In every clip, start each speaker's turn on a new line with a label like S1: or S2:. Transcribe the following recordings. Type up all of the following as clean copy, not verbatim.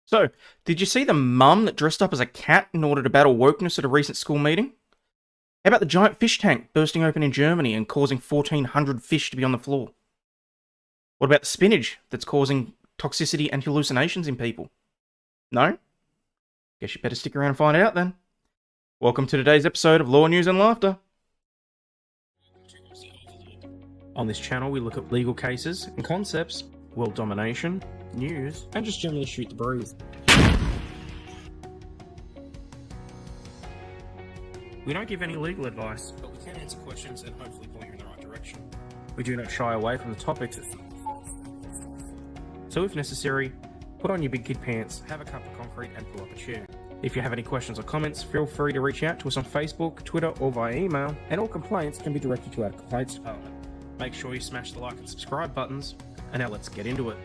S1: So, did you see the mum that dressed up as a cat in order to battle wokeness at a recent school meeting? How about the giant fish tank bursting open in Germany and causing 1,400 fish to be on the floor? What about the spinach that's causing toxicity and hallucinations in people? No? Guess you better stick around and find out then. Welcome to today's episode of Law, News and Laughter. On this channel, we look at legal cases and concepts, world domination, news, and just generally shoot the breeze. We don't give any legal advice, but we can answer questions and hopefully point you in the right direction. We do not shy away from the topics. So if necessary, put on your big kid pants, have a cup of concrete and pull up a chair. If you have any questions or comments, feel free to reach out to us on Facebook, Twitter or via email, and all complaints can be directed to our complaints department. Make sure you smash the like and subscribe buttons, and now let's get into it.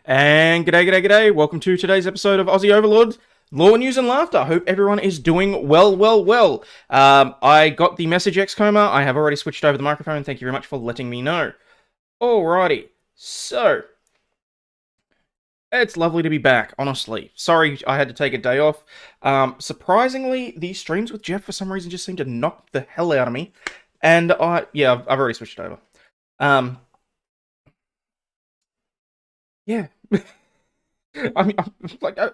S1: And g'day. Welcome to today's episode of Aussie Overlaw'd, Law, News and Laughter. Hope everyone is doing well. I got the message, Xcoma. I have already switched over the microphone. Thank you very much for letting me know. Alrighty, so it's lovely to be back, honestly. Sorry I had to take a day off. Surprisingly, these streams with Jeff for some reason just seem to knock the hell out of me. And I've already switched over. Yeah.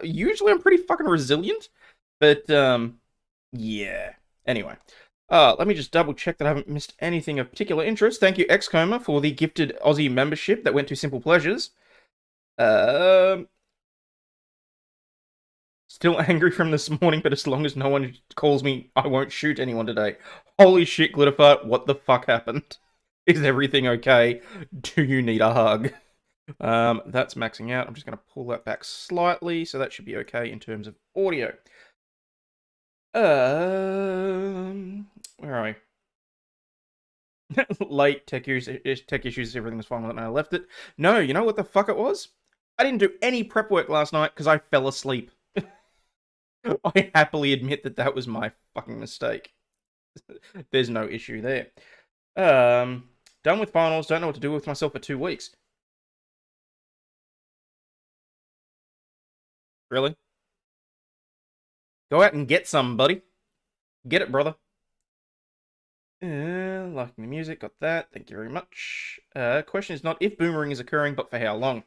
S1: Usually I'm pretty fucking resilient, but, yeah. Anyway, let me just double check that I haven't missed anything of particular interest. Thank you, Xcoma, for the gifted Aussie membership that went to Simple Pleasures. Still angry from this morning, but as long as no one calls me, I won't shoot anyone today. Holy shit, Glitterfart, what the fuck happened? Is everything okay? Do you need a hug? That's maxing out. I'm just going to pull that back slightly, so that should be okay in terms of audio. Where are we? Late tech issues, everything was fine with it, and I left it. No, you know what the fuck it was? I didn't do any prep work last night because I fell asleep. I happily admit that was my fucking mistake. There's no issue there. Done with finals, don't know what to do with myself for 2 weeks. Really? Go out and get some, buddy. Get it, brother. Liking the music, got that. Thank you very much. Question is not if boomering is occurring, but for how long.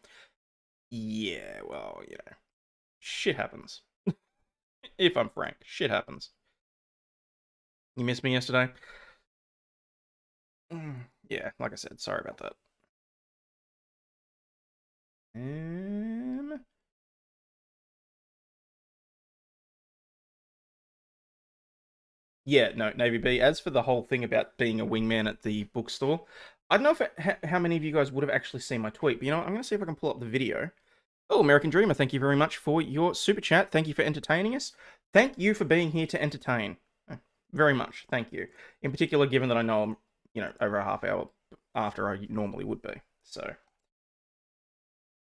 S1: Yeah, well, you know, shit happens. If I'm frank, shit happens. You missed me yesterday? Yeah, like I said, sorry about that. Yeah, no, Navy B. As for the whole thing about being a wingman at the bookstore, I don't know how many of you guys would have actually seen my tweet, but you know, I'm going to see if I can pull up the video. Oh, American Dreamer, thank you very much for your super chat. Thank you for entertaining us. Thank you for being here to entertain. Very much, thank you. In particular, given that I know I'm, over a half hour after I normally would be. So,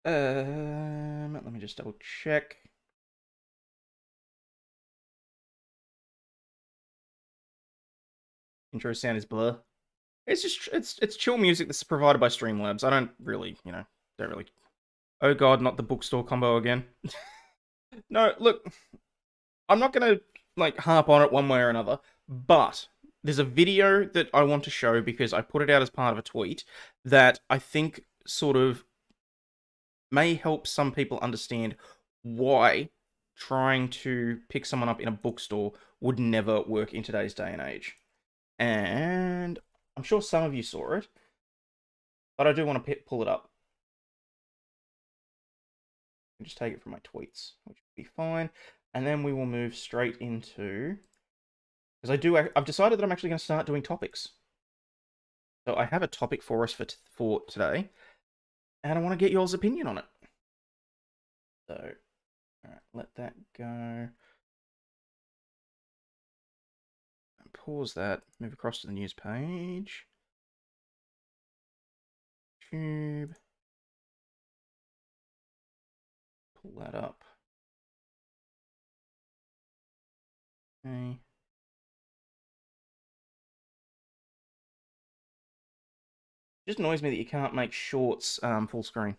S1: let me just double check. Intro sound is blur. It's just it's chill music that's provided by Streamlabs. I don't really, don't really. Oh god, not the bookstore combo again. No, look, I'm not gonna harp on it one way or another, but there's a video that I want to show because I put it out as part of a tweet that I think sort of may help some people understand why trying to pick someone up in a bookstore would never work in today's day and age. And I'm sure some of you saw it, but I do want to pull it up. I'll just take it from my tweets, which would be fine. And then we will move straight into, because I've decided that I'm actually going to start doing topics. So I have a topic for us for today, and I want to get y'all's opinion on it. So, all right, let that go. Pause that, move across to the news page. Tube. Pull that up. Okay. Just annoys me that you can't make shorts full screen.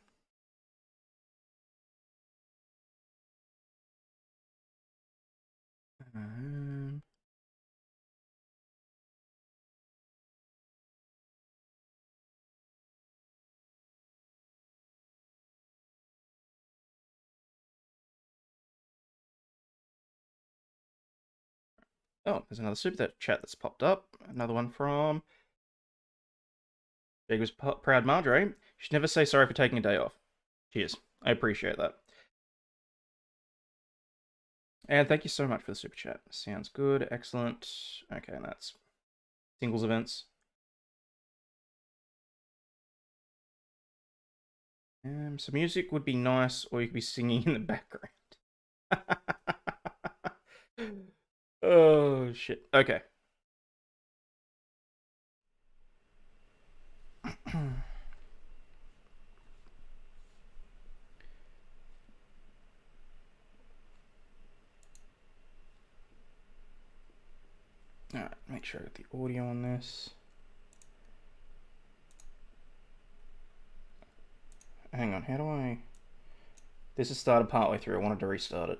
S1: Oh, there's another super chat that's popped up. Another one from Big was Proud Marjorie. You should never say sorry for taking a day off. Cheers. I appreciate that. And thank you so much for the super chat. Sounds good. Excellent. Okay, and that's singles events. Some music would be nice, or you could be singing in the background. Oh, shit. Okay. Alright, make sure I get the audio on this. Hang on, how do I... This has started partway through, I wanted to restart it.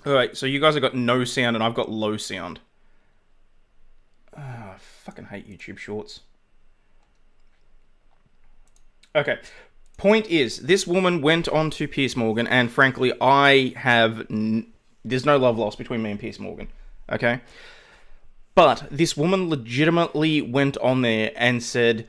S1: Alright, so you guys have got no sound and I've got low sound. I fucking hate YouTube Shorts. Okay. Point is, this woman went on to Piers Morgan, and frankly, I have... There's no love lost between me and Piers Morgan. Okay? But this woman legitimately went on there and said,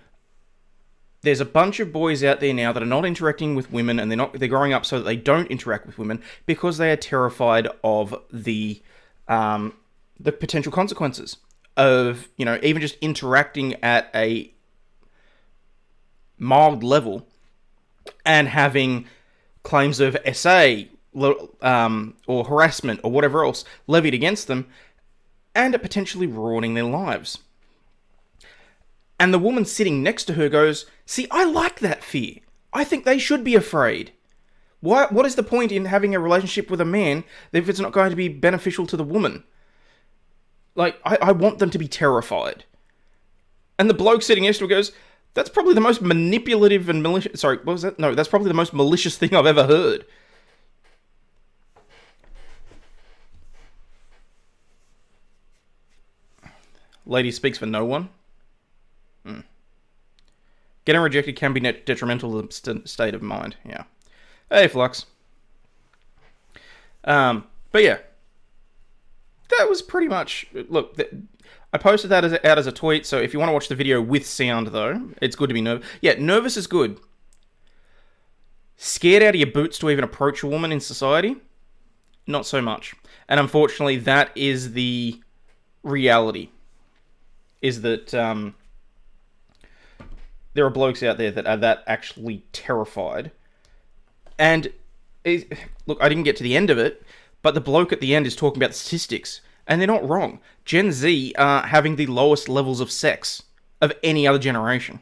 S1: there's a bunch of boys out there now that are not interacting with women, and they're growing up so that they don't interact with women because they are terrified of the potential consequences of, you know, even just interacting at a mild level and having claims of SA or harassment or whatever else levied against them, and it potentially ruining their lives. And the woman sitting next to her goes, see, I like that fear. I think they should be afraid. What is the point in having a relationship with a man if it's not going to be beneficial to the woman? Like, I want them to be terrified. And the bloke sitting next to her goes, that's probably the most manipulative and malicious... Sorry, what was that? No, that's probably the most malicious thing I've ever heard. Lady speaks for no one. Getting rejected can be detrimental to the state of mind. Yeah. Hey, Flux. But yeah. That was pretty much... Look, I posted that out as a tweet, so if you want to watch the video with sound, though, it's good to be nervous. Yeah, nervous is good. Scared out of your boots to even approach a woman in society? Not so much. And unfortunately, that is the reality. Is that... there are blokes out there that are that actually terrified. And, look, I didn't get to the end of it, but the bloke at the end is talking about the statistics. And they're not wrong. Gen Z are having the lowest levels of sex of any other generation.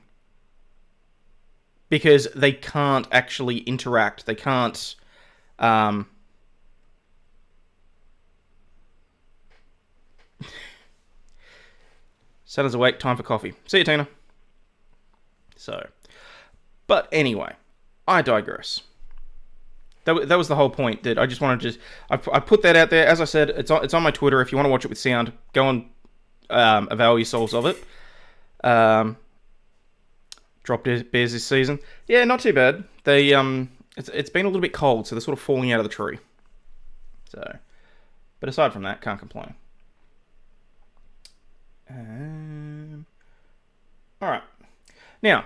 S1: Because they can't actually interact. They can't... Santa's awake, time for coffee. See you, Tina. So, but anyway, I digress. That was the whole point. That I just wanted to just... I put that out there. As I said, it's on my Twitter. If you want to watch it with sound, go and avail yourselves of it. Dropped bears this season. Yeah, not too bad. They it's been a little bit cold, so they're sort of falling out of the tree. So, but aside from that, can't complain. All right. Now,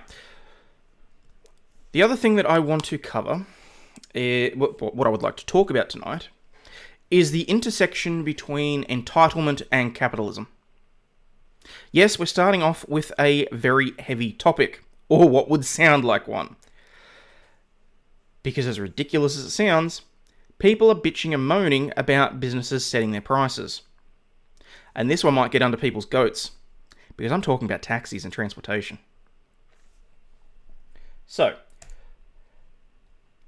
S1: the other thing that I want to cover, what I would like to talk about tonight, is the intersection between entitlement and capitalism. Yes, we're starting off with a very heavy topic, or what would sound like one. Because as ridiculous as it sounds, people are bitching and moaning about businesses setting their prices. And this one might get under people's goats, because I'm talking about taxis and transportation. So, a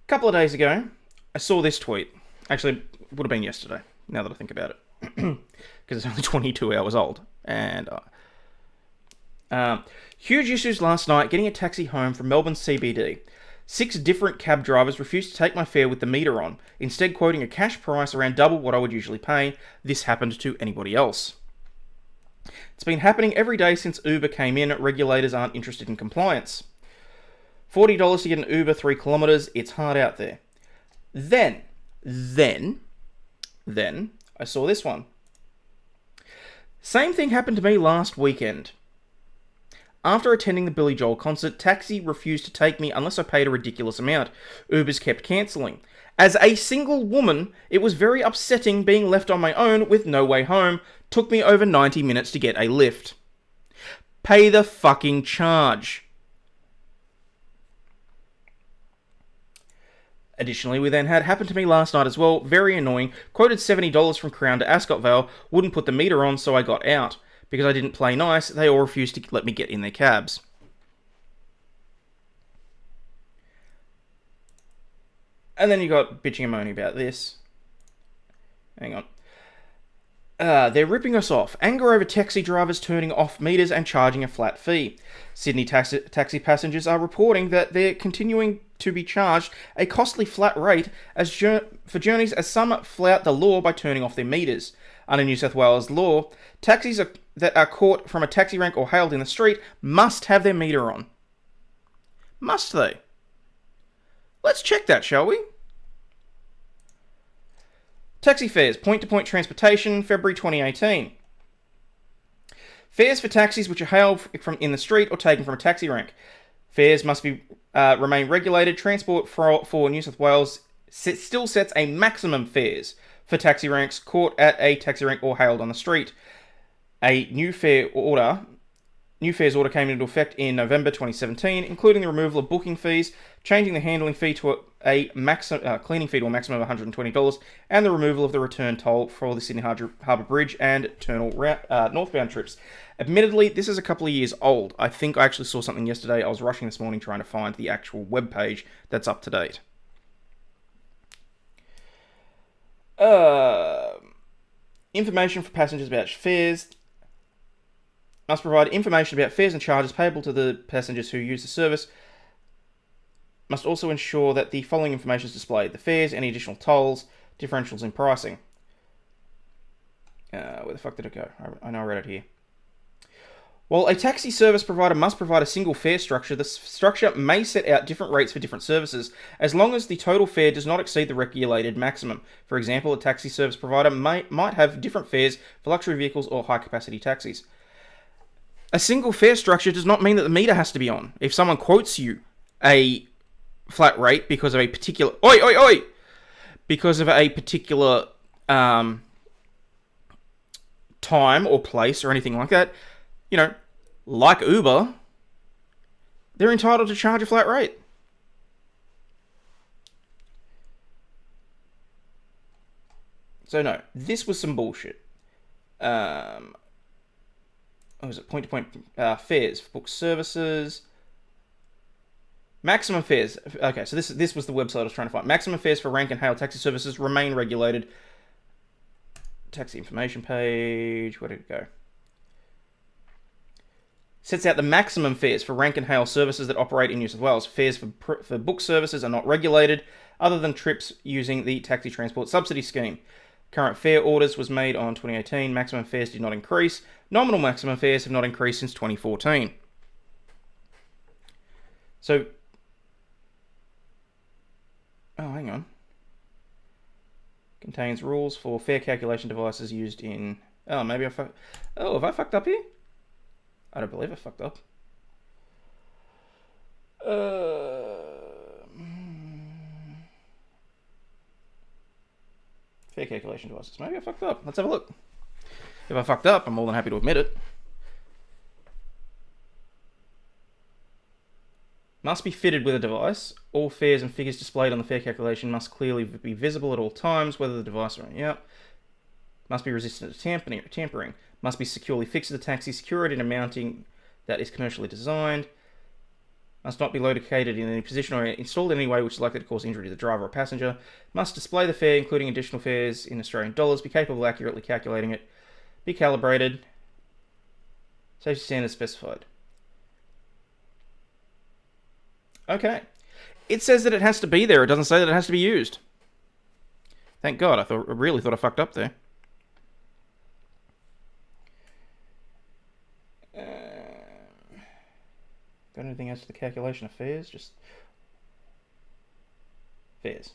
S1: couple of days ago, I saw this tweet. Actually, it would have been yesterday, now that I think about it. Because it's only 22 hours old. And huge issues last night getting a taxi home from Melbourne CBD. 6 different cab drivers refused to take my fare with the meter on, instead quoting a cash price around double what I would usually pay. This happened to anybody else. It's been happening every day since Uber came in. Regulators aren't interested in compliance. $40 to get an Uber 3 kilometres, it's hard out there. Then, I saw this one. Same thing happened to me last weekend. After attending the Billy Joel concert, Taxi refused to take me unless I paid a ridiculous amount. Ubers kept cancelling. As a single woman, it was very upsetting being left on my own with no way home. Took me over 90 minutes to get a lift. Pay the fucking charge. Additionally, we then had happened to me last night as well. Very annoying. Quoted $70 from Crown to Ascot Vale. Wouldn't put the meter on, so I got out. Because I didn't play nice, they all refused to let me get in their cabs. And then you got bitching and moaning about this. Hang on. They're ripping us off. Anger over taxi drivers turning off meters and charging a flat fee. Sydney taxi passengers are reporting that they're continuing to be charged a costly flat rate for journeys as some flout the law by turning off their meters. Under New South Wales law, taxis that are caught from a taxi rank or hailed in the street must have their meter on. Must they? Let's check that, shall we? Taxi fares, point-to-point transportation, February 2018. Fares for taxis which are hailed from in the street or taken from a taxi rank. Fares must be remain regulated. Transport for New South Wales still sets a maximum fares for taxi ranks caught at a taxi rank or hailed on the street. A new fares order came into effect in November 2017, including the removal of booking fees, changing the handling fee to a cleaning fee to a maximum of $120, and the removal of the return toll for the Sydney Harbour Bridge and Turnal northbound trips. Admittedly, this is a couple of years old. I think I actually saw something yesterday. I was rushing this morning trying to find the actual webpage that's up to date. Information for passengers about fares. Must provide information about fares and charges payable to the passengers who use the service. Must also ensure that the following information is displayed: the fares, any additional tolls, differentials in pricing. Where the fuck did it go? I know I read it here. While a taxi service provider must provide a single fare structure, the structure may set out different rates for different services, as long as the total fare does not exceed the regulated maximum. For example, a taxi service provider might have different fares for luxury vehicles or high-capacity taxis. A single fare structure does not mean that the meter has to be on. If someone quotes you a flat rate because of a particular... Because of a particular time or place or anything like that, you know, like Uber, they're entitled to charge a flat rate. So no, this was some bullshit. What was it? Point-to-point fares for book services. Maximum fares. Okay, so this was the website I was trying to find. Maximum fares for rank and hail taxi services remain regulated. Taxi information page. Where did it go? Sets out the maximum fares for rank and hail services that operate in New South Wales. Fares for book services are not regulated, other than trips using the Taxi Transport Subsidy Scheme. Current fare orders was made on 2018. Maximum fares did not increase. Nominal maximum fares have not increased since 2014. So... Oh, hang on. Contains rules for fare calculation devices used in... Oh, maybe I fucked... Oh, have I fucked up here? I don't believe I fucked up. Fair calculation devices. Maybe I fucked up. Let's have a look. If I fucked up, I'm more than happy to admit it. Must be fitted with a device. All fares and figures displayed on the fare calculation must clearly be visible at all times, whether the device or yep. Must be resistant to tampering. Must be securely fixed to the taxi, secured in a mounting that is commercially designed. Must not be located in any position or installed in any way which is likely to cause injury to the driver or passenger. Must display the fare, including additional fares in Australian dollars. Be capable of accurately calculating it. Be calibrated. Safety standards specified. Okay. It says that it has to be there. It doesn't say that it has to be used. Thank God. I really thought I fucked up there. Got anything else to the calculation of fares? Just fares.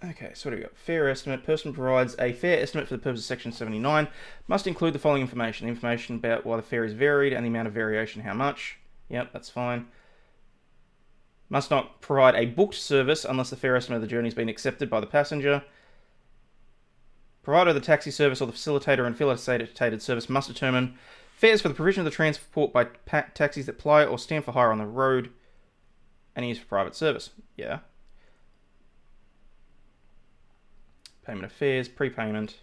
S1: Okay, so what do we got? Fare estimate. Person provides a fare estimate for the purpose of Section 79. Must include the following information. Information about why the fare is varied and the amount of variation, how much. Yep, that's fine. Must not provide a booked service unless the fare estimate of the journey has been accepted by the passenger. Provider of the taxi service or the facilitator and facilitated service must determine fares for the provision of the transport by taxis that ply or stand for hire on the road and used for private service. Yeah. Payment of fares, prepayment.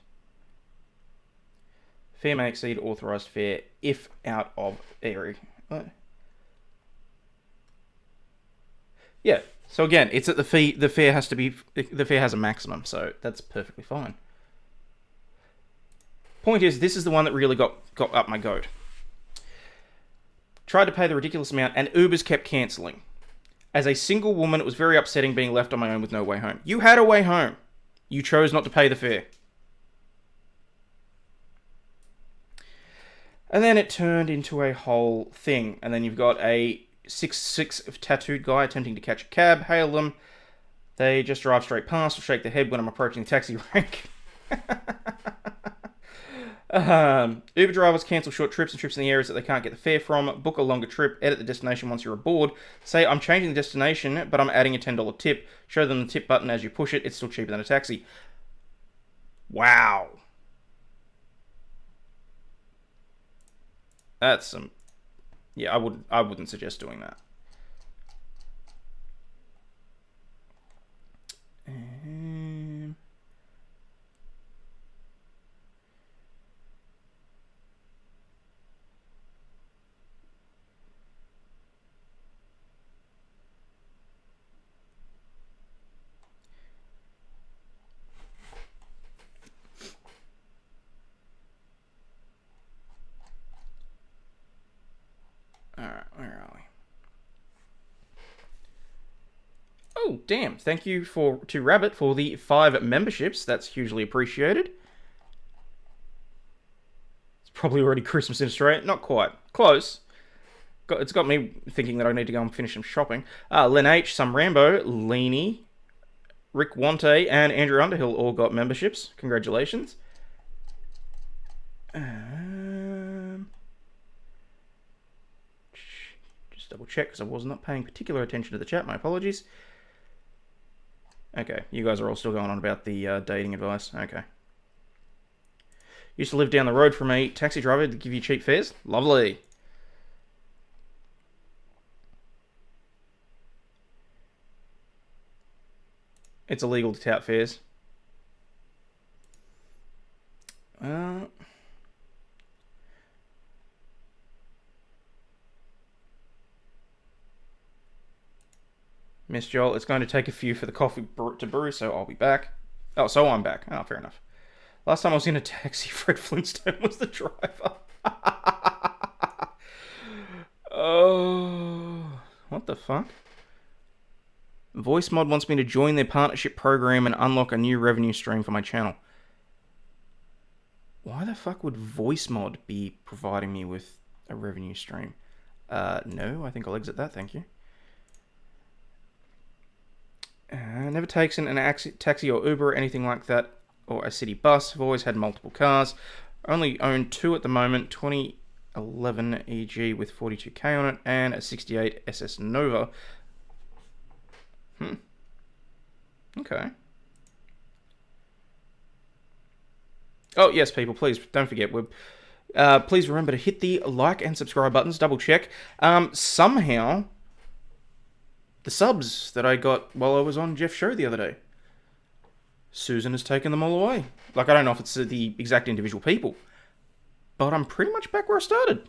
S1: Fare may exceed authorised fare if out of area. What? Yeah. So again, it's that the fare has a maximum, so that's perfectly fine. Point is, this is the one that really got up my goat. Tried to pay the ridiculous amount, and Ubers kept cancelling. As a single woman, it was very upsetting being left on my own with no way home. You had a way home. You chose not to pay the fare. And then it turned into a whole thing. And then you've got a 6'6" tattooed guy attempting to catch a cab, hail them. They just drive straight past or shake their head when I'm approaching the taxi rank. Uber drivers cancel short trips and trips in the areas that they can't get the fare from. Book a longer trip. Edit the destination once you're aboard. Say, I'm changing the destination, but I'm adding a $10 tip. Show them the tip button as you push it. It's still cheaper than a taxi. Wow. That's some... Yeah, I wouldn't suggest doing that. Alright, where are we? Oh, damn. Thank you to Rabbit for the 5 memberships. That's hugely appreciated. It's probably already Christmas in Australia. Not quite. Close. It's got me thinking that I need to go and finish some shopping. Len H, Some Rambo, Leany, Rick Wante, and Andrew Underhill all got memberships. Congratulations. Just double check because I was not paying particular attention to the chat. My apologies. Okay, you guys are all still going on about the dating advice. Okay. Used to live down the road from a taxi driver to give you cheap fares. Lovely. It's illegal to tout fares. Miss Joel, it's going to take a few for the coffee to brew, so I'll be back. Oh, so I'm back. Oh, fair enough. Last time I was in a taxi, Fred Flintstone was the driver. Oh, what the fuck? VoiceMod wants me to join their partnership program and unlock a new revenue stream for my channel. Why the fuck would VoiceMod be providing me with a revenue stream? No, I think I'll exit that, thank you. Never takes an taxi or Uber or anything like that, or a city bus. I've always had multiple cars. Only own 2 at the moment, 2011 EG with 42k on it, and a 68 SS Nova. Okay. Oh, yes, people, please don't forget, please remember to hit the like and subscribe buttons, double check. Somehow, the subs that I got while I was on Jeff's show the other day, Susan has taken them all away. Like, I don't know if it's the exact individual people, but I'm pretty much back where I started.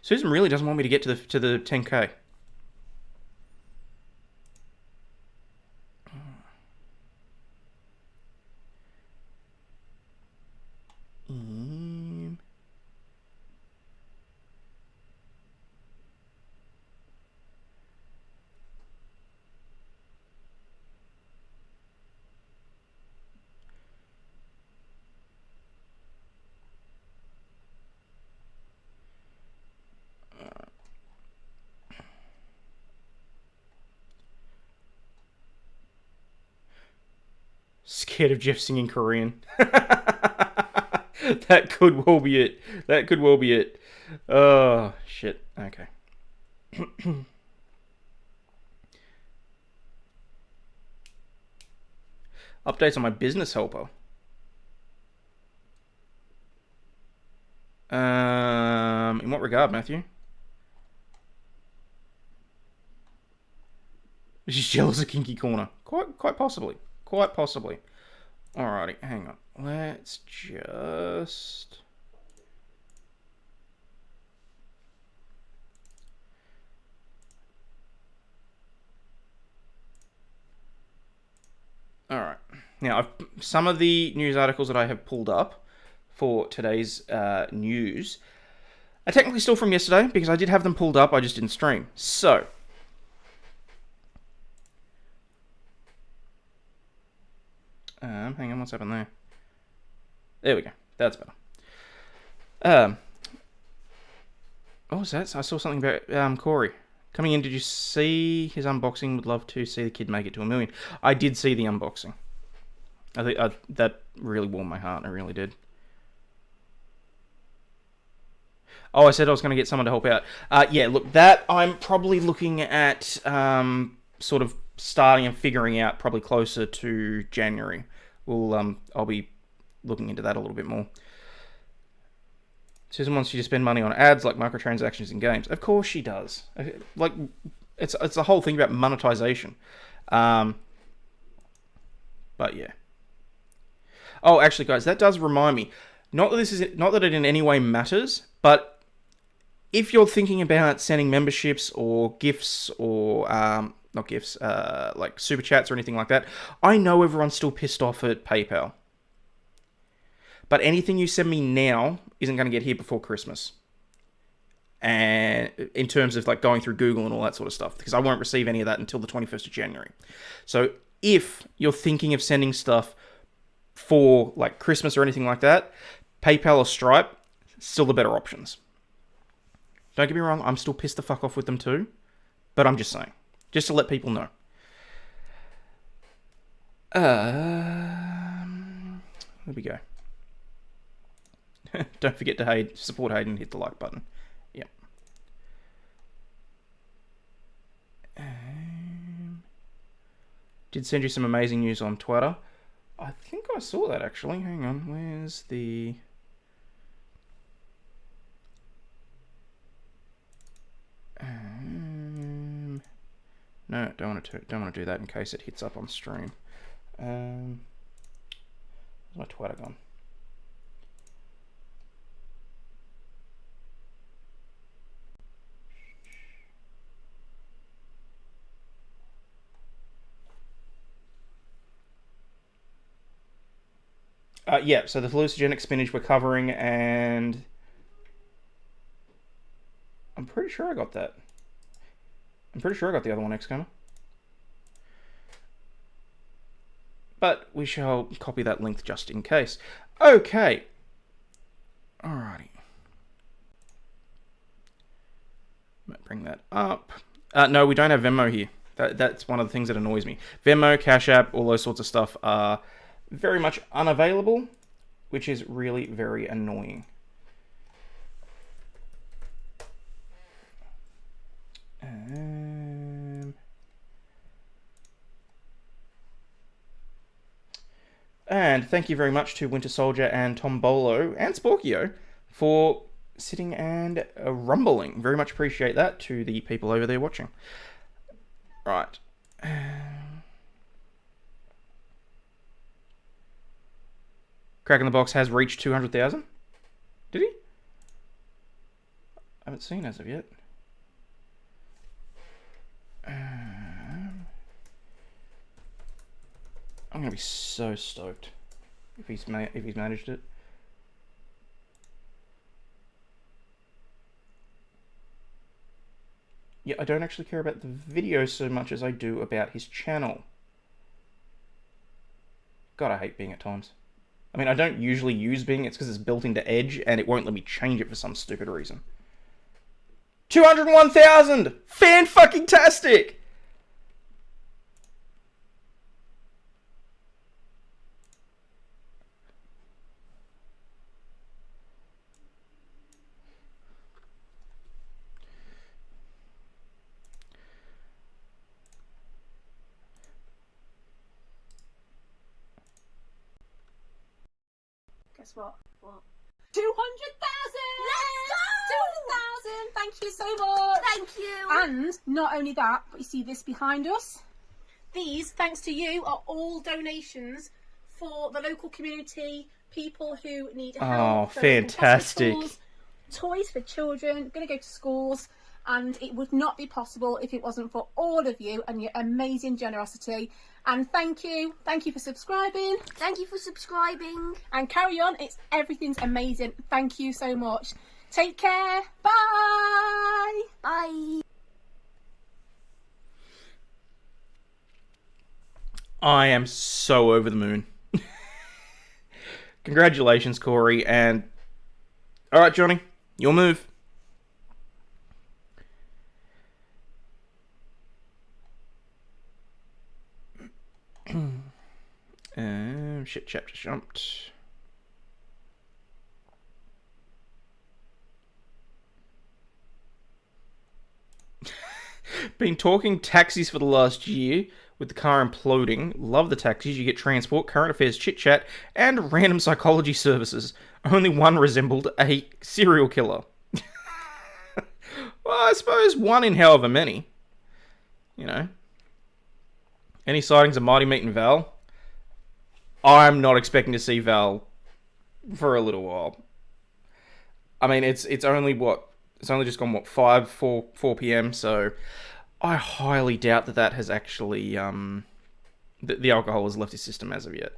S1: Susan really doesn't want me to get to the 10K. Scared of Jeff singing Korean. That could well be it. That could well be it. Oh, shit. Okay. Updates on my business helper. In what regard, Matthew? She's jealous of Kinky Corner. Quite possibly. Quite possibly. Alrighty, hang on. Let's just... Alright. Now, some of the news articles that I have pulled up for today's news are technically still from yesterday, because I did have them pulled up, I just didn't stream. So... hang on, what's happened there? There we go. That's better. What was that? I saw something about Corey. Coming in, did you see his unboxing? Would love to see the kid make it to 1 million. I did see the unboxing. I think that really warmed my heart. I really did. Oh, I said I was going to get someone to help out. Yeah, look, that I'm probably looking at sort of starting and figuring out probably closer to January. I'll be looking into that a little bit more. Susan wants you to spend money on ads like microtransactions in games. Of course she does. Like, it's the whole thing about monetization. But yeah. Oh, actually, guys, that does remind me. Not that it in any way matters, but if you're thinking about sending memberships or gifts or not gifts, like super chats or anything like that, I know everyone's still pissed off at PayPal. But anything you send me now isn't going to get here before Christmas. And in terms of like going through Google and all that sort of stuff, because I won't receive any of that until the 21st of January. So if you're thinking of sending stuff for like Christmas or anything like that, PayPal or Stripe, still the better options. Don't get me wrong, I'm still pissed the fuck off with them too. But I'm just saying. Just to let people know. There we go. Don't forget to support Hayden and hit the like button. Yep. Did send you some amazing news on Twitter. I think I saw that actually. Hang on, where's the... No, don't want to do that in case it hits up on stream. Where's my Twitter gone? Yeah, so the hallucinogenic spinach we're covering, and I'm pretty sure I got that. I'm pretty sure I got the other one, Xcomer. But we shall copy that link just in case. Okay. Alrighty. Might bring that up. No, we don't have Venmo here. That's one of the things that annoys me. Venmo, Cash App, all those sorts of stuff are very much unavailable, which is really very annoying. And thank you very much to Winter Soldier and Tom Bolo and Sporkio for sitting and rumbling. Very much appreciate that to the people over there watching. Right. Crack in the Box has reached 200,000. Did he? I haven't seen as of yet. I'm gonna be so stoked if he's managed it. Yeah, I don't actually care about the video so much as I do about his channel. God, I hate Bing at times. I mean, I don't usually use Bing. It's because it's built into Edge, and it won't let me change it for some stupid reason. 201,000! Fan-fucking-tastic!
S2: Guess what? What? 200,000! Let's go! 200,000! Thank you so much!
S3: Thank you!
S2: And not only that, but you see this behind us? These, thanks to you, are all donations for the local community, people who need help.
S1: Oh, fantastic.
S2: Toys for children, going to go to schools, and it would not be possible if it wasn't for all of you and your amazing generosity. And thank you for subscribing.
S3: Thank you for subscribing.
S2: And carry on, everything's amazing. Thank you so much. Take care. Bye.
S3: Bye.
S1: I am so over the moon. Congratulations, Corey, and alright, Johnny, your move. Shit, chapter jumped. Been talking taxis for the last year with the car imploding. Love the taxis. You get transport, current affairs, chit chat, and random psychology services. Only one resembled a serial killer. Well, I suppose one in however many. You know. Any sightings of Mighty Meat and Val? I'm not expecting to see Val for a little while. I mean, it's only what? It's only just gone, what, 4 p.m, so I highly doubt that has actually, the alcohol has left his system as of yet.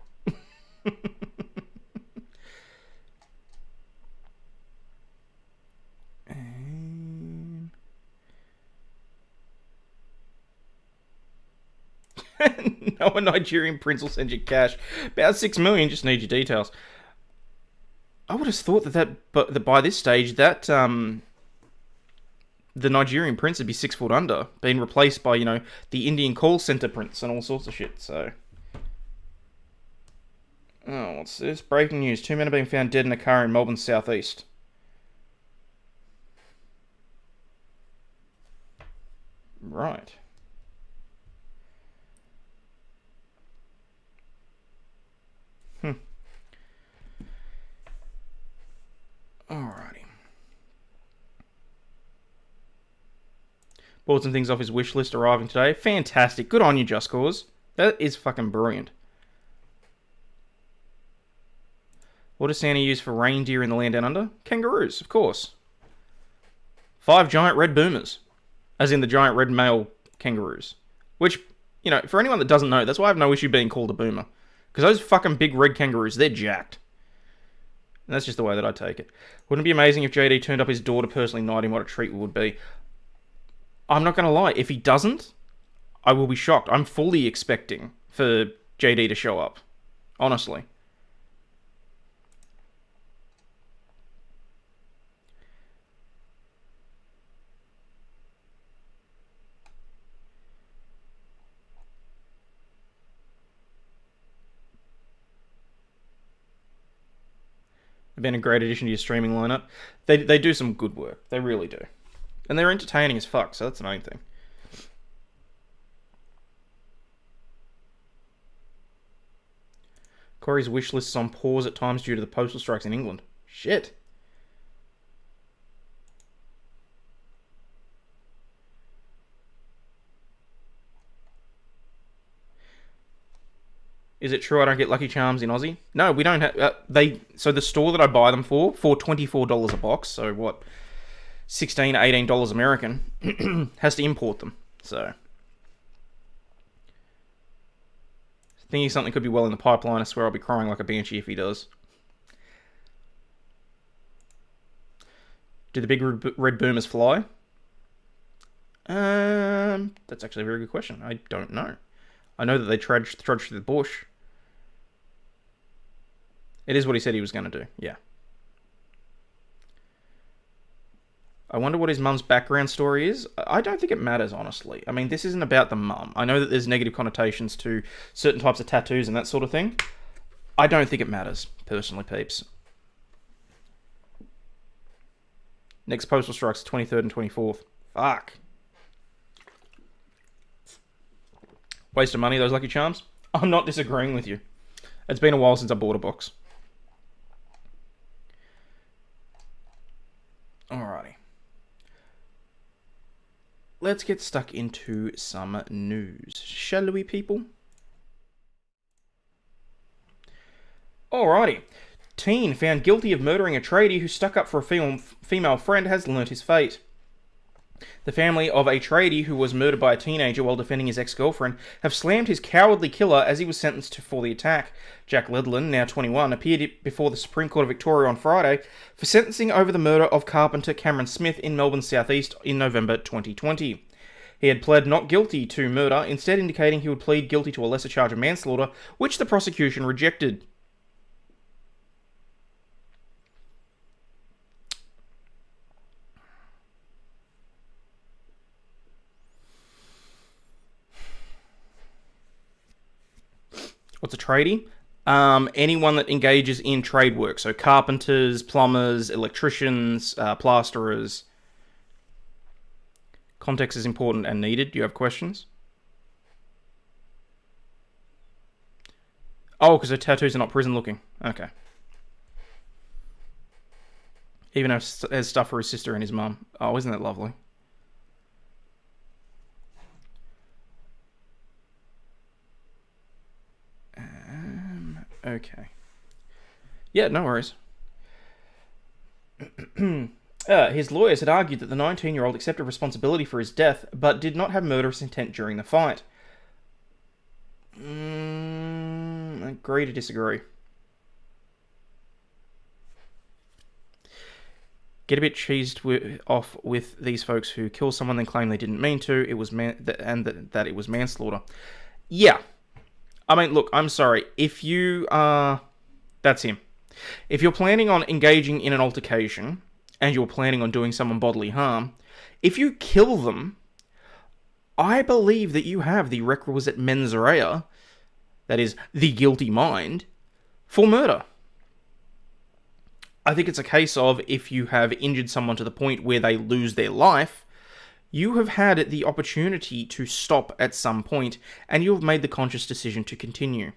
S1: No, a Nigerian prince will send you cash. About 6 million, just need your details. I would have thought that by this stage, that, the Nigerian prince would be 6 foot under, being replaced by, you know, the Indian call center prince and all sorts of shit, so. Oh, what's this? Breaking news. 2 men are being found dead in a car in Melbourne's southeast. Right. Alrighty. Bought some things off his wish list arriving today. Fantastic. Good on you, Just Cause. That is fucking brilliant. What does Santa use for reindeer in the land down under? Kangaroos, of course. 5 giant red boomers. As in the giant red male kangaroos. Which, you know, for anyone that doesn't know, that's why I have no issue being called a boomer. Because those fucking big red kangaroos, they're jacked. And that's just the way that I take it. Wouldn't it be amazing if JD turned up his door to personally knight him? What a treat it would be. I'm not going to lie. If he doesn't, I will be shocked. I'm fully expecting for JD to show up. Honestly. They've been a great addition to your streaming lineup. They do some good work. They really do. And they're entertaining as fuck, so that's the main thing. Corey's wish list is on pause at times due to the postal strikes in England. Shit. Is it true I don't get Lucky Charms in Aussie? No, we don't have... So the store that I buy them for $24 a box, so what, $16, $18 American, has to import them, so... Thinking something could be well in the pipeline, I swear I'll be crying like a banshee if he does. Do the big red boomers fly? That's actually a very good question. I don't know. I know that they trudge through the bush. It is what he said he was going to do, yeah. I wonder what his mum's background story is. I don't think it matters, honestly. I mean, this isn't about the mum. I know that there's negative connotations to certain types of tattoos and that sort of thing. I don't think it matters, personally, peeps. Next postal strike's 23rd and 24th. Fuck. Waste of money, those Lucky Charms. I'm not disagreeing with you. It's been a while since I bought a box. Alrighty. Let's get stuck into some news, shall we, people? Alrighty. Teen found guilty of murdering a tradie who stuck up for a female friend has learnt his fate. The family of a tradie who was murdered by a teenager while defending his ex-girlfriend have slammed his cowardly killer as he was sentenced for the attack. Jack Ledlin, now 21, appeared before the Supreme Court of Victoria on Friday for sentencing over the murder of carpenter Cameron Smith in Melbourne's southeast in November 2020. He had pled not guilty to murder, instead indicating he would plead guilty to a lesser charge of manslaughter, which the prosecution rejected. What's a tradie? Anyone that engages in trade work. So carpenters, plumbers, electricians, plasterers. Context is important and needed. Do you have questions? Oh, because her tattoos are not prison looking. Okay. Even has stuff for his sister and his mum. Oh, isn't that lovely? Okay. Yeah, no worries. His lawyers had argued that the 19-year-old accepted responsibility for his death, but did not have murderous intent during the fight. Agree to disagree. Get a bit cheesed off with these folks who kill someone then claim they didn't mean to. It was that it was manslaughter. Yeah. I mean, look, I'm sorry. If you that's him. If you're planning on engaging in an altercation and you're planning on doing someone bodily harm, if you kill them, I believe that you have the requisite mens rea, that is, the guilty mind, for murder. I think it's a case of if you have injured someone to the point where they lose their life, you have had the opportunity to stop at some point, and you have made the conscious decision to continue.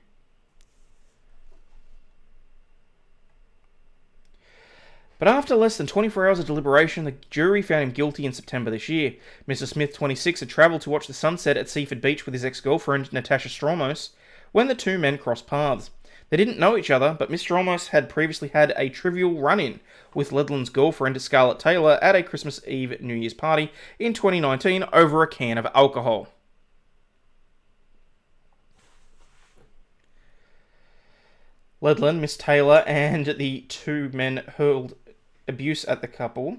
S1: But after less than 24 hours of deliberation, the jury found him guilty in September this year. Mr. Smith, 26, had travelled to watch the sunset at Seaford Beach with his ex-girlfriend, Natasha Stromos, when the two men crossed paths. They didn't know each other, but Miss Stromos had previously had a trivial run-in with Ledlin's girlfriend, Scarlett Taylor, at a Christmas Eve New Year's party in 2019 over a can of alcohol. Ledlin, Miss Taylor, and the two men hurled abuse at the couple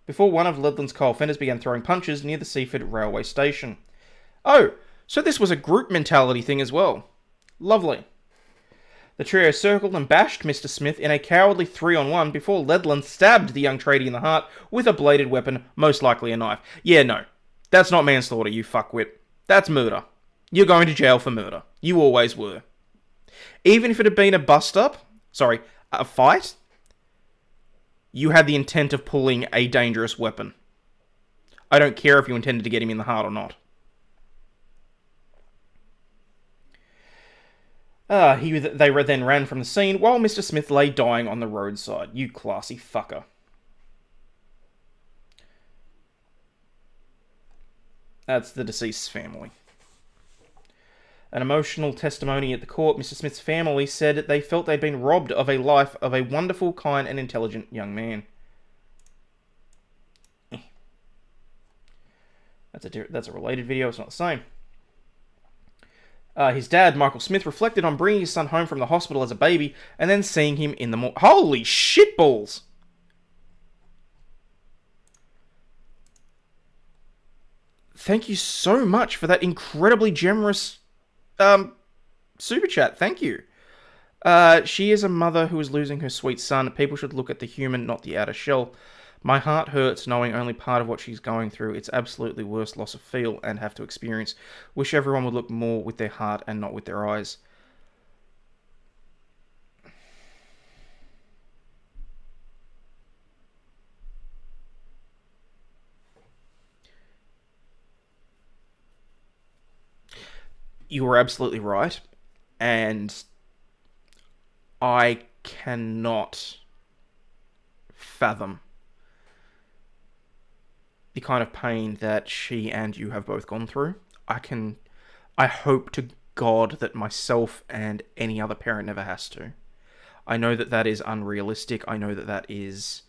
S1: before one of Ledlin's co-offenders began throwing punches near the Seaford railway station. Oh, so this was a group mentality thing as well. Lovely. The trio circled and bashed Mr. Smith in a cowardly 3-on-1 before Ledlin stabbed the young tradie in the heart with a bladed weapon, most likely a knife. Yeah, no. That's not manslaughter, you fuckwit. That's murder. You're going to jail for murder. You always were. Even if it had been a fight, you had the intent of pulling a dangerous weapon. I don't care if you intended to get him in the heart or not. They then ran from the scene while Mr. Smith lay dying on the roadside. You classy fucker. That's the deceased's family. An emotional testimony at the court, Mr. Smith's family said they felt they'd been robbed of a life of a wonderful, kind, and intelligent young man. That's a related video, it's not the same. His dad, Michael Smith, reflected on bringing his son home from the hospital as a baby and then seeing him in the morning. Holy shitballs! Thank you so much for that incredibly generous super chat. Thank you. She is a mother who is losing her sweet son. People should look at the human, not the outer shell. My heart hurts knowing only part of what she's going through. It's absolutely worst loss of feel and have to experience. Wish everyone would look more with their heart and not with their eyes. You were absolutely right, and I cannot fathom the kind of pain that she and you have both gone through. I hope to God that myself and any other parent never has to. I know that that is unrealistic. I know that that is...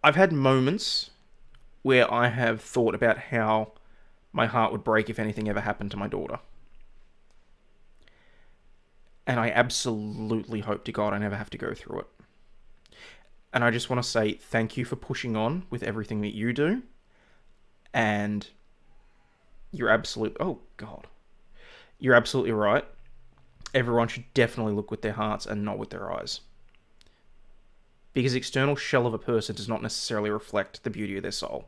S1: I've had moments where I have thought about how my heart would break if anything ever happened to my daughter. And I absolutely hope to God I never have to go through it. And I just want to say thank you for pushing on with everything that you do. And you're absolutely... Oh, God. You're absolutely right. Everyone should definitely look with their hearts and not with their eyes. Because the external shell of a person does not necessarily reflect the beauty of their soul.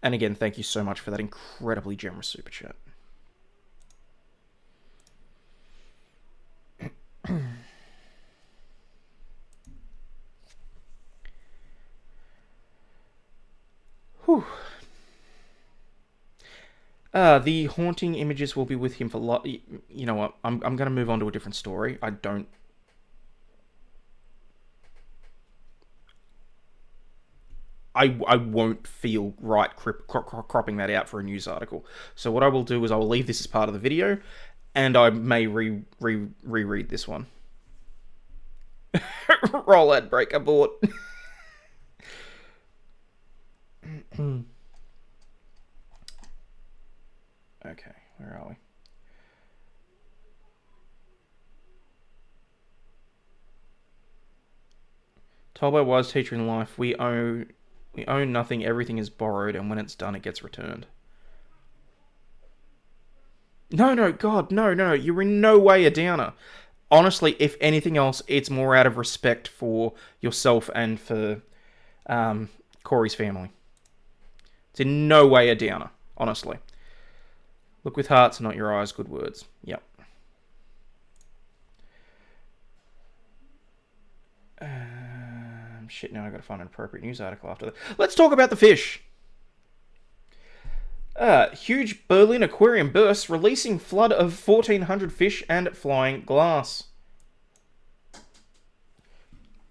S1: And again, thank you so much for that incredibly generous super chat. Whew. The haunting images will be with him for you know what? I'm going to move on to a different story. I won't feel right cropping that out for a news article. So what I will do is I will leave this as part of the video, and I may reread this one. Roll ad break abort. Okay, where are we? Told by a wise teacher in life, we own nothing, everything is borrowed, and when it's done, it gets returned. No, God, no, you're in no way a downer. Honestly, if anything else, it's more out of respect for yourself and for Corey's family. It's in no way a downer, honestly. Look with hearts, not your eyes, good words. Yep. Shit, now I've got to find an appropriate news article after that. Let's talk about the fish. Huge Berlin aquarium bursts, releasing flood of 1,400 fish and flying glass.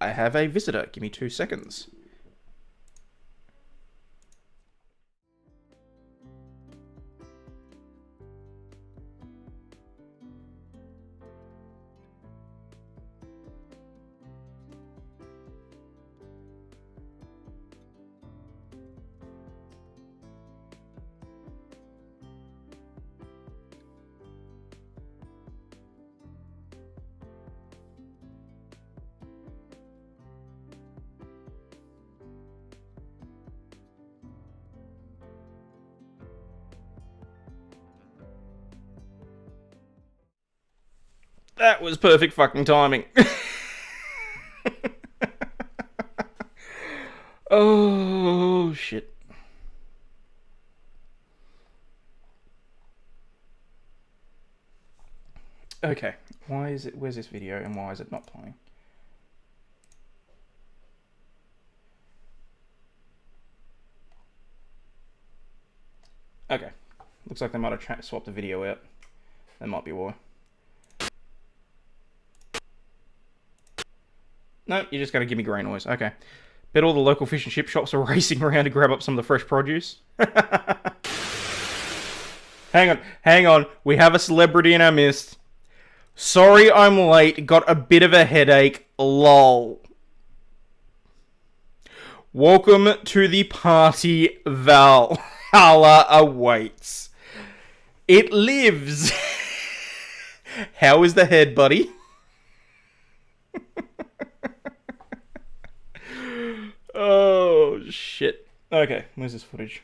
S1: I have a visitor. Give me 2 seconds. That was perfect fucking timing. Oh, shit. Okay, where's this video and why is it not playing? Looks like they might have swapped the video out. That might be why. No, you're just going to give me grey noise. Okay. Bet all the local fish and chip shops are racing around to grab up some of the fresh produce. Hang on. We have a celebrity in our midst. Sorry I'm late. Got a bit of a headache. Lol. Welcome to the party. Valhalla awaits. It lives. How is the head, buddy? Oh, shit. Okay, where's this footage?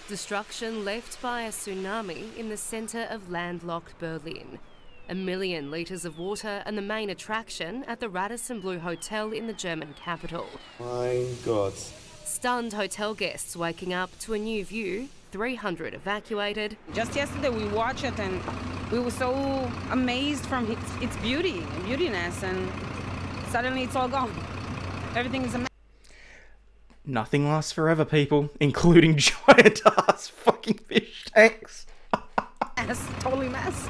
S4: Destruction left by a tsunami in the centre of landlocked Berlin. 1 million litres of water and the main attraction at the Radisson Blu Hotel in the German capital.
S5: Mein Gott.
S4: Stunned hotel guests waking up to a new view, 300 evacuated.
S6: Just yesterday we watched it and we were so amazed from its beautiness, and suddenly it's all gone. Everything is a mess.
S1: Nothing lasts forever, people, including giant-ass fucking fish tanks.
S6: Totally mess.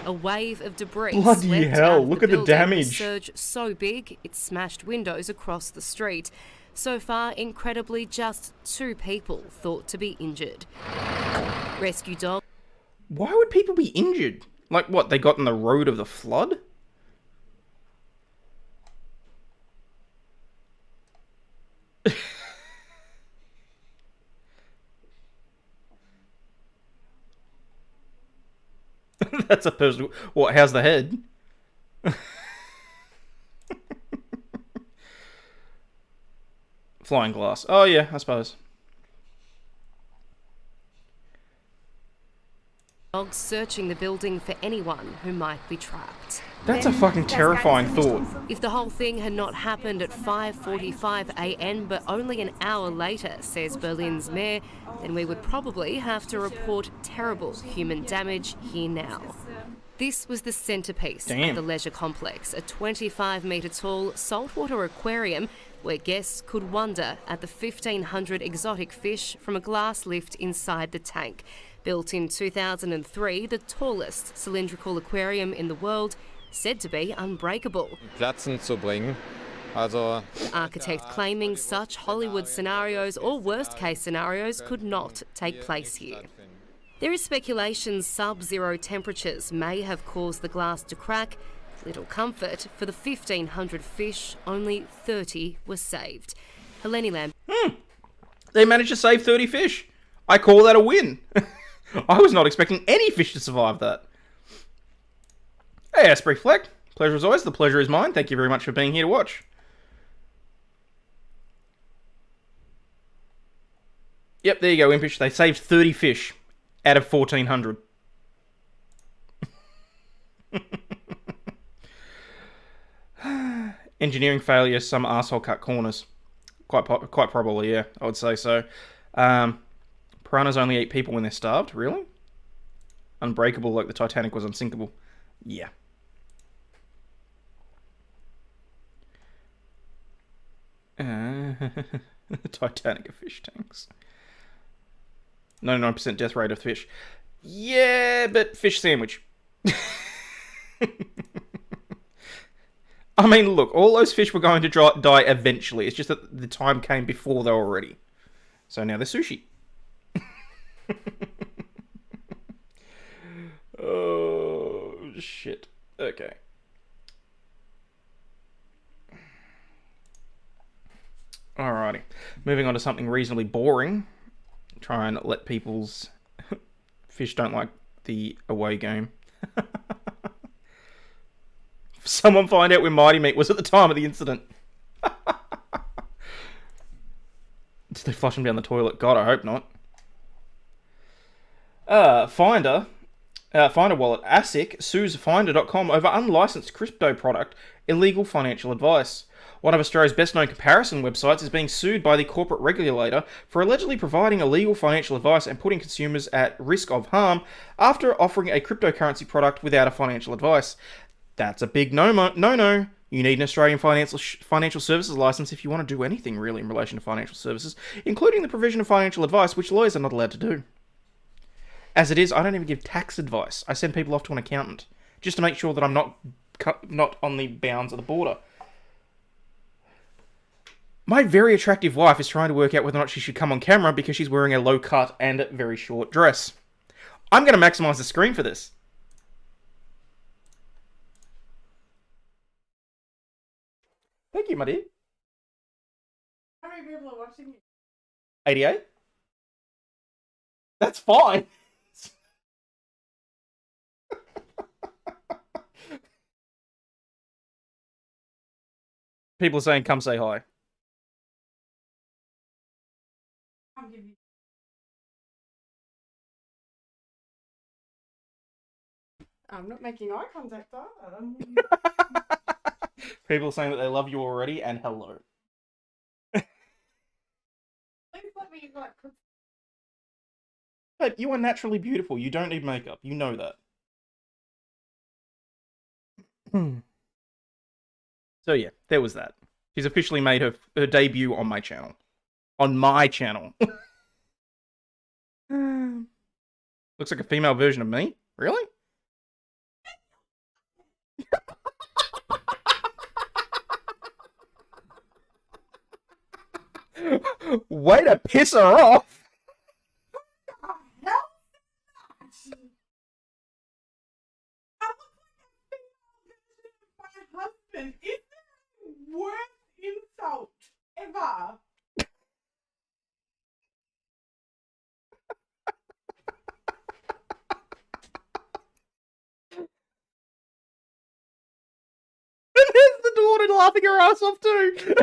S4: A wave of debris
S1: Bloody
S4: swept
S1: hell,
S4: out of
S1: look at the
S4: building,
S1: damage.
S4: a surge so big it smashed windows across the street. So far, incredibly, just 2 people thought to be injured. Rescue dogs.
S1: Why would people be injured? Like what, they got in the road of the flood? That's a personal... What, how's the head? Flying glass. Oh yeah, I suppose.
S4: Dogs searching the building for anyone who might be trapped.
S1: That's a fucking terrifying thought.
S4: If the whole thing had not happened at 5:45 a.m. but only an hour later, says Berlin's mayor, then we would probably have to report terrible human damage here now. This was the centrepiece of the leisure complex, a 25-metre tall saltwater aquarium where guests could wonder at the 1,500 exotic fish from a glass lift inside the tank. Built in 2003, the tallest cylindrical aquarium in the world, said to be unbreakable.
S5: Platzen zu bringen. Also,
S4: Architect claiming such Hollywood scenarios or worst-case scenarios could not take place here. There is speculation sub-zero temperatures may have caused the glass to crack. Little comfort for the 1,500 fish, only 30 were saved. Helene Lamb.
S1: They managed to save 30 fish. I call that a win. I was not expecting any fish to survive that. Hey, Asprey Fleck. Pleasure as always. The pleasure is mine. Thank you very much for being here to watch. Yep, there you go, Impish. They saved 30 fish out of 1,400. Engineering failure, some asshole cut corners. Quite probably, yeah, I would say so. Piranhas only eat people when they're starved, really? Unbreakable like the Titanic was unsinkable. Yeah. Titanic of fish tanks. 99% death rate of fish. Yeah, but fish sandwich. I mean, look, all those fish were going to die eventually. It's just that the time came before they were ready. So now they're sushi. Oh, shit. Okay. Alrighty. Moving on to something reasonably boring. Try and let people's... Fish don't like the away game. Someone find out where Mighty Meat was at the time of the incident. Did they flush him down the toilet? God, I hope not. Finder wallet ASIC sues Finder.com over unlicensed crypto product, illegal financial advice. One of Australia's best-known comparison websites is being sued by the corporate regulator for allegedly providing illegal financial advice and putting consumers at risk of harm after offering a cryptocurrency product without a financial advice. That's a big no-no. You need an Australian financial services license if you want to do anything really in relation to financial services, including the provision of financial advice, which lawyers are not allowed to do. As it is, I don't even give tax advice. I send people off to an accountant just to make sure that I'm not on the bounds of the border. My very attractive wife is trying to work out whether or not she should come on camera because she's wearing a low-cut and very short dress. I'm going to maximize the screen for this. Thank you, my dear. How many people are watching you? 88? That's fine. People are saying, come say hi.
S7: I'm not making eye contact either.
S1: People are saying that they love you already, and hello.
S7: Please let me like.
S1: But you are naturally beautiful. You don't need makeup. You know that. So yeah, there was that. She's officially made her debut on my channel. On my channel. Looks like a female version of me? Really? Way to piss her off!
S7: My husband is the worst insult ever.
S1: And there's the daughter laughing her ass off too!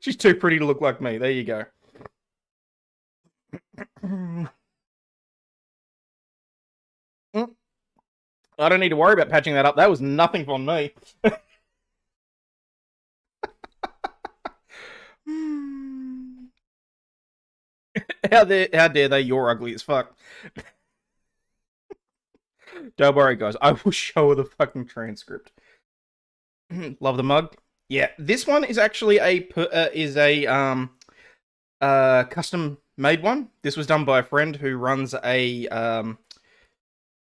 S1: She's too pretty to look like me. There you go. I don't need to worry about patching that up. That was nothing from me. How dare they? You're ugly as fuck. Don't worry, guys. I will show her the fucking transcript. Love the mug. Yeah, this one is actually a custom made one. This was done by a friend who runs a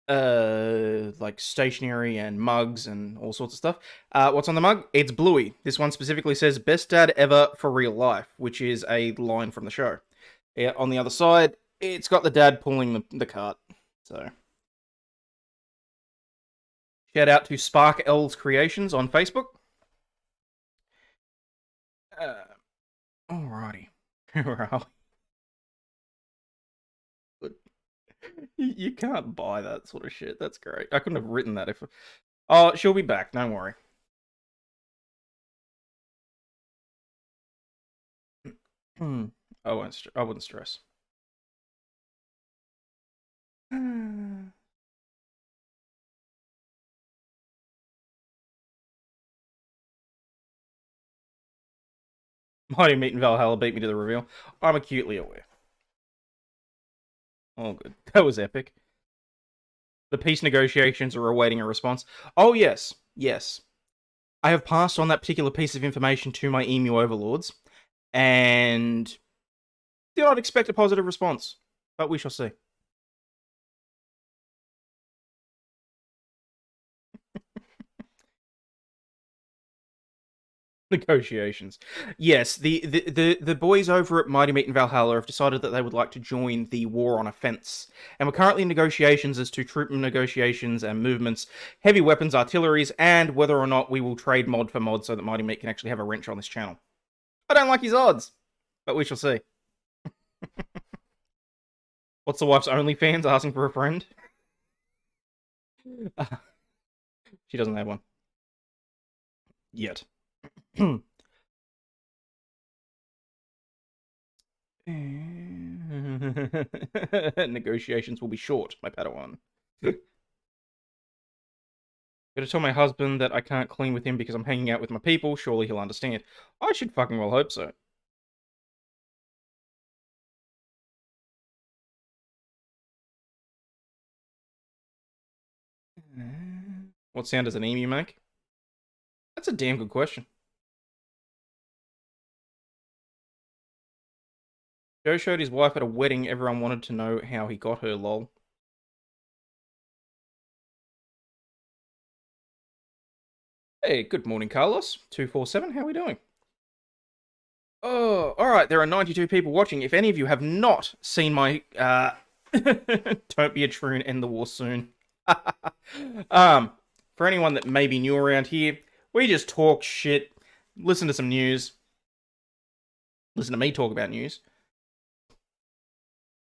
S1: like stationery and mugs and all sorts of stuff. What's on the mug? It's Bluey. This one specifically says "Best Dad Ever for Real Life," which is a line from the show. Yeah, on the other side, it's got the dad pulling the cart. So, shout out to Spark L's Creations on Facebook. Alrighty. Where are we? Good. You can't buy that sort of shit. That's great. I couldn't have written that if... Oh, she'll be back. Don't worry. I wouldn't stress. Mighty Meat and Valhalla beat me to the reveal. I'm acutely aware. Oh, good. That was epic. The peace negotiations are awaiting a response. Oh, yes. Yes. I have passed on that particular piece of information to my emu overlords, and do not expect a positive response, but we shall see. Negotiations. Yes, the boys over at Mighty Meat and Valhalla have decided that they would like to join the war on offense, and we're currently in negotiations as to troop negotiations and movements, heavy weapons, artilleries, and whether or not we will trade mod for mod so that Mighty Meat can actually have a wrench on this channel. I don't like his odds, but we shall see. What's the wife's OnlyFans asking for a friend? She doesn't have one. Yet. Negotiations will be short, my Padawan. Gotta tell my husband that I can't clean with him because I'm hanging out with my people. Surely he'll understand. I should fucking well hope so. What sound does an emu make? That's a damn good question. Joe showed his wife at a wedding. Everyone wanted to know how he got her, lol. Hey, good morning, Carlos. 247, how are we doing? Oh, alright, there are 92 people watching. If any of you have not seen my, Don't be a troon, end the war soon. For anyone that may be new around here, we just talk shit, listen to some news, listen to me talk about news,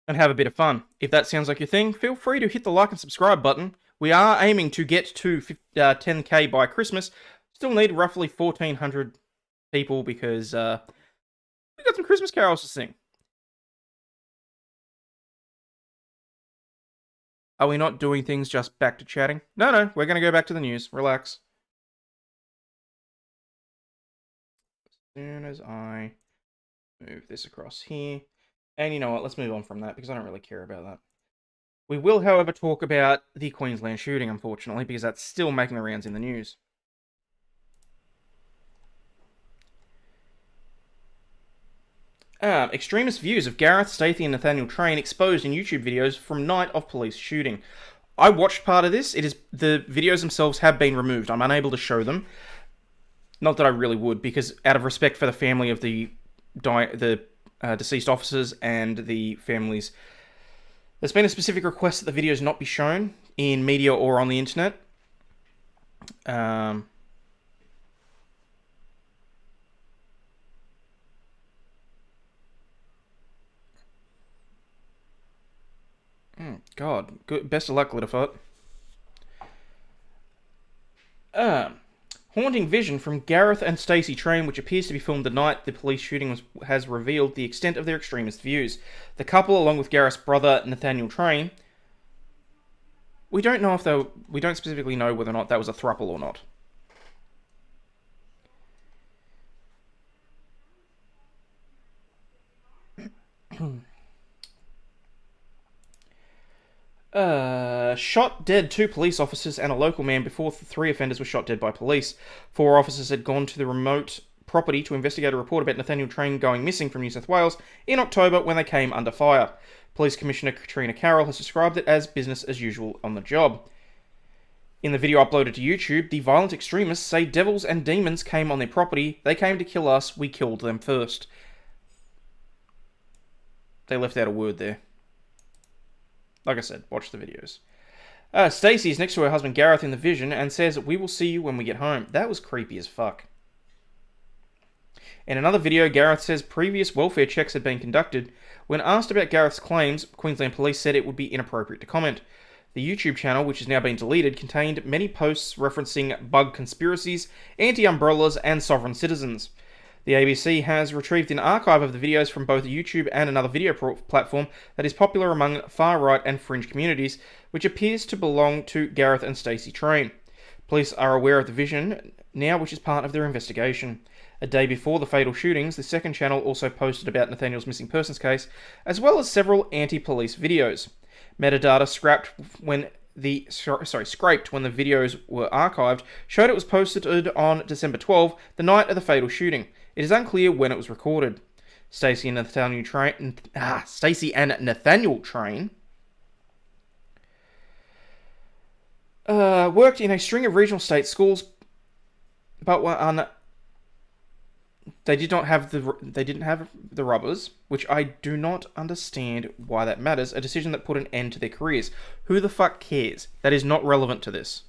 S1: and have a bit of fun. If that sounds like your thing, feel free to hit the like and subscribe button. We are aiming to get to 10k by Christmas. Still need roughly 1,400 people because we got some Christmas carols to sing. Are we not doing things just back to chatting? No, we're going to go back to the news. Relax. As soon as I move this across here. And you know what? Let's move on from that because I don't really care about that. We will, however, talk about the Queensland shooting, unfortunately, because that's still making the rounds in the news. Extremist views of Gareth, Stacey, and Nathaniel Train exposed in YouTube videos from night of police shooting. I watched part of this. The videos themselves have been removed. I'm unable to show them. Not that I really would, because out of respect for the family of the deceased officers and the families, there's been a specific request that the videos not be shown in media or on the internet. God, good. Best of luck, Littlefoot. Haunting vision from Gareth and Stacey Train, which appears to be filmed the night the police shooting has revealed the extent of their extremist views. The couple, along with Gareth's brother Nathaniel Train, we don't specifically know whether or not that was a throuple or not. Shot dead 2 police officers and a local man before 3 offenders were shot dead by police. 4 officers had gone to the remote property to investigate a report about Nathaniel Train going missing from New South Wales in October when they came under fire. Police Commissioner Katrina Carroll has described it as business as usual on the job. In the video uploaded to YouTube, the violent extremists say devils and demons came on their property. They came to kill us. We killed them first. They left out a word there. Like I said, watch the videos. Stacey is next to her husband Gareth in the vision and says, "We will see you when we get home." That was creepy as fuck. In another video, Gareth says previous welfare checks had been conducted. When asked about Gareth's claims, Queensland Police said it would be inappropriate to comment. The YouTube channel, which has now been deleted, contained many posts referencing bug conspiracies, anti-umbrellas, and sovereign citizens. The ABC has retrieved an archive of the videos from both YouTube and another video platform that is popular among far-right and fringe communities, which appears to belong to Gareth and Stacey Train. Police are aware of the vision now, which is part of their investigation. A day before the fatal shootings, the second channel also posted about Nathaniel's missing persons case, as well as several anti-police videos. Metadata scraped when the videos were archived wshowed it was posted on December 12, the night of the fatal shooting. It is unclear when it was recorded. Stacey and Nathaniel Train worked in a string of regional state schools, but they didn't have the rubbers, which I do not understand why that matters. A decision that put an end to their careers. Who the fuck cares? That is not relevant to this.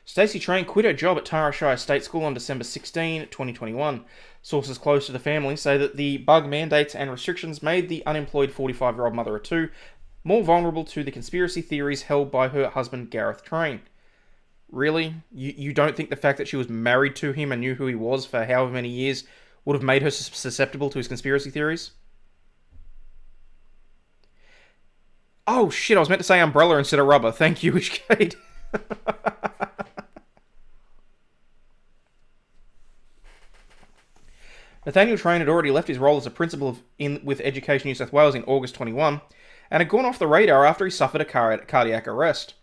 S1: Stacey Train quit her job at Tara Shire State School on December 16, 2021. Sources close to the family say that the bug mandates and restrictions made the unemployed 45-year-old mother of 2 more vulnerable to the conspiracy theories held by her husband Gareth Train. Really? You don't think the fact that she was married to him and knew who he was for however many years would have made her susceptible to his conspiracy theories? Oh shit, I was meant to say umbrella instead of rubber. Thank you, Ishkade. Nathaniel Train had already left his role as a principal with Education New South Wales in August 21 and had gone off the radar after he suffered a cardiac arrest.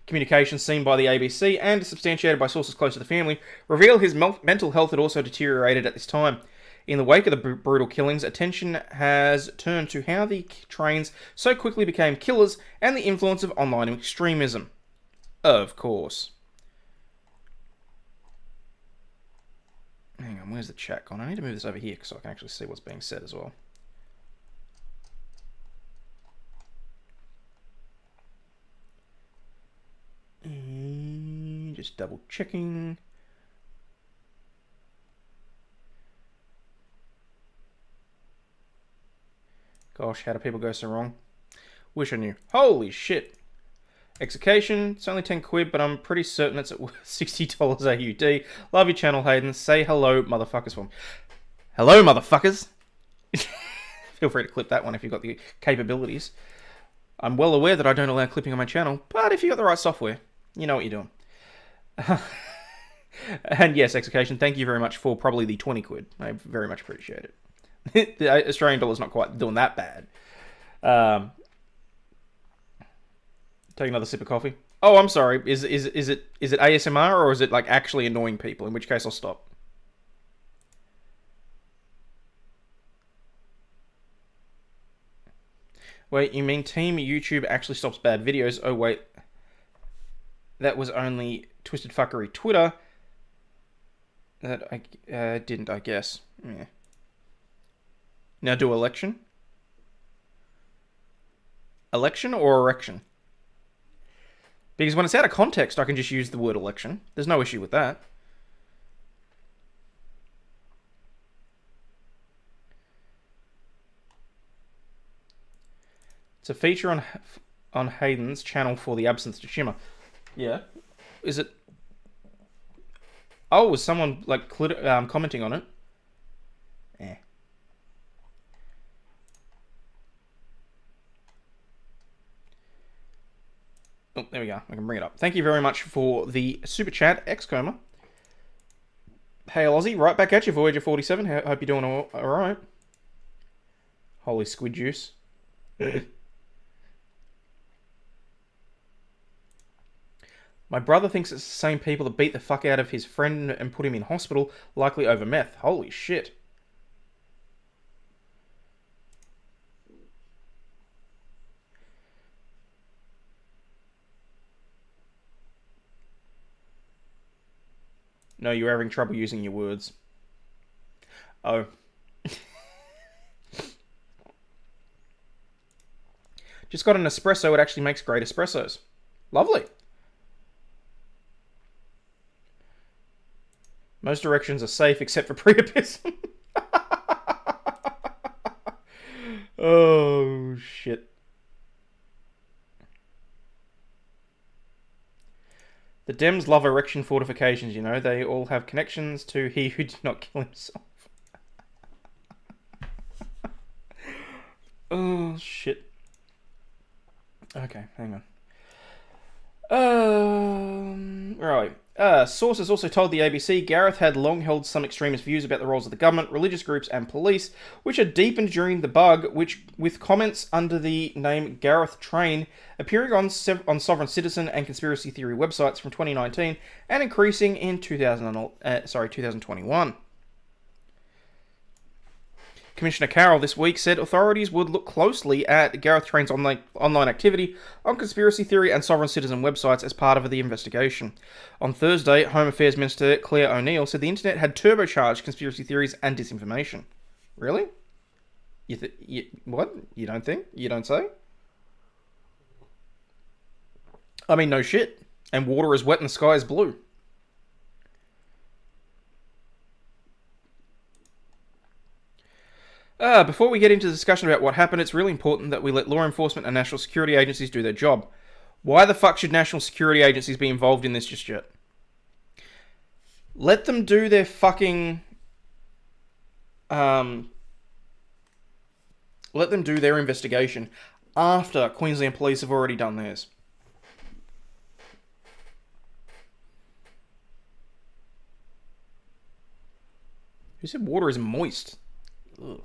S1: Communications seen by the ABC and substantiated by sources close to the family reveal his mental health had also deteriorated at this time. In the wake of the brutal killings, attention has turned to how the trains so quickly became killers and the influence of online extremism. Of course. Hang on, where's the chat gone? I need to move this over here so I can actually see what's being said as well. Just double checking. Gosh, how do people go so wrong? Wish I knew. Holy shit. Execution, it's only 10 quid, but I'm pretty certain it's at $60 AUD. Love your channel, Hayden. Say hello, motherfuckers, for me. Hello, motherfuckers. Feel free to clip that one if you've got the capabilities. I'm well aware that I don't allow clipping on my channel, but if you've got the right software, you know what you're doing. And yes, Execution, thank you very much for probably the 20 quid. I very much appreciate it. The Australian dollar's not quite doing that bad. Take another sip of coffee. Oh, I'm sorry. Is it ASMR or is it like actually annoying people? In which case I'll stop. Wait, you mean Team YouTube actually stops bad videos? Oh wait, that was only Twisted Fuckery Twitter. That I didn't, I guess. Yeah. Now do election. Election or erection? Because when it's out of context, I can just use the word election. There's no issue with that. It's a feature on Hayden's channel for the absence to shimmer. Yeah. Is it... Oh, was someone like commenting on it? Eh. Oh, there we go. I can bring it up. Thank you very much for the super chat, Xcoma. Hey, Aussie, right back at you, Voyager 47. Hope you're doing all right. Holy squid juice. My brother thinks it's the same people that beat the fuck out of his friend and put him in hospital, likely over meth. Holy shit. No, you're having trouble using your words. Oh. Just got an espresso. It actually makes great espressos. Lovely. Most directions are safe except for Priapism. Oh, shit. The Dems love erection fortifications, you know. They all have connections to he who did not kill himself. Oh, shit. Okay, hang on. Right. Sources also told the ABC Gareth had long held some extremist views about the roles of the government, religious groups, and police, which had deepened during the bug, with comments under the name Gareth Train appearing on Sovereign Citizen and conspiracy theory websites from 2019 and increasing in 2021. Commissioner Carroll this week said authorities would look closely at Gareth Train's online activity on conspiracy theory and sovereign citizen websites as part of the investigation. On Thursday, Home Affairs Minister Claire O'Neill said the internet had turbocharged conspiracy theories and disinformation. Really? What? You don't think? You don't say? I mean, no shit. And water is wet and the sky is blue. Before we get into the discussion about what happened, it's really important that we let law enforcement and national security agencies do their job. Why the fuck should national security agencies be involved in this just yet? Let them do their fucking... let them do their investigation after Queensland Police have already done theirs. Who said water is moist? Ugh.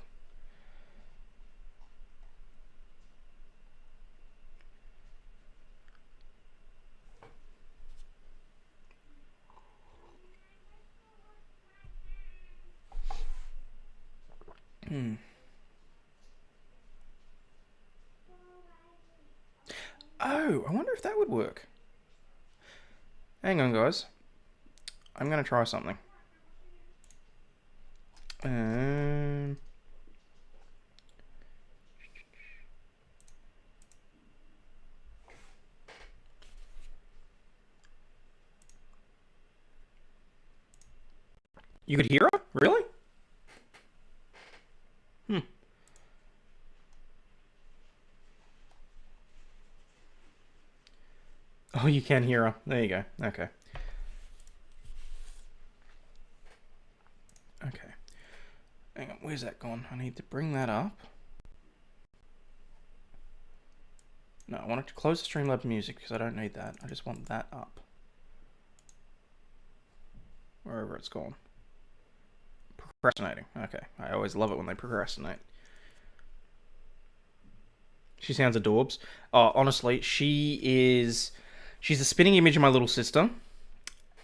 S1: Oh, I wonder if that would work. Hang on, guys. I'm going to try something. You could hear her? Really? Oh, you can hear her. There you go. Okay. Okay. Hang on, where's that gone? I need to bring that up. No, I want to close the Streamlabs music because I don't need that. I just want that up. Wherever it's gone. Procrastinating. Okay. I always love it when they procrastinate. She sounds adorbs. Oh, honestly, she's the spinning image of my little sister.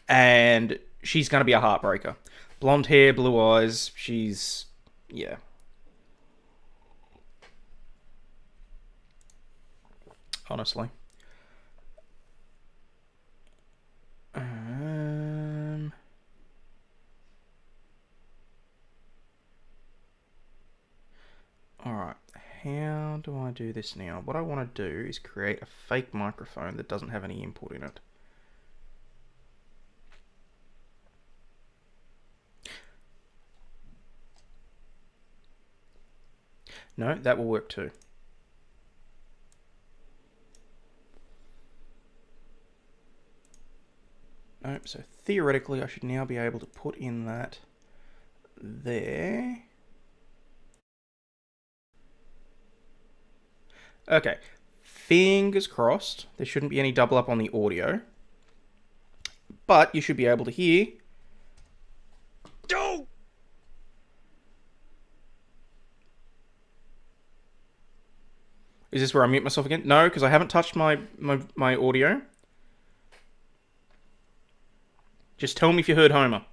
S1: And she's going to be a heartbreaker. Blonde hair, blue eyes. She's... yeah. Honestly. Alright, how do I do this now? What I want to do is create a fake microphone that doesn't have any input in it. No, that will work too. Nope, so theoretically I should now be able to put in that there. Okay, fingers crossed. There shouldn't be any double up on the audio. But you should be able to hear. Oh! Is this where I mute myself again? No, because I haven't touched my audio. Just tell me if you heard Homer.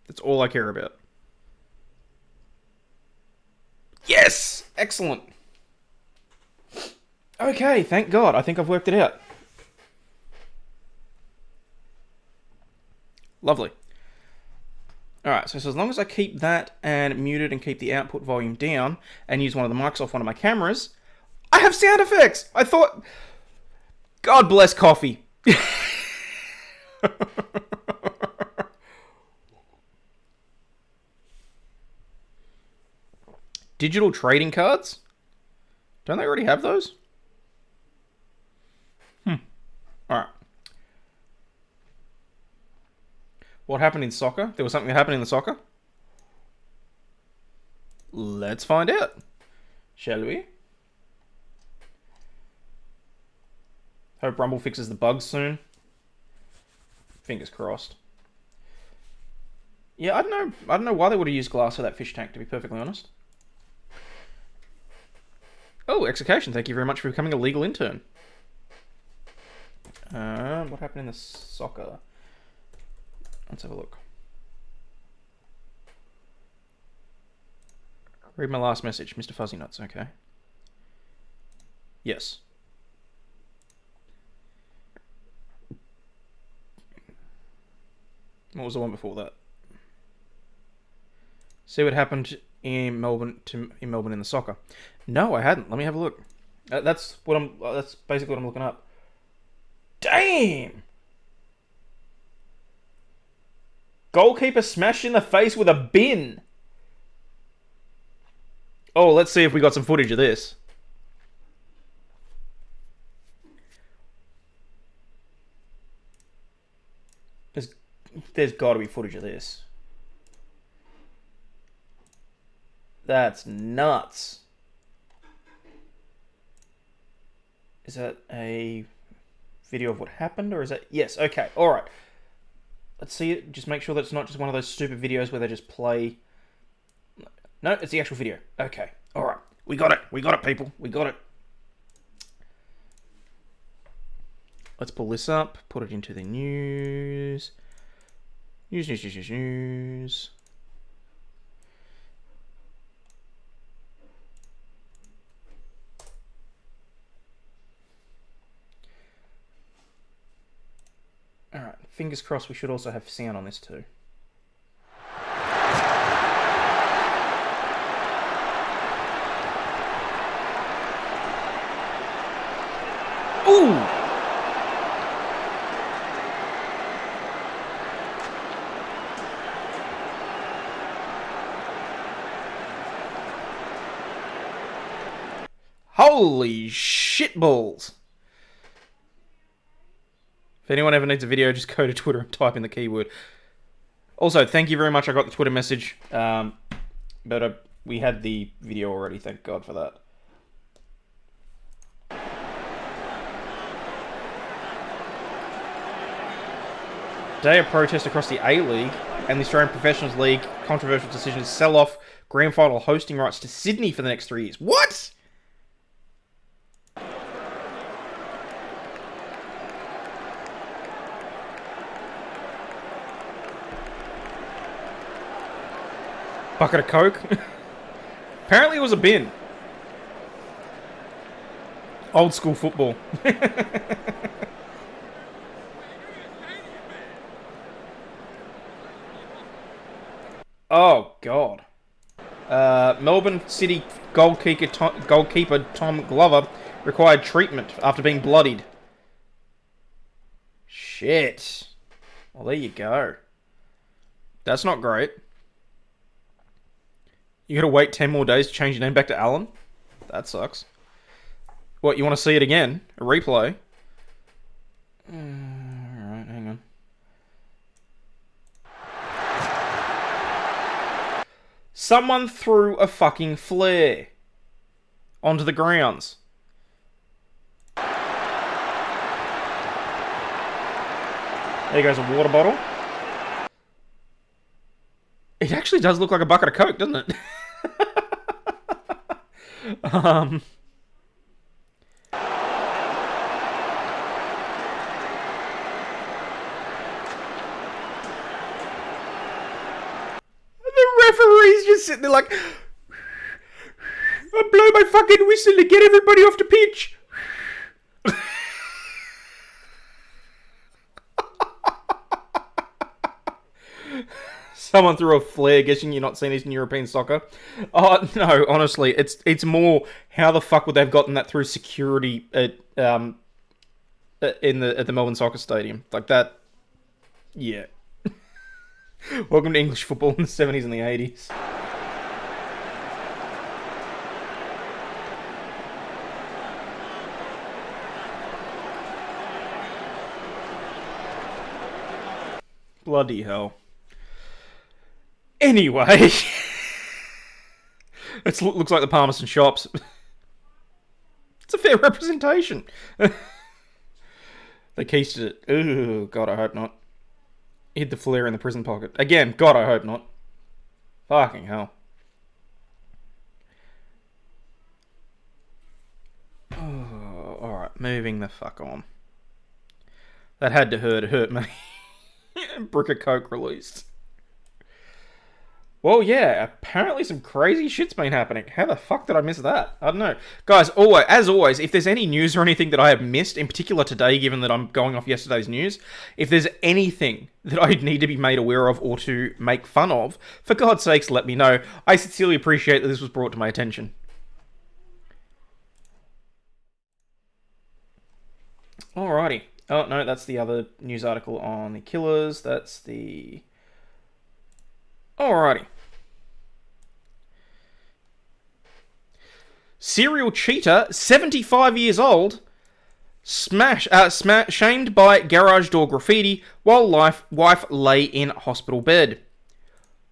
S1: That's all I care about. Yes! Excellent. Okay, thank God. I think I've worked it out. Lovely. Alright, so as long as I keep that and muted and keep the output volume down and use one of the mics off one of my cameras, I have sound effects! I thought... God bless coffee. Digital trading cards? Don't they already have those? Alright. What happened in soccer? There was something that happened in the soccer? Let's find out. Shall we? Hope Rumble fixes the bugs soon. Fingers crossed. Yeah, I don't know why they would have used glass for that fish tank, to be perfectly honest. Oh, execution, thank you very much for becoming a legal intern. What happened in the soccer? Let's have a look. Read my last message, Mr. Fuzzy Nuts, okay. Yes. What was the one before that? See what happened in Melbourne in the soccer. No, I hadn't. Let me have a look. That's basically what I'm looking up. Damn! Goalkeeper smashed in the face with a bin. Oh, let's see if we got some footage of this. There's got to be footage of this. That's nuts. Is that a video of what happened, or is that... Yes, okay, alright. Let's see it. Just make sure that it's not just one of those stupid videos where they just play... No, it's the actual video. Okay, alright. We got it. We got it, people. We got it. Let's pull this up. Put it into the news. News. fingers crossed we should also have sound on this too. Ooh! Holy shitballs! If anyone ever needs a video, just go to Twitter and type in the keyword. Also, thank you very much. I got the Twitter message, but we had the video already. Thank God for that. Day of protest across the A-League and the Australian Professionals League. Controversial decision to sell off grand final hosting rights to Sydney for the next 3 years. What? Bucket of Coke? Apparently it was a bin. Old school football. Oh, God. Melbourne City goalkeeper Tom Glover required treatment after being bloodied. Shit. Well, there you go. That's not great. You gotta wait 10 more days to change your name back to Alan? That sucks. What, you want to see it again? A replay? Alright, hang on. Someone threw a fucking flare onto the grounds. There goes a water bottle. It actually does look like a bucket of Coke, doesn't it? The referee's just sitting there like, I blow my fucking whistle to get everybody off the pitch. Someone threw a flare, guessing you're not seeing this in European soccer. Oh, no, honestly, it's more, how the fuck would they have gotten that through security at the Melbourne Soccer Stadium? Like that, yeah. Welcome to English football in the 70s and the 80s. Bloody hell. Anyway, it looks like the Palmerston Shops. It's a fair representation. They keisted it. Ooh, God, I hope not. Hid the flare in the prison pocket. Again, God, I hope not. Fucking hell. Oh, alright, moving the fuck on. That had to hurt. It hurt me. Brick of Coke released. Well, yeah, apparently some crazy shit's been happening. How the fuck did I miss that? I don't know. Guys, as always, if there's any news or anything that I have missed, in particular today, given that I'm going off yesterday's news, if there's anything that I need to be made aware of or to make fun of, for God's sakes, let me know. I sincerely appreciate that this was brought to my attention. Alrighty. Oh, no, that's the other news article on the killers. That's the... Alrighty. Serial cheater, 75 years old, shamed by garage door graffiti while wife lay in hospital bed.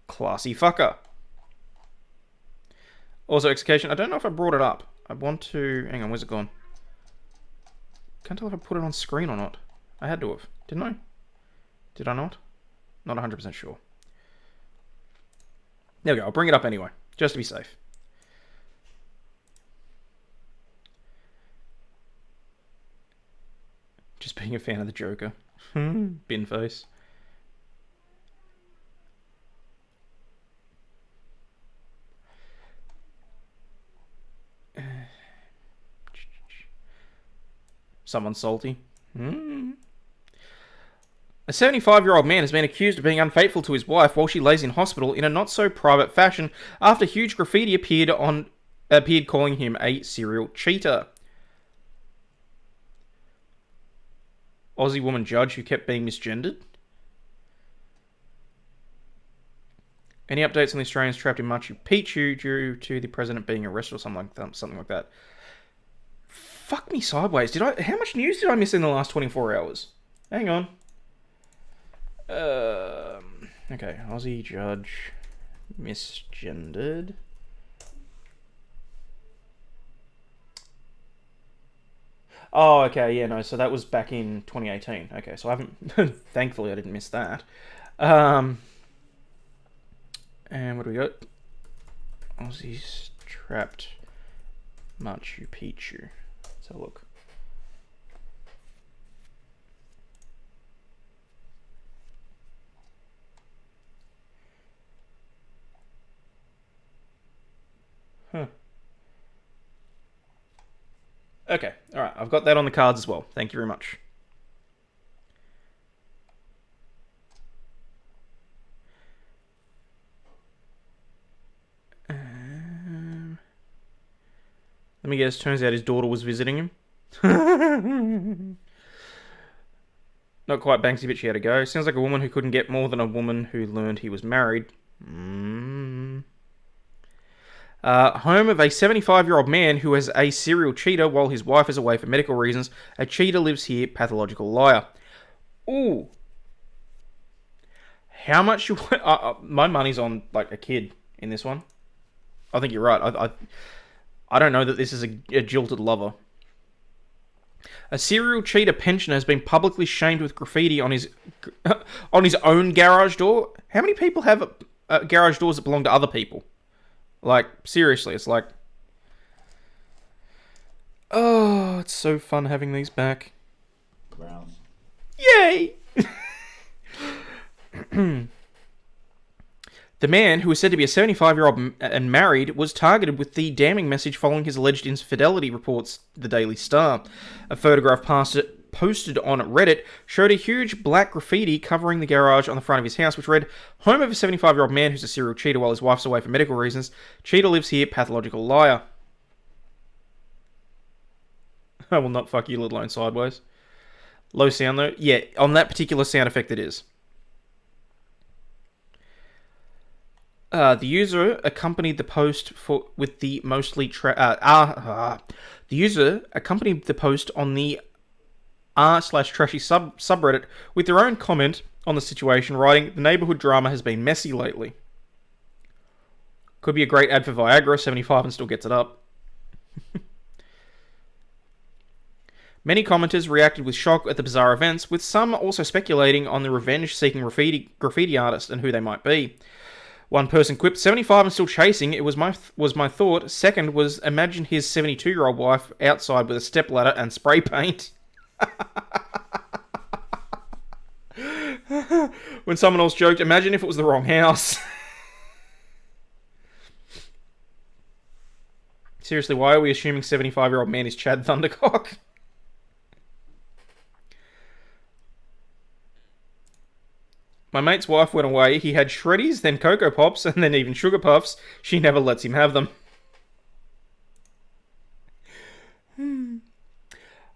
S1: Classy fucker. Also, execution. I don't know if I brought it up. I want to... Hang on, where's it gone? Can't tell if I put it on screen or not. I had to have. Didn't I? Did I not? Not 100% sure. There we go. I'll bring it up anyway, just to be safe. Just being a fan of the Joker. Bin face. Someone salty. A 75-year-old man has been accused of being unfaithful to his wife while she lays in hospital in a not-so-private fashion after huge graffiti appeared calling him a serial cheater. Aussie woman judge who kept being misgendered. Any updates on the Australians trapped in Machu Picchu due to the president being arrested or something like that? Fuck me sideways. How much news did I miss in the last 24 hours? Hang on. Okay, Aussie judge misgendered. Oh, okay, yeah, no, so that was back in 2018. Okay, so I haven't... Thankfully, I didn't miss that. And what do we got? Aussies trapped Machu Picchu. Let's have a look. Huh. Okay, alright, I've got that on the cards as well. Thank you very much. Let me guess, turns out his daughter was visiting him. Not quite Banksy, but she had to go. Sounds like a woman who couldn't get more than a woman who learned he was married. Home of a 75-year-old man who is a serial cheater while his wife is away for medical reasons. A cheater lives here, pathological liar. Ooh. How much you want? My money's on, like, a kid in this one. I think you're right. I don't know that this is a jilted lover. A serial cheater pensioner has been publicly shamed with graffiti on his own garage door. How many people have garage doors that belong to other people? Like, seriously, it's like... Oh, it's so fun having these back.
S8: Browns.
S1: Yay! The man, who is said to be a 75-year-old and married, was targeted with the damning message following his alleged infidelity, reports the Daily Star. A photograph posted on Reddit showed a huge black graffiti covering the garage on the front of his house, which read, "Home of a 75-year-old man who's a serial cheater while his wife's away for medical reasons. Cheater lives here, pathological liar." I will not fuck you, let alone sideways. Low sound though? Yeah, on that particular sound effect it is. The user accompanied the post with the mostly the user accompanied the post on the r/trashy subreddit with their own comment on the situation, writing, "The neighborhood drama has been messy lately." Could be a great ad for Viagra. 75 and still gets it up. Many commenters reacted with shock at the bizarre events, with some also speculating on the revenge-seeking graffiti artist and who they might be. One person quipped, 75 and still chasing, it was my thought. Second was, imagine his 72-year-old wife outside with a stepladder and spray paint. When someone else joked, imagine if it was the wrong house. Seriously, why are we assuming 75-year-old man is Chad Thundercock? My mate's wife went away. He had Shreddies, then Cocoa Pops, and then even Sugar Puffs. She never lets him have them.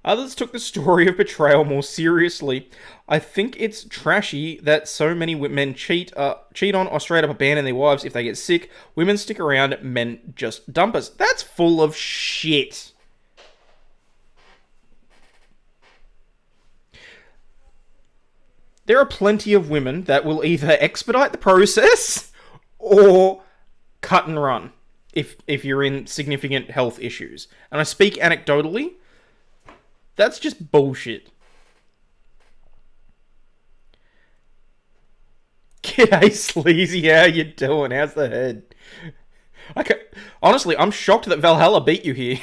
S1: Others took the story of betrayal more seriously. I think it's trashy that so many men cheat on or straight up abandon their wives if they get sick. Women stick around, men just dump us. That's full of shit. There are plenty of women that will either expedite the process or cut and run if you're in significant health issues. And I speak anecdotally. That's just bullshit. G'day, Sleazy. How you doing? How's the head? Honestly, I'm shocked that Valhalla beat you here.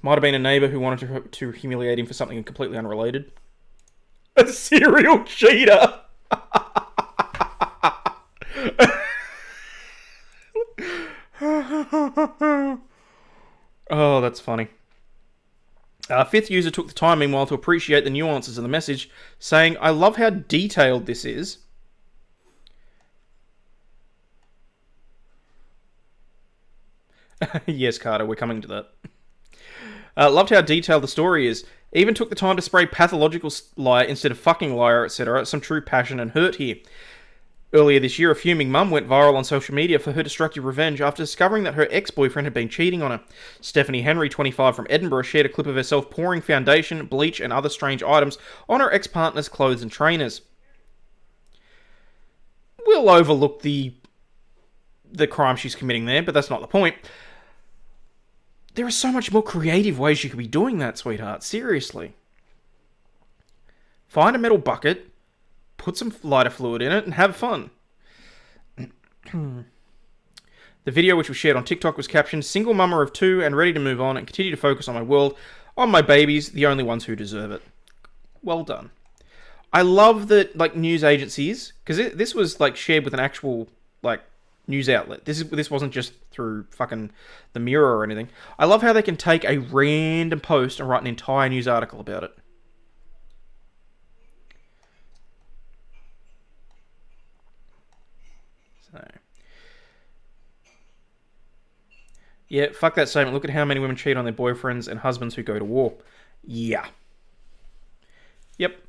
S1: Might have been a neighbour who wanted to humiliate him for something completely unrelated. A serial cheater! Oh, that's funny. A fifth user took the time, meanwhile, to appreciate the nuances of the message, saying, "I love how detailed this is." Yes, Carter, we're coming to that. Loved how detailed the story is. Even took the time to spray pathological liar instead of fucking liar, etc. Some true passion and hurt here. Earlier this year, a fuming mum went viral on social media for her destructive revenge after discovering that her ex-boyfriend had been cheating on her. Stephanie Henry, 25, from Edinburgh, shared a clip of herself pouring foundation, bleach, and other strange items on her ex-partner's clothes and trainers. We'll overlook the crime she's committing there, but that's not the point. There are so much more creative ways you could be doing that, sweetheart. Seriously. Find a metal bucket, put some lighter fluid in it, and have fun. The video, which was shared on TikTok, was captioned, "Single mama of 2 and ready to move on and continue to focus on my world, on my babies, the only ones who deserve it." Well done. I love that, like, news agencies, because this was, like, shared with an actual, like, news outlet. This wasn't just through fucking the Mirror or anything. I love how they can take a random post and write an entire news article about it. So, yeah, fuck that statement. Look at how many women cheat on their boyfriends and husbands who go to war. Yeah. Yep.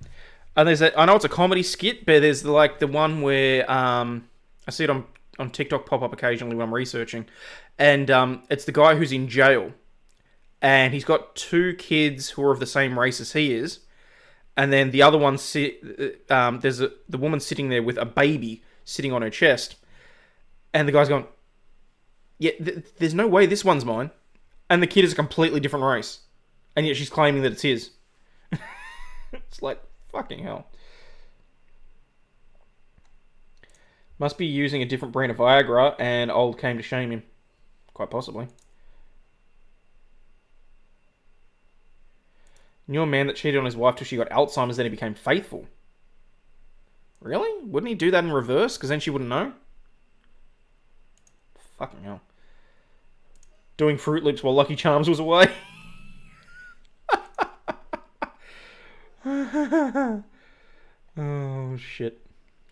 S1: And I know it's a comedy skit, but there's the one where I see it on TikTok pop up occasionally when I'm researching, and it's the guy who's in jail, and he's got 2 kids who are of the same race as he is, and then the other one, there's the woman sitting there with a baby sitting on her chest, and the guy's going, "Yeah, there's no way this one's mine," and the kid is a completely different race, and yet she's claiming that it's his. It's like, fucking hell. Must be using a different brand of Viagra, and old came to shame him. Quite possibly. Knew a man that cheated on his wife till she got Alzheimer's, then he became faithful. Really? Wouldn't he do that in reverse? Because then she wouldn't know? Fucking hell. Doing Fruit Loops while Lucky Charms was away. Oh, shit.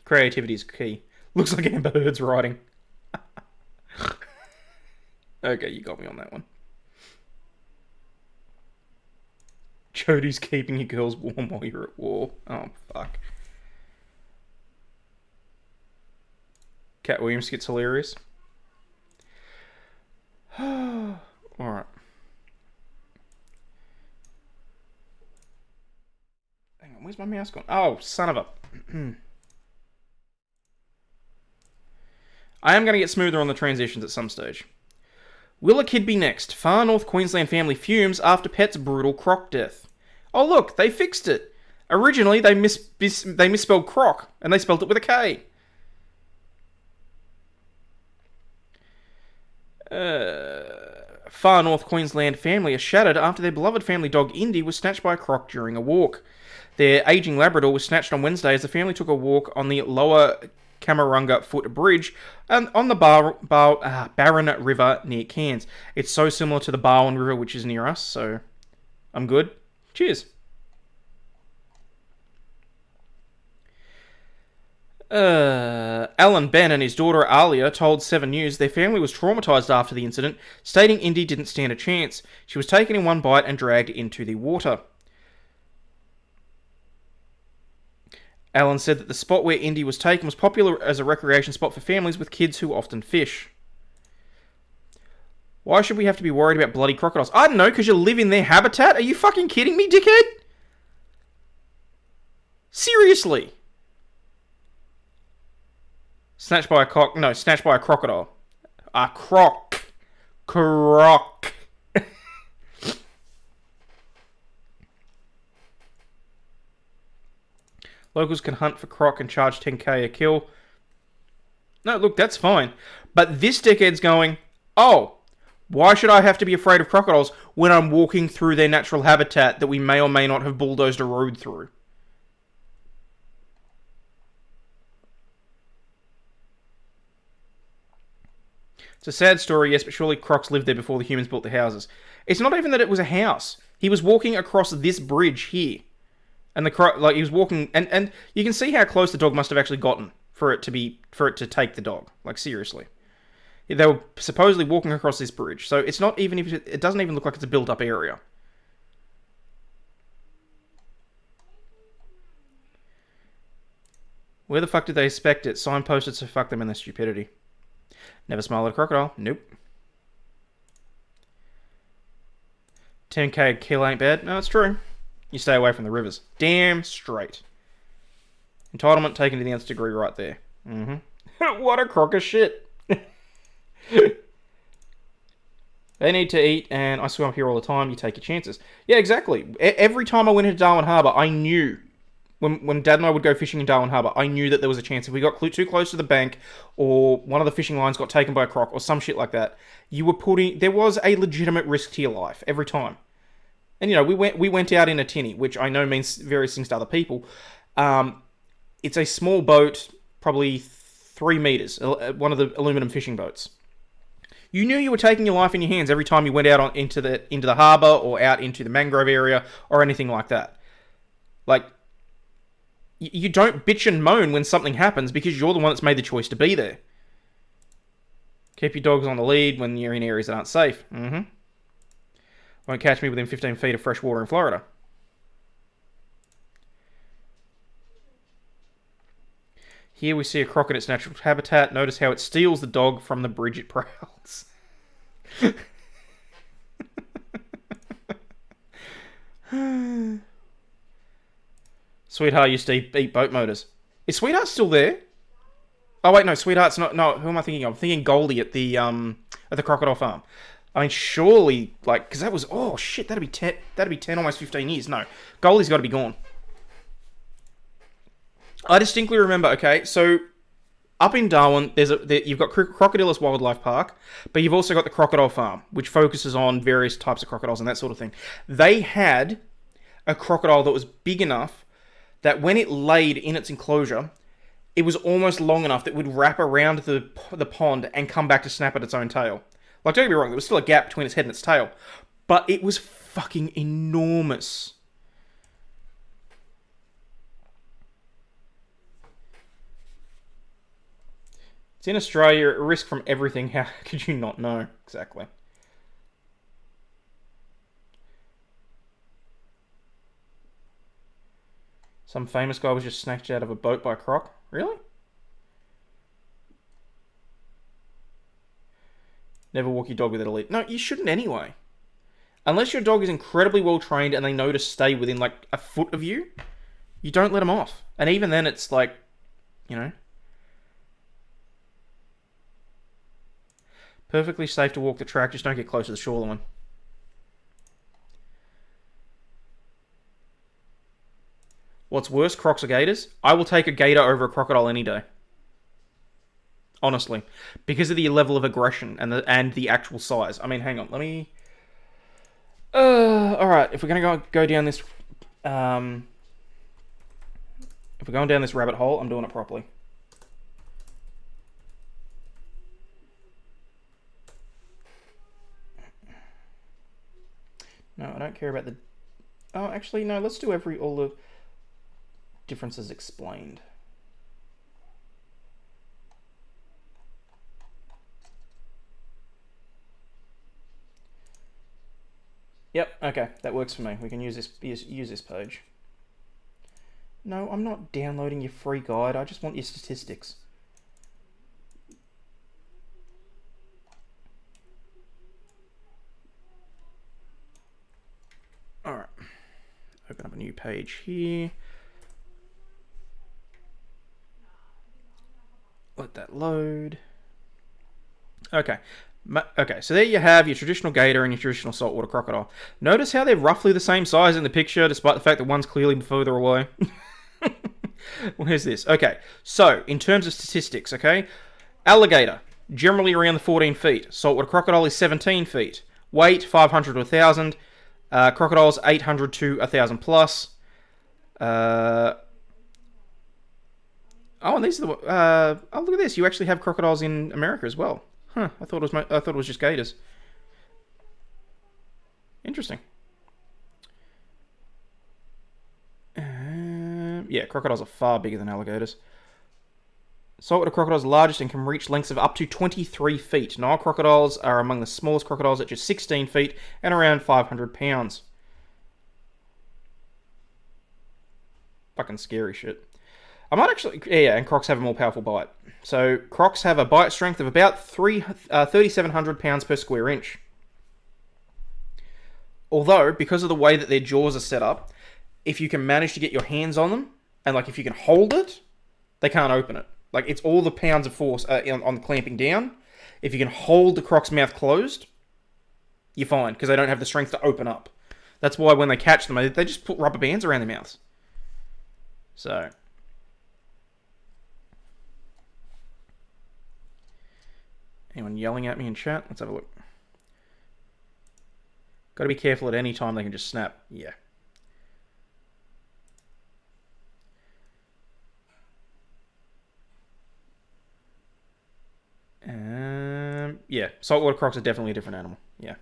S1: Creativity is key. Looks like Amber Heard's writing. Okay, you got me on that one. Jody's keeping your girls warm while you're at war. Oh, fuck. Cat Williams gets hilarious. Alright. Hang on, where's my mouse gone? Oh, son of a... I am going to get smoother on the transitions at some stage. Will a kid be next? Far North Queensland family fumes after pet's brutal croc death. Oh look, they fixed it. Originally, they misspelled croc, and they spelled it with a K. Far North Queensland family are shattered after their beloved family dog Indy was snatched by a croc during a walk. Their aging Labrador was snatched on Wednesday as the family took a walk on the lower Camarunga Foot Bridge and on the Barron River near Cairns. It's so similar to the Barwon River, which is near us, so I'm good. Cheers. Alan Ben and his daughter Alia told 7 News their family was traumatised after the incident, stating Indy didn't stand a chance. She was taken in one bite and dragged into the water. Alan said that the spot where Indy was taken was popular as a recreation spot for families with kids who often fish. Why should we have to be worried about bloody crocodiles? I don't know, because you live in their habitat? Are you fucking kidding me, dickhead? Seriously. Snatched by a crocodile. A croc. Croc. Locals can hunt for croc and charge 10k a kill. No, look, that's fine. But this dickhead's going, oh, why should I have to be afraid of crocodiles when I'm walking through their natural habitat that we may or may not have bulldozed a road through? It's a sad story, yes, but surely crocs lived there before the humans built the houses. It's not even that it was a house. He was walking across this bridge here. And he was walking, and you can see how close the dog must have actually gotten for it to take the dog. Like, seriously. They were supposedly walking across this bridge. So it's not even, it doesn't even look like it's a built-up area. Where the fuck did they expect it? Signposted, so fuck them and their stupidity. Never smile at a crocodile. Nope. 10k a kill ain't bad. No, it's true. You stay away from the rivers. Damn straight. Entitlement taken to the nth degree right there. What a crock of shit. They need to eat, and I swim up here all the time. You take your chances. Yeah, exactly. Every time I went into Darwin Harbour, I knew... When Dad and I would go fishing in Darwin Harbour, I knew that there was a chance if we got too close to the bank, or one of the fishing lines got taken by a croc, or some shit like that, there was a legitimate risk to your life every time. And you know, we went out in a tinny, which I know means various things to other people. It's a small boat, probably 3 meters, one of the aluminum fishing boats. You knew you were taking your life in your hands every time you went out into the harbour or out into the mangrove area or anything like that. Like, you don't bitch and moan when something happens because you're the one that's made the choice to be there. Keep your dogs on the lead when you're in areas that aren't safe. Won't catch me within 15 feet of fresh water in Florida. Here we see a croc in its natural habitat. Notice how it steals the dog from the bridge it prowls. Sweetheart used to eat boat motors. Is Sweetheart still there? Oh wait, no, Sweetheart's not. No, who am I thinking of? I'm thinking Goldie at the crocodile farm. I mean, surely, like, because that was, oh shit, that'd be 10, almost 15 years. No, Goldie's got to be gone. I distinctly remember. Okay, so up in Darwin, you've got Crocodilus Wildlife Park, but you've also got the crocodile farm, which focuses on various types of crocodiles and that sort of thing. They had a crocodile that was big enough that when it laid in its enclosure, it was almost long enough that it would wrap around the pond and come back to snap at its own tail. Like, don't get me wrong, there was still a gap between its head and its tail, but it was fucking enormous. It's in Australia, at risk from everything. How could you not know? Exactly. Some famous guy was just snatched out of a boat by a croc. Really? Never walk your dog with it elite. No, you shouldn't anyway. Unless your dog is incredibly well trained and they know to stay within like a foot of you, you don't let them off. And even then it's like, you know. Perfectly safe to walk the track, just don't get close to the shoreline. What's worse, crocs or gators? I will take a gator over a crocodile any day. Honestly. Because of the level of aggression and the actual size. I mean, hang on, let me... Alright, if we're gonna go down this... if we're going down this rabbit hole, I'm doing it properly. No, I don't care about the... Oh, actually, no, let's do all the differences explained. Yep, okay, that works for me. We can use this page. No, I'm not downloading your free guide. I just want your statistics. Alright. Open up a new page here. Let that load. Okay. Okay, so there you have your traditional gator and your traditional saltwater crocodile. Notice how they're roughly the same size in the picture, despite the fact that one's clearly further away. Where's this? Okay, so in terms of statistics, okay, alligator, generally around the 14 feet. Saltwater crocodile is 17 feet. Weight, 500 to 1,000. Crocodiles, 800 to 1,000 plus. Oh, and these are the... oh, look at this. You actually have crocodiles in America as well. Huh, I thought it was just gators. Interesting. Yeah, crocodiles are far bigger than alligators. Saltwater crocodiles are largest and can reach lengths of up to 23 feet. Nile crocodiles are among the smallest crocodiles at just 16 feet and around 500 pounds. Fucking scary shit. I might actually... Yeah, and crocs have a more powerful bite. So, crocs have a bite strength of about 3,700 pounds per square inch. Although, because of the way that their jaws are set up, if you can manage to get your hands on them, and like if you can hold it, they can't open it. Like, it's all the pounds of force on clamping down. If you can hold the croc's mouth closed, you're fine, because they don't have the strength to open up. That's why when they catch them, they just put rubber bands around their mouths. So... Anyone yelling at me in chat? Let's have a look. Got to be careful at any time, they can just snap. Yeah. Yeah, saltwater crocs are definitely a different animal. Yeah.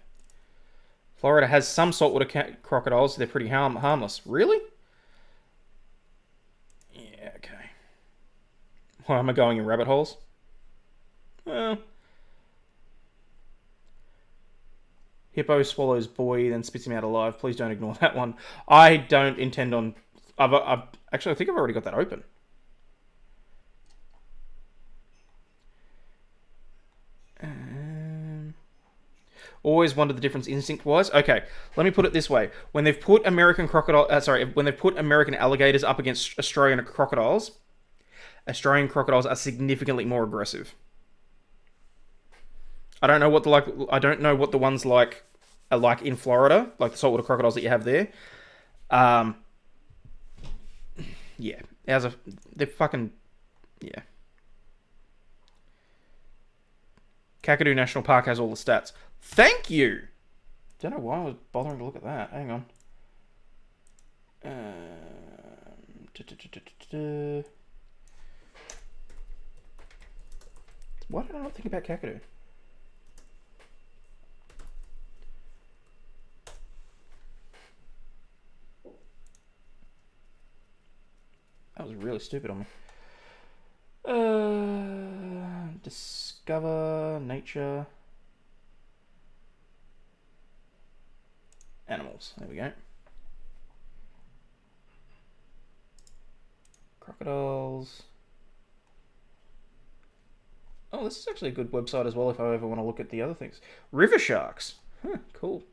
S1: Florida has some saltwater crocodiles. They're pretty harmless. Really? Yeah, okay. Why am I going in rabbit holes? Well... Hippo swallows boy, then spits him out alive. Please don't ignore that one. I don't intend on... Actually, I think I've already got that open. Always wondered the difference instinct-wise. Okay, let me put it this way. When they've put American when they've put American alligators up against Australian crocodiles are significantly more aggressive. I don't know what the ones like are like in Florida, like the saltwater crocodiles that you have there. Yeah, they're fucking yeah. Kakadu National Park has all the stats. Thank you. Don't know why I was bothering to look at that. Hang on. Why did I not think about Kakadu? That was really stupid on me. Discover nature. Animals. There we go. Crocodiles. Oh, this is actually a good website as well if I ever want to look at the other things. River sharks. Huh, cool.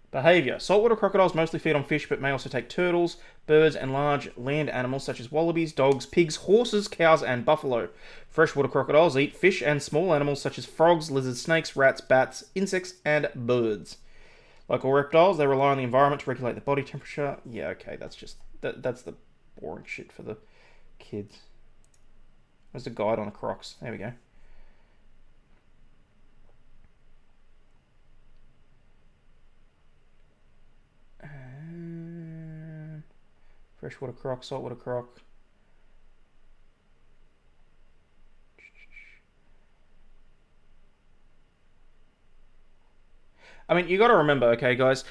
S1: Behavior. Saltwater crocodiles mostly feed on fish, but may also take turtles, birds, and large land animals such as wallabies, dogs, pigs, horses, cows, and buffalo. Freshwater crocodiles eat fish and small animals such as frogs, lizards, snakes, rats, bats, insects, and birds. Like all reptiles, they rely on the environment to regulate the body temperature. Yeah, okay, that's just... That's the boring shit for the kids. Where's the guide on the crocs? There we go. Freshwater croc, saltwater croc. I mean, you got to remember, okay, guys,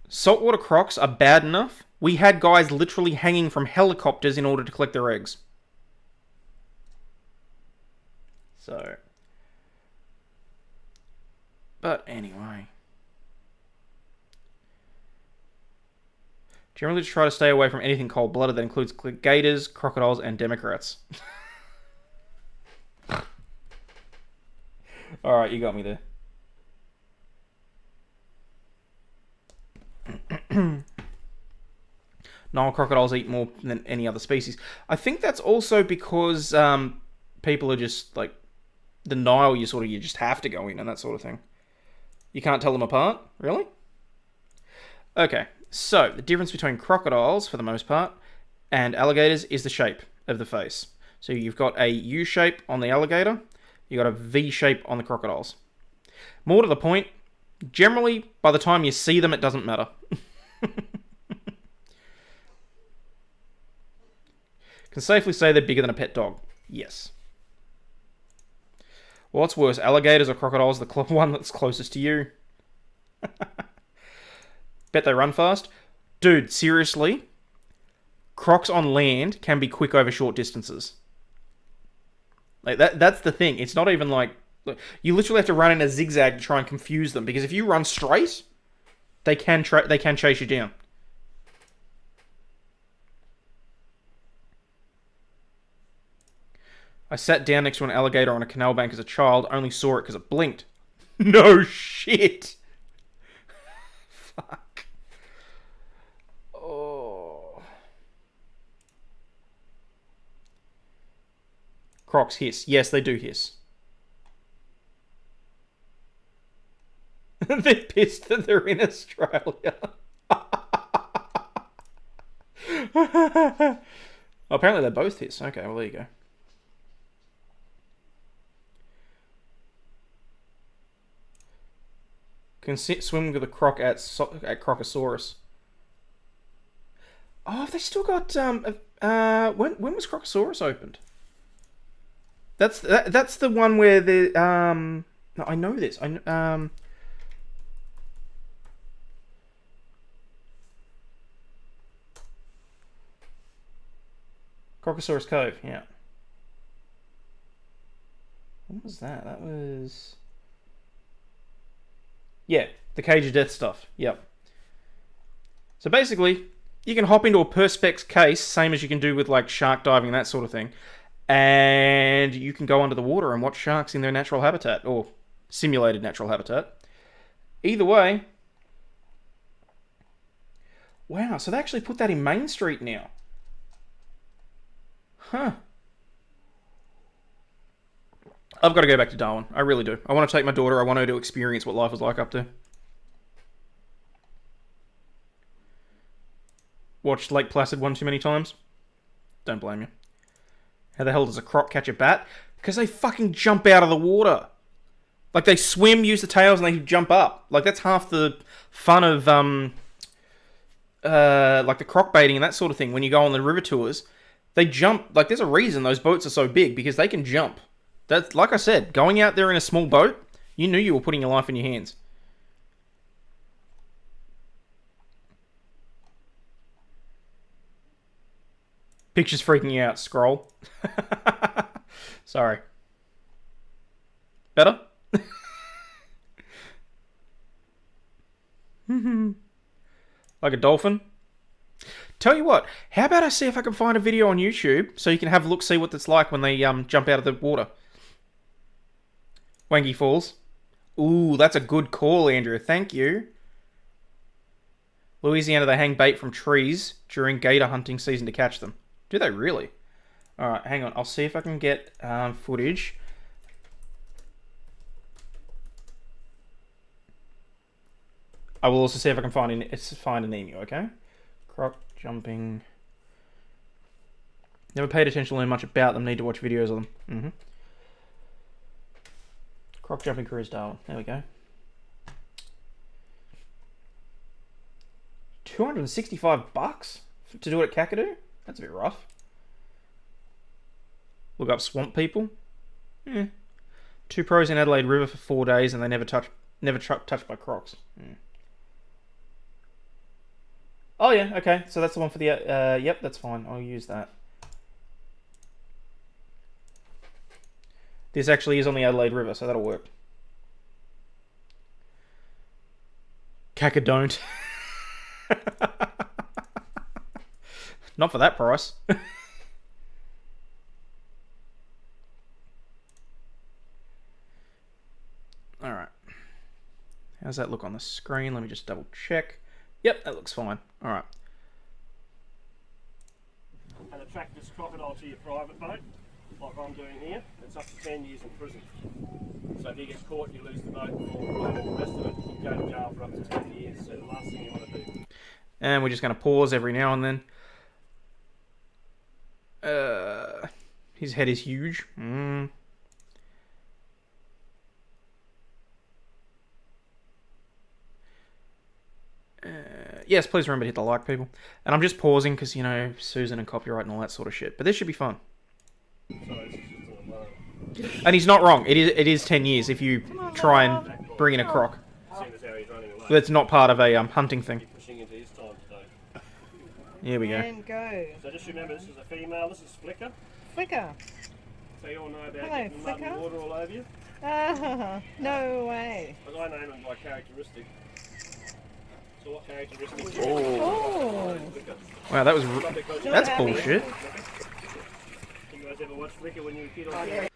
S1: saltwater crocs are bad enough. We had guys literally hanging from helicopters in order to collect their eggs. So. But anyway. Generally just try to stay away from anything cold-blooded. That includes gators, crocodiles, and Democrats. Alright, you got me there. Nile crocodiles eat more than any other species. I think that's also because people are just, like... The Nile, you just have to go in and that sort of thing. You can't tell them apart? Really? Okay. So, the difference between crocodiles, for the most part, and alligators is the shape of the face. So you've got a U shape on the alligator, you've got a V shape on the crocodiles. More to the point, generally, by the time you see them, it doesn't matter. Can safely say they're bigger than a pet dog. Yes. What's worse, alligators or crocodiles? The one that's closest to you. Bet they run fast. Dude, seriously? Crocs on land can be quick over short distances. Like, that's the thing. It's not even like... Look, you literally have to run in a zigzag to try and confuse them. Because if you run straight, they can chase you down. I sat down next to an alligator on a canal bank as a child. Only saw it because it blinked. No shit. Fuck. Oh. Crocs hiss. Yes, they do hiss. They're pissed that they're in Australia. Apparently they both hiss. Okay, well there you go. Can swim with a croc at Crocosaurus. Oh, have they still got when was Crocosaurus opened? That's the one where the no, I know this. Crocosaurus Cove, yeah. When was that? That was... Yeah, the Cage of Death stuff. Yep. So basically, you can hop into a Perspex case, same as you can do with like shark diving and that sort of thing, and you can go under the water and watch sharks in their natural habitat, or simulated natural habitat. Either way... Wow, so they actually put that in Main Street now. Huh. I've got to go back to Darwin. I really do. I want to take my daughter. I want her to experience what life was like up there. Watched Lake Placid one too many times? Don't blame you. How the hell does a croc catch a bat? Because they fucking jump out of the water. Like, they swim, use the tails, and they jump up. Like, that's half the fun of, like, the croc baiting and that sort of thing. When you go on the river tours, they jump. Like, there's a reason those boats are so big, because they can jump. That's, like I said, going out there in a small boat, you knew you were putting your life in your hands. Picture's freaking you out. Scroll. Sorry. Better? Like a dolphin? Tell you what, how about I see if I can find a video on YouTube so you can have a look, see what it's like when they jump out of the water. Wangi Falls. Ooh, that's a good call, Andrew. Thank you. Louisiana, they hang bait from trees during gator hunting season to catch them. Do they really? Alright, hang on. I'll see if I can get footage. I will also see if I can find an emu, okay? Croc jumping. Never paid attention to learn much about them. Need to watch videos of them. Croc jumping cruise Darwin. There we go. 265 bucks to do it at Kakadu? That's a bit rough. Look up swamp people. Yeah. 2 pros in Adelaide River for 4 days and they never touched by crocs. Oh yeah, okay. So that's the one for the yep, that's fine. I'll use that. This actually is on the Adelaide River, so that'll work. Kaka don't. Not for that price. Alright. How's that look on the screen? Let me just double check. Yep, that looks fine. Alright.
S8: And attract this crocodile to your private boat, like I'm doing here. It's up to 10 years in prison. So if he gets caught, you lose the boat and the rest of it, you go to jail for up to 10 years. So the last thing you want to do.
S1: And we're just going to pause every now and then. His head is huge. Yes, please remember to hit the like, people. And I'm just pausing because, you know, Susan and copyright and all that sort of shit. But this should be fun. And he's not wrong. It is 10 years if you try and bring in a croc. That's not part of a hunting thing.
S8: Pushing into his time today.
S1: Here we go.
S9: And go.
S8: So just remember, this is a female. This is Flicker.
S9: Flicker.
S8: So you all know about
S9: Hello,
S8: getting mud and
S9: Flicker.
S8: water all over you.
S9: Ah, no way.
S8: But I name them by characteristic. So what characteristics?
S9: Oh.
S1: Wow, that was that's
S9: happy.
S1: bullshit.
S8: You guys ever watch Flicker when you were a kid on TV?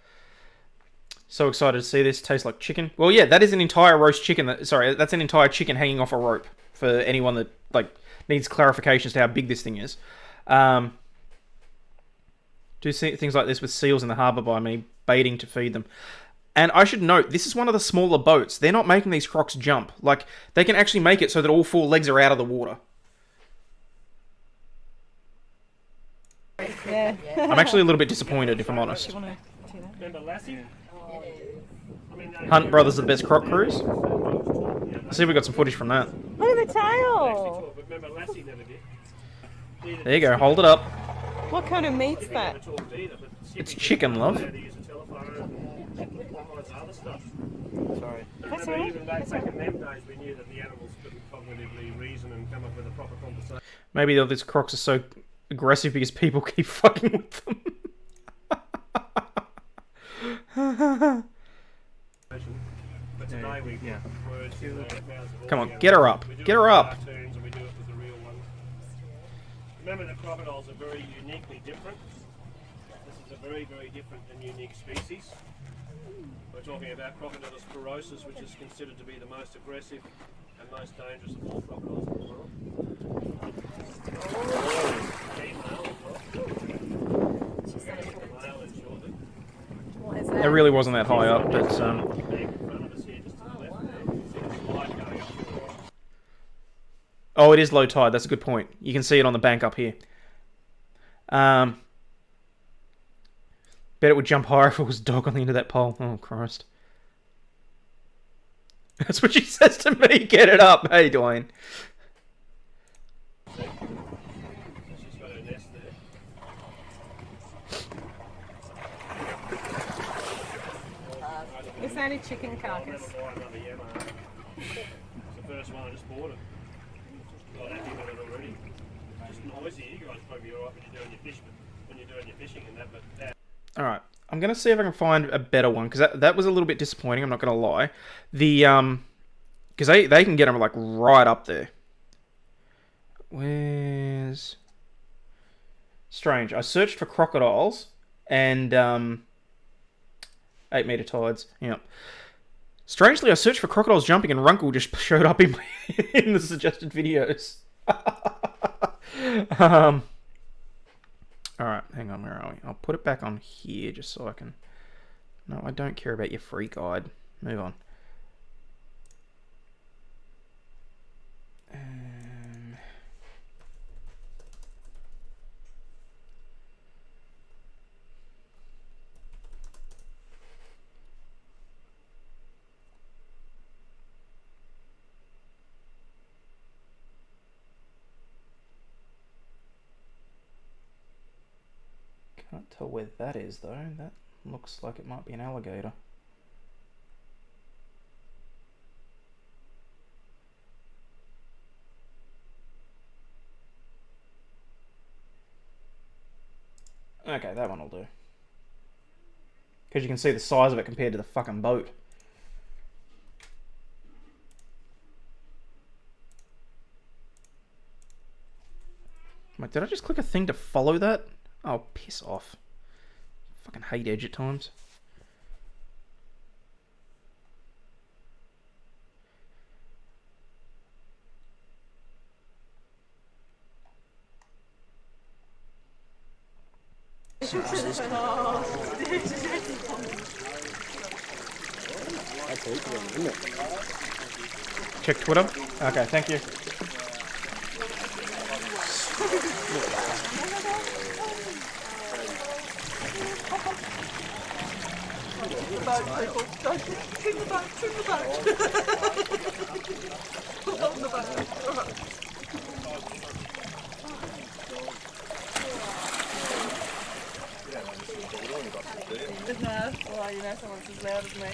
S1: So excited to see this. Tastes like chicken. Well, yeah, that is an entire roast chicken. That's an entire chicken hanging off a rope. For anyone that needs clarification as to how big this thing is. Do see things like this with seals in the harbour by me, baiting to feed them. And I should note, this is one of the smaller boats. They're not making these crocs jump. Like, they can actually make it so that all 4 legs are out of the water.
S9: Yeah.
S1: I'm actually a little bit disappointed, if I'm honest.
S8: Remember Lassie?
S1: Hunt Brothers are the best croc cruise. I see we got some footage from that.
S9: Look at the tail.
S8: Remember Lassie never did.
S1: There you go, hold it up.
S9: What kind of meat's that?
S1: It's chicken, love.
S8: Sorry.
S9: That's all right.
S8: Even back in them days, we knew that the animals couldn't cognitively reason and come up with a proper conversation.
S1: Maybe all these crocs are so aggressive because people keep fucking with them.
S8: But today we words
S1: Come on, get her up. Get her up.
S8: and we do it with the real ones. Remember that crocodiles are very uniquely different. This is a very, very different and unique species. We're talking about Crocodylus porosus, which is considered to be the most aggressive and most dangerous of all crocodiles in the world. Male and shorter.
S1: It really wasn't that high up, but oh, it is low tide. That's a good point. You can see it on the bank up here. Bet it would jump higher if it was a dog on the end of that pole. Oh, Christ. That's what she says to me. Get it up. Hey, Dwayne.
S8: She's got her nest there.
S9: Is that a chicken carcass?
S8: It's the first one I just bought it. Not happy with it already. Just noisy. You guys probably alright when you're doing your fish, but when you're doing your fishing and that, but that.
S1: Alright. I'm going to see if I can find a better one, because that was a little bit disappointing, I'm not going to lie. Because they can get them, like, right up there. Where's... Strange. I searched for crocodiles, and, 8 meter tides. Yep. Strangely, I searched for crocodiles jumping, and Runkle just showed up in in the suggested videos. Alright, hang on, where are we? I'll put it back on here just so I can... No, I don't care about your free guide. Move on. Can't tell where that is though. That looks like it might be an alligator. Okay, that one will do. Because you can see the size of it compared to the fucking boat. Wait, did I just click a thing to follow that? Oh, piss off. Fucking hate Edge at times. Check Twitter. Okay, thank you.
S9: Well, you know someone's as loud as me.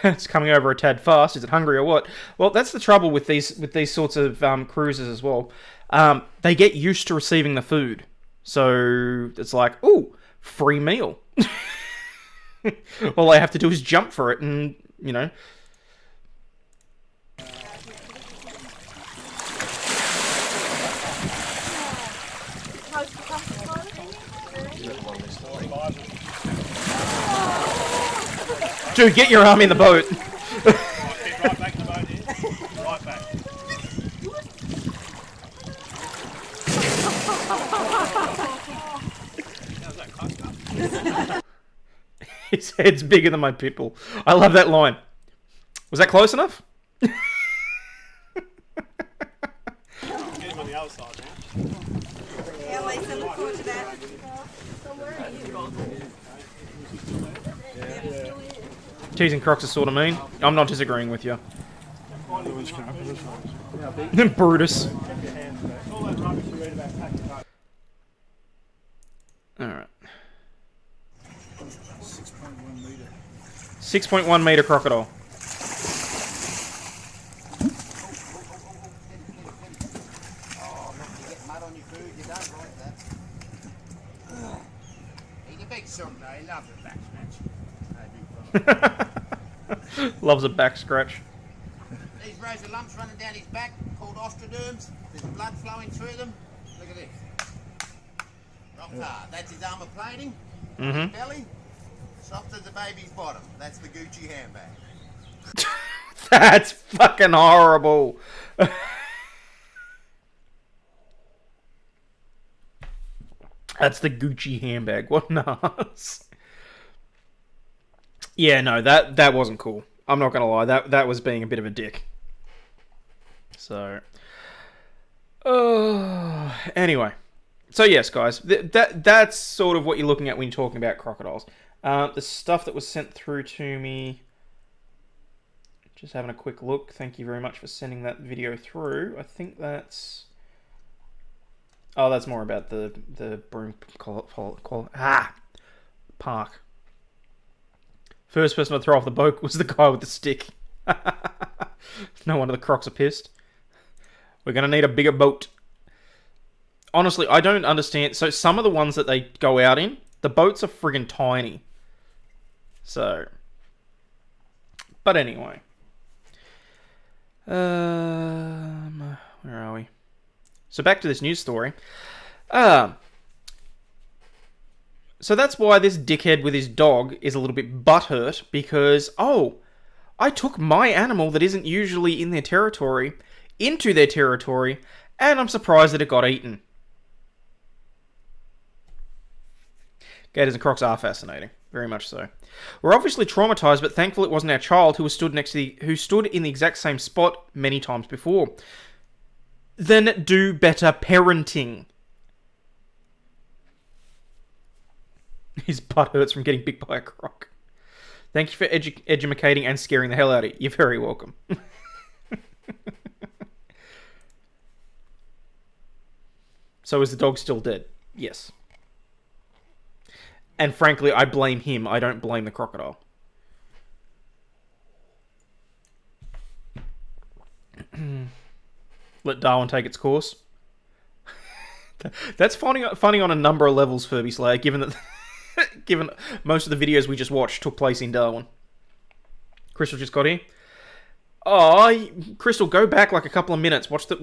S1: It's coming over a tad fast. Is it hungry or what? Well, that's the trouble with these sorts of cruises as well. They get used to receiving the food, so it's like, ooh, free meal. All I have to do is jump for it, and you know. Dude, get your arm in the boat.
S8: Right back in the boat here. Right back.
S1: His head's bigger than my pitbull. I love that line. Was that close enough?
S8: Get him on the other side now.
S9: Yeah, Lisa, look forward to that.
S1: Teasing Crocs is sort of mean. I'm not disagreeing with you. Brutus. Alright. 6.1 meter crocodile. Loves a back scratch.
S10: These rows of lumps running down his back, called osteoderms. There's blood flowing through them. Look at this. Rock hard. That's his armour plating.
S1: Mm-hmm.
S10: Belly. Soft as a baby's bottom. That's the Gucci handbag.
S1: That's fucking horrible. That's the Gucci handbag. What an ass. Yeah, no, that wasn't cool. I'm not gonna lie. That was being a bit of a dick. So, anyway. So yes, guys, that's sort of what you're looking at when you're talking about crocodiles. The stuff that was sent through to me. Just having a quick look. Thank you very much for sending that video through. I think that's... Oh, that's more about the broom park. First person to throw off the boat was the guy with the stick. No wonder the crocs are pissed. We're going to need a bigger boat. Honestly, I don't understand. So some of the ones that they go out in, the boats are friggin' tiny. So... But anyway. Where are we? So back to this news story. So that's why this dickhead with his dog is a little bit butthurt, because, oh, I took my animal that isn't usually in their territory into their territory, and I'm surprised that it got eaten. Gators and crocs are fascinating. Very much so. We're obviously traumatized, but thankful it wasn't our child who stood in the exact same spot many times before. Then do better parenting. His butt hurts from getting bit by a croc. Thank you for educating and scaring the hell out of you. You're very welcome. So is the dog still dead? Yes. And frankly, I blame him. I don't blame the crocodile. Let Darwin take its course. That's funny on a number of levels, Furby Slayer, given that given most of the videos we just watched took place in Darwin. Crystal just got here. Oh, Crystal, go back like a couple of minutes. Watch the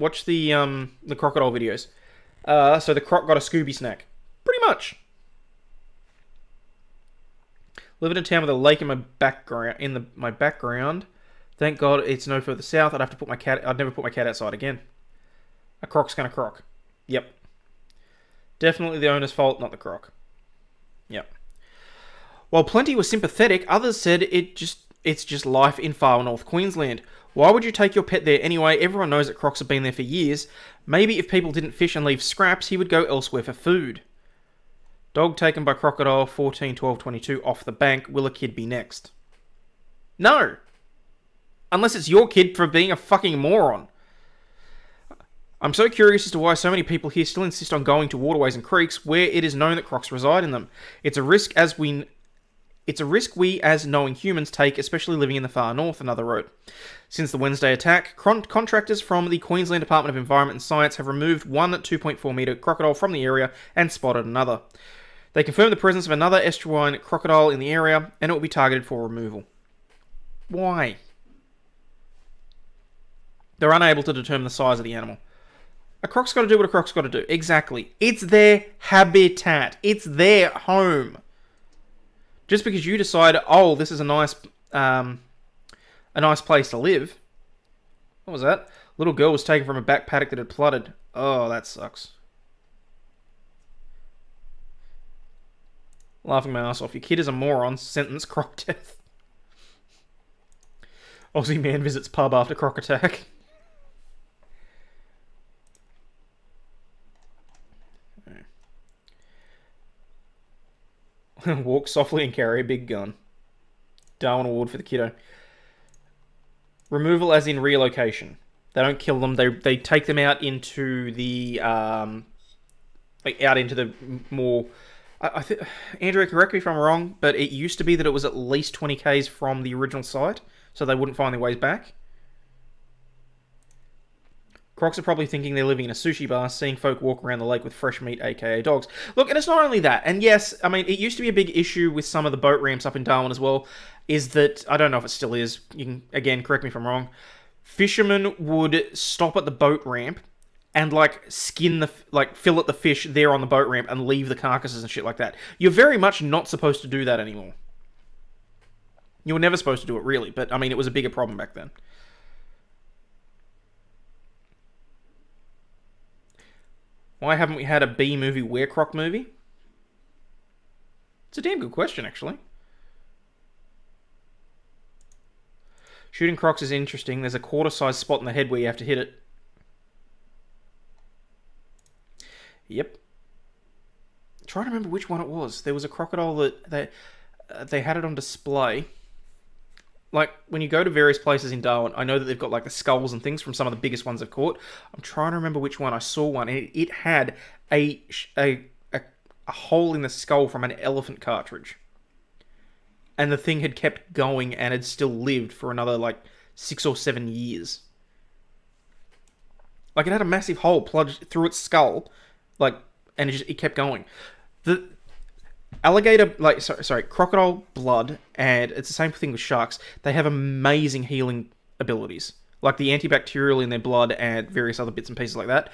S1: crocodile videos. So the croc got a Scooby snack. Pretty much. Live in a town with a lake in my background. My background. Thank God it's no further south. I'd never put my cat outside again. A croc's gonna croc. Yep. Definitely the owner's fault, not the croc. Yep. While plenty were sympathetic, others said it's just life in far north Queensland. Why would you take your pet there anyway? Everyone knows that crocs have been there for years. Maybe if people didn't fish and leave scraps, he would go elsewhere for food. Dog taken by crocodile, 14/12/22, off the bank. Will a kid be next? No. Unless it's your kid for being a fucking moron. I'm so curious as to why so many people here still insist on going to waterways and creeks where it is known that crocs reside in them. It's a risk as we It's a risk we, as knowing humans, take, especially living in the far north, another wrote. Since the Wednesday attack, contractors from the Queensland Department of Environment and Science have removed one 2.4 metre crocodile from the area and spotted another. They confirmed the presence of another estuarine crocodile in the area, and it will be targeted for removal. Why? They're unable to determine the size of the animal. A croc's got to do what a croc's got to do. Exactly. It's their habitat. It's their home. Just because you decide, oh, this is a nice place to live. What was that? Little girl was taken from a back paddock that had flooded. Oh, that sucks. Laughing my ass off. Your kid is a moron. Sentence croc death. Aussie man visits pub after croc attack. Walk softly and carry a big gun. Darwin Award for the kiddo. Removal as in relocation. They don't kill them. They take them out into the out into the more. I think Andrea, correct me if I'm wrong, but it used to be that it was at least 20 k's from the original site, so they wouldn't find their ways back. Crocs are probably thinking they're living in a sushi bar, seeing folk walk around the lake with fresh meat, aka dogs. Look, and it's not only that. And yes, I mean, it used to be a big issue with some of the boat ramps up in Darwin as well, is that, I don't know if it still is, you can, again, correct me if I'm wrong, fishermen would stop at the boat ramp and, fillet the fish there on the boat ramp and leave the carcasses and shit like that. You're very much not supposed to do that anymore. You were never supposed to do it, really, but, I mean, it was a bigger problem back then. Why haven't we had a B-movie were-croc movie? It's a damn good question, actually. Shooting crocs is interesting. There's a quarter-sized spot in the head where you have to hit it. Yep. I'm trying to remember which one it was. There was a crocodile that they had it on display. Like, when you go to various places in Darwin, I know that they've got, like, the skulls and things from some of the biggest ones they've caught. I'm trying to remember which one. I saw one, and it had a hole in the skull from an elephant cartridge. And the thing had kept going and had still lived for another, 6 or 7 years. Like, it had a massive hole plunged through its skull, and it kept going. The alligator, crocodile blood, and it's the same thing with sharks. They have amazing healing abilities. Like the antibacterial in their blood and various other bits and pieces like that.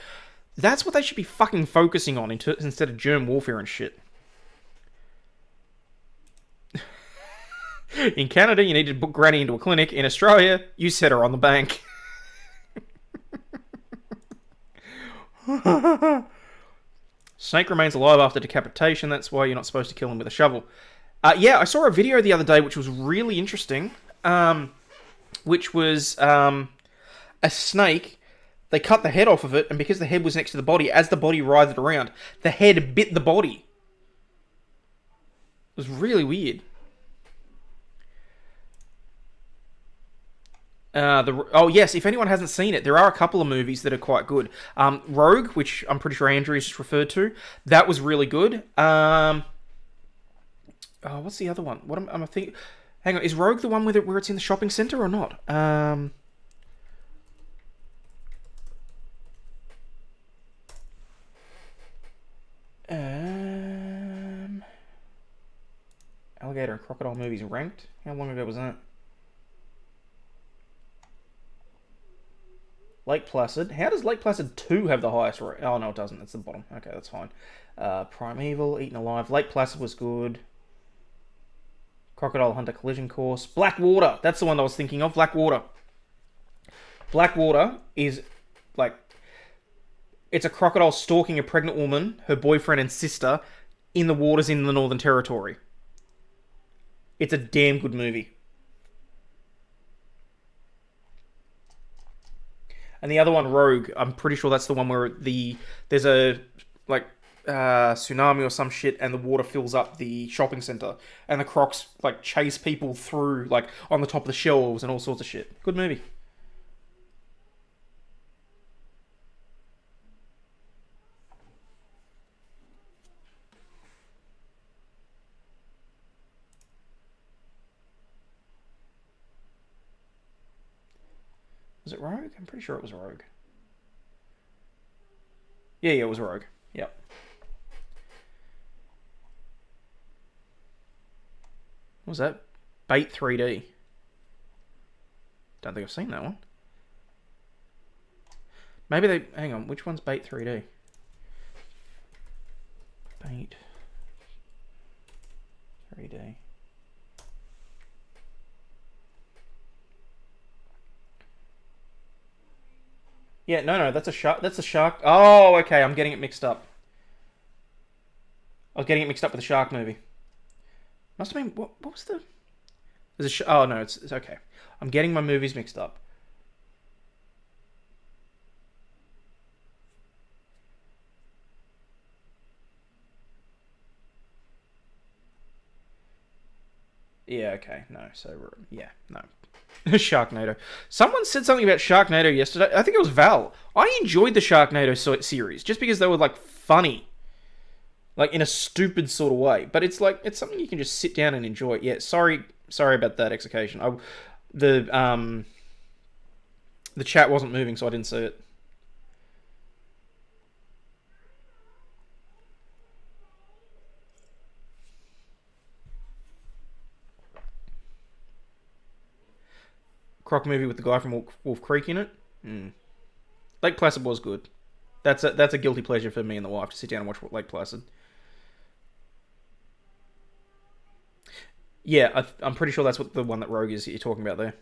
S1: That's what they should be fucking focusing on instead of germ warfare and shit. In Canada, you need to book Granny into a clinic. In Australia, you set her on the bank. Snake remains alive after decapitation. That's why you're not supposed to kill him with a shovel. Yeah, I saw a video the other day which was really interesting. Which was a snake. They cut the head off of it, and because the head was next to the body, as the body writhed around, the head bit the body. It was really weird. Oh yes, if anyone hasn't seen it, there are a couple of movies that are quite good. Rogue, which I'm pretty sure Andrew just referred to, that was really good. Oh, what's the other one? What am I thinking? Hang on, is Rogue the one where it's in the shopping centre or not? Alligator and crocodile movies ranked. How long ago was that? Lake Placid. How does Lake Placid 2 have the highest rate? Oh, no, it doesn't. It's the bottom. Okay, that's fine. Primeval, Eaten Alive. Lake Placid was good. Crocodile Hunter Collision Course. Blackwater. That's the one I was thinking of. Blackwater. Blackwater is, it's a crocodile stalking a pregnant woman, her boyfriend and sister, in the waters in the Northern Territory. It's a damn good movie. And the other one, Rogue, I'm pretty sure that's the one where there's a tsunami or some shit, and the water fills up the shopping center, and the crocs chase people through on the top of the shelves and all sorts of shit. Good movie. Was it Rogue? I'm pretty sure it was Rogue. Yeah, it was Rogue. Yep. What was that? Bait 3D. Don't think I've seen that one. Maybe they... Hang on, which one's Bait 3D? Bait 3D. Yeah, no, that's a shark. That's a shark. Oh, okay, I'm getting it mixed up. I was getting it mixed up with the shark movie. Must have been... What was the... There's a oh, no, it's okay. I'm getting my movies mixed up. Yeah, okay, no, so, yeah, no. Sharknado. Someone said something about Sharknado yesterday. I think it was Val. I enjoyed the Sharknado series, just because they were, like, funny. Like, in a stupid sort of way. But it's, like, it's something you can just sit down and enjoy. Yeah, sorry about that execution. The chat wasn't moving, so I didn't see it. Croc movie with the guy from Wolf Creek in it. Lake Placid was good. That's a guilty pleasure for me and the wife to sit down and watch Lake Placid. Yeah, I'm pretty sure that's what the one that Rogue is that you're talking about there.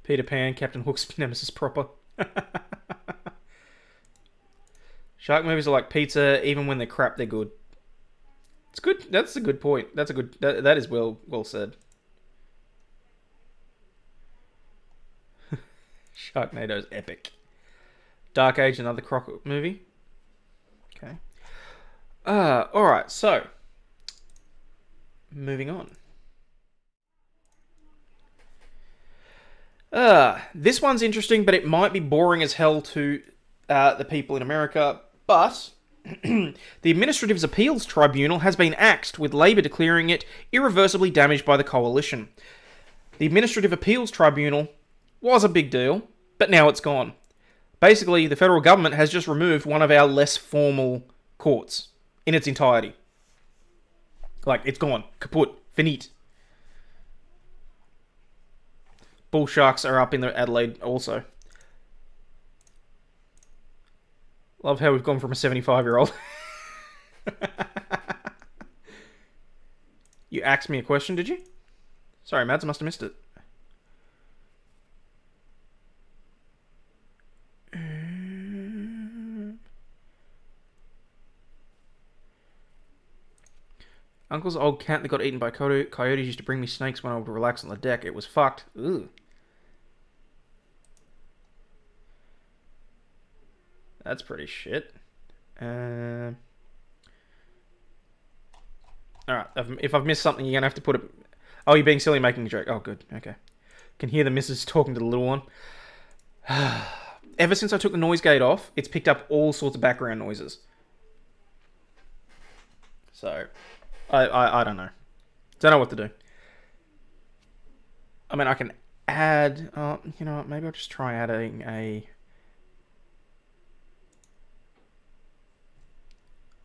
S1: Peter Pan, Captain Hook's nemesis proper. Shark movies are like pizza. Even when they're crap, they're good. It's good. That's a good point. That's a good. That is well said. Sharknado's epic. Dark Age, another Croc movie. Okay. All right. So, moving on. This one's interesting, but it might be boring as hell to the people in America. But the Administrative Appeals Tribunal has been axed, with Labor declaring it irreversibly damaged by the coalition. The Administrative Appeals Tribunal was a big deal, but now it's gone. Basically, the federal government has just removed one of our less formal courts in its entirety. Like, it's gone. Kaput. Finite. Bull sharks are up in the Adelaide also. Love how we've gone from a 75-year-old. You asked me a question, did you? Sorry, Mads, I must have missed it. Uncle's old cat that got eaten by coyotes used to bring me snakes when I would relax on the deck. It was fucked. Ugh. That's pretty shit. Alright, if I've missed something, you're going to have to put it... Oh, you're being silly making a joke. Oh, good. Okay. Can hear the missus talking to the little one. Ever since I took the noise gate off, it's picked up all sorts of background noises. So, I don't know. Don't know what to do. I mean, I can add... you know what? Maybe I'll just try adding a...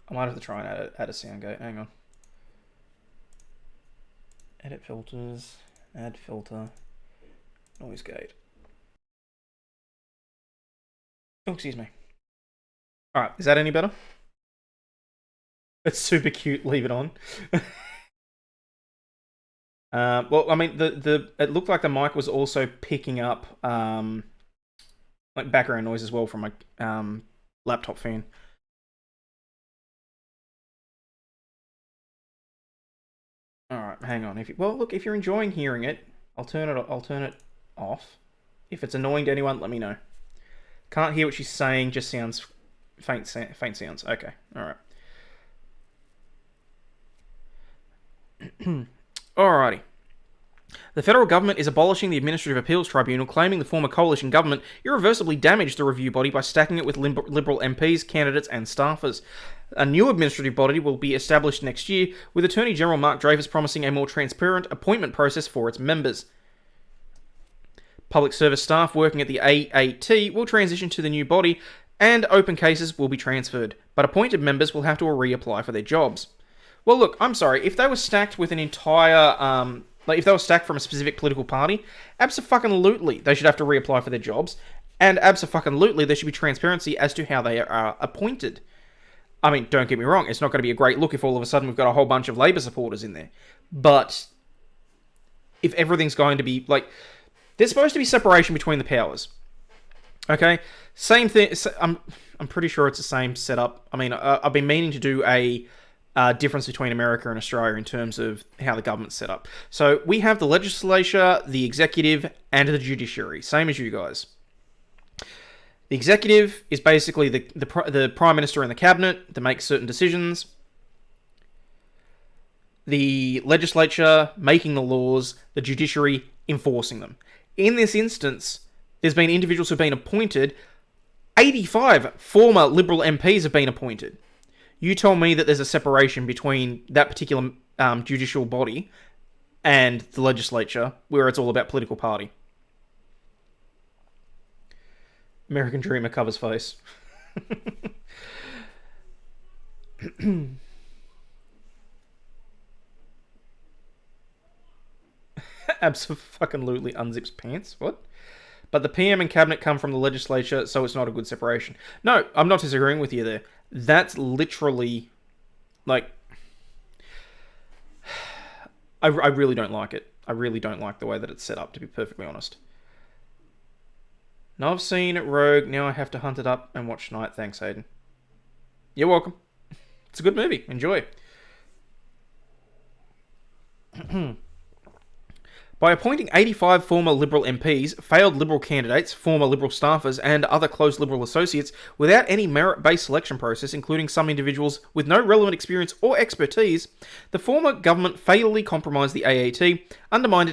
S1: I might have to try and add a sound gate. Hang on. Edit filters. Add filter. Noise gate. Oh, excuse me. Alright, is that any better? It's super cute. Leave it on. Well, I mean, it looked like the mic was also picking up like background noise as well from my laptop fan. All right, hang on. If you're enjoying hearing it, I'll turn it off. If it's annoying to anyone, let me know. Can't hear what she's saying. Just sounds faint sounds. Okay. All right. Alrighty. The federal government is abolishing the Administrative Appeals Tribunal, claiming the former coalition government irreversibly damaged the review body by stacking it with Liberal MPs, candidates and staffers. A new administrative body will be established next year, with Attorney General Mark Dreyfus promising a more transparent appointment process for its members. Public service staff working at the AAT will transition to the new body, and open cases will be transferred, but appointed members will have to reapply for their jobs. Well, look, I'm sorry, if they were stacked with an entire, if they were stacked from a specific political party, abso-fucking-lutely they should have to reapply for their jobs, and abso-fucking-lutely there should be transparency as to how they are appointed. I mean, don't get me wrong, it's not going to be a great look if all of a sudden we've got a whole bunch of Labour supporters in there. But if everything's going to be, like, there's supposed to be separation between the powers. Okay? Same thing, I'm pretty sure it's the same setup. I mean, I've been meaning to do a difference between America and Australia in terms of how the government's set up. So we have the legislature, the executive, and the judiciary, same as you guys. The executive is basically the Prime Minister and the Cabinet that make certain decisions. The legislature making the laws, the judiciary enforcing them. In this instance, there's been individuals who've been appointed. 85 former Liberal MPs have been appointed. You tell me that there's a separation between that particular judicial body and the legislature, where it's all about political party. American Dreamer covers face. Absolutely unzips pants. What? But the PM and cabinet come from the legislature, so it's not a good separation. No, I'm not disagreeing with you there. That's literally, like, I really don't like it. I really don't like the way that it's set up, to be perfectly honest. Now I've seen Rogue, now I have to hunt it up and watch Night. Thanks, Hayden. You're welcome. It's a good movie. Enjoy. By appointing 85 former Liberal MPs, failed Liberal candidates, former Liberal staffers, and other close Liberal associates without any merit-based selection process, including some individuals with no relevant experience or expertise, the former government fatally compromised the AAT, undermined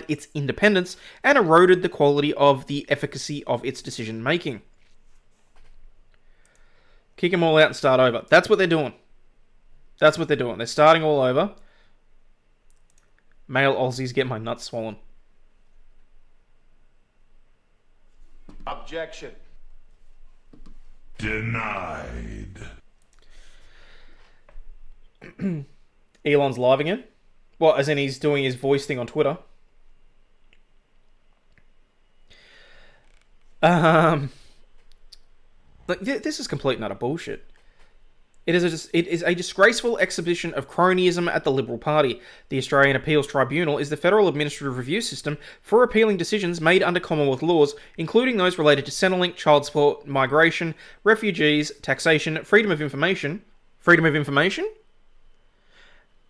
S1: its independence, and eroded the quality of the efficacy of its decision-making. Kick them all out and start over. That's what they're doing. That's what they're doing. They're starting all over. Male Aussies get my nuts swollen.
S11: Objection.
S12: Denied.
S1: Elon's live again? Well, as in he's doing his voice thing on Twitter. Like, this is complete and utter bullshit. It is a disgraceful exhibition of cronyism at the Liberal Party. The Australian Appeals Tribunal is the federal administrative review system for appealing decisions made under Commonwealth laws, including those related to Centrelink, child support, migration, refugees, taxation, freedom of information,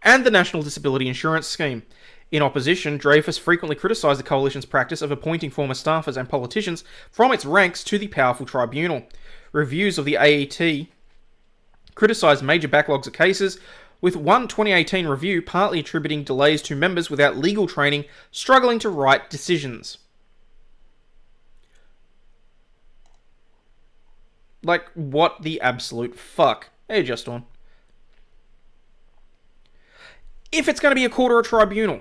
S1: and the National Disability Insurance Scheme. In opposition, Dreyfus frequently criticised the Coalition's practice of appointing former staffers and politicians from its ranks to the powerful tribunal. Reviews of the AET criticised major backlogs of cases, with one 2018 review partly attributing delays to members without legal training struggling to write decisions. Like, what the absolute fuck? Hey, Just On. If it's going to be a court or a tribunal,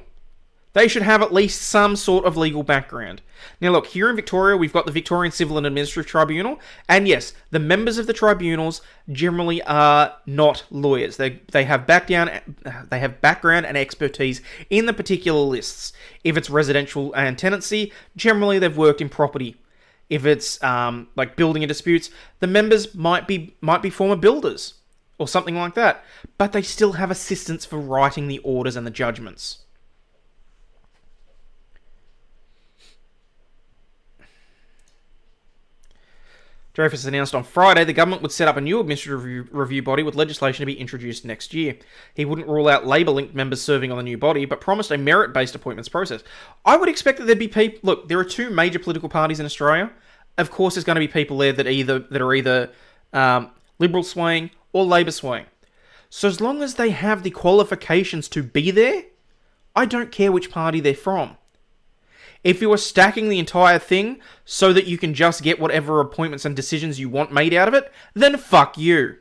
S1: they should have at least some sort of legal background. Now look, here in Victoria, we've got the Victorian Civil and Administrative Tribunal, and yes, the members of the tribunals generally are not lawyers. They have background and expertise in the particular lists. If it's residential and tenancy, generally they've worked in property. If it's like building and disputes, the members might be former builders or something like that, but they still have assistants for writing the orders and the judgments. Dreyfus announced on Friday the government would set up a new administrative review body with legislation to be introduced next year. He wouldn't rule out Labour-linked members serving on the new body, but promised a merit-based appointments process. I would expect that there'd be people... Look, there are two major political parties in Australia. Of course, there's going to be people there that are either Liberal swaying or Labour swaying. So as long as they have the qualifications to be there, I don't care which party they're from. If you are stacking the entire thing so that you can just get whatever appointments and decisions you want made out of it, then fuck you.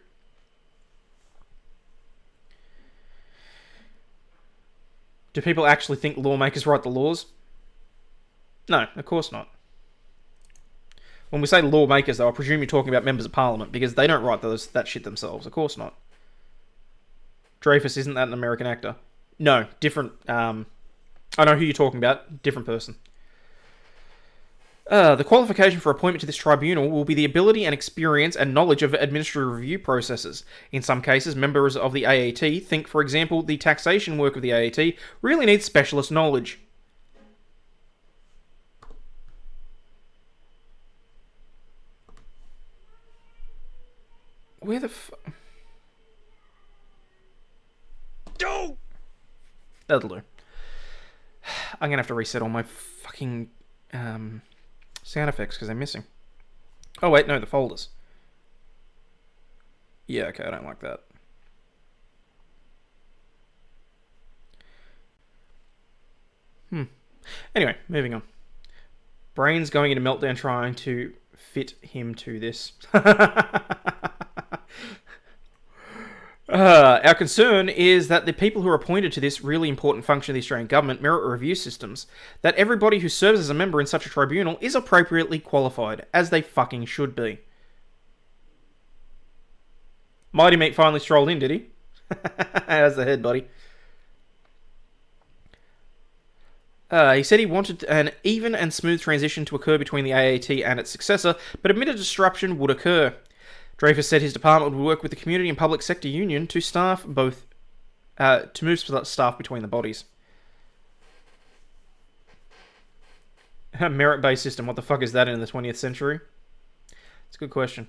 S1: Do people actually think lawmakers write the laws? No, of course not. When we say lawmakers, though, I presume you're talking about members of parliament, because they don't write that shit themselves. Of course not. Dreyfus, isn't that an American actor? No, different. I know who you're talking about. Different person. The qualification for appointment to this tribunal will be the ability and experience and knowledge of administrative review processes. In some cases, members of the AAT think, for example, the taxation work of the AAT really needs specialist knowledge. Where the No! That'll do. I'm gonna have to reset all my fucking sound effects because they're missing. Oh wait, no, the folders. Yeah, okay, I don't like that. Anyway, moving on. Brain's going into meltdown trying to fit him to this. Our concern is that the people who are appointed to this really important function of the Australian government merit review systems, that everybody who serves as a member in such a tribunal is appropriately qualified, as they fucking should be. Mighty Meat finally strolled in, did he? How's the head, buddy? He said he wanted an even and smooth transition to occur between the AAT and its successor, but admitted disruption would occur. Dreyfus said his department would work with the community and public sector union to move staff between the bodies. Merit-based system. What the fuck is that in the 20th century? It's a good question.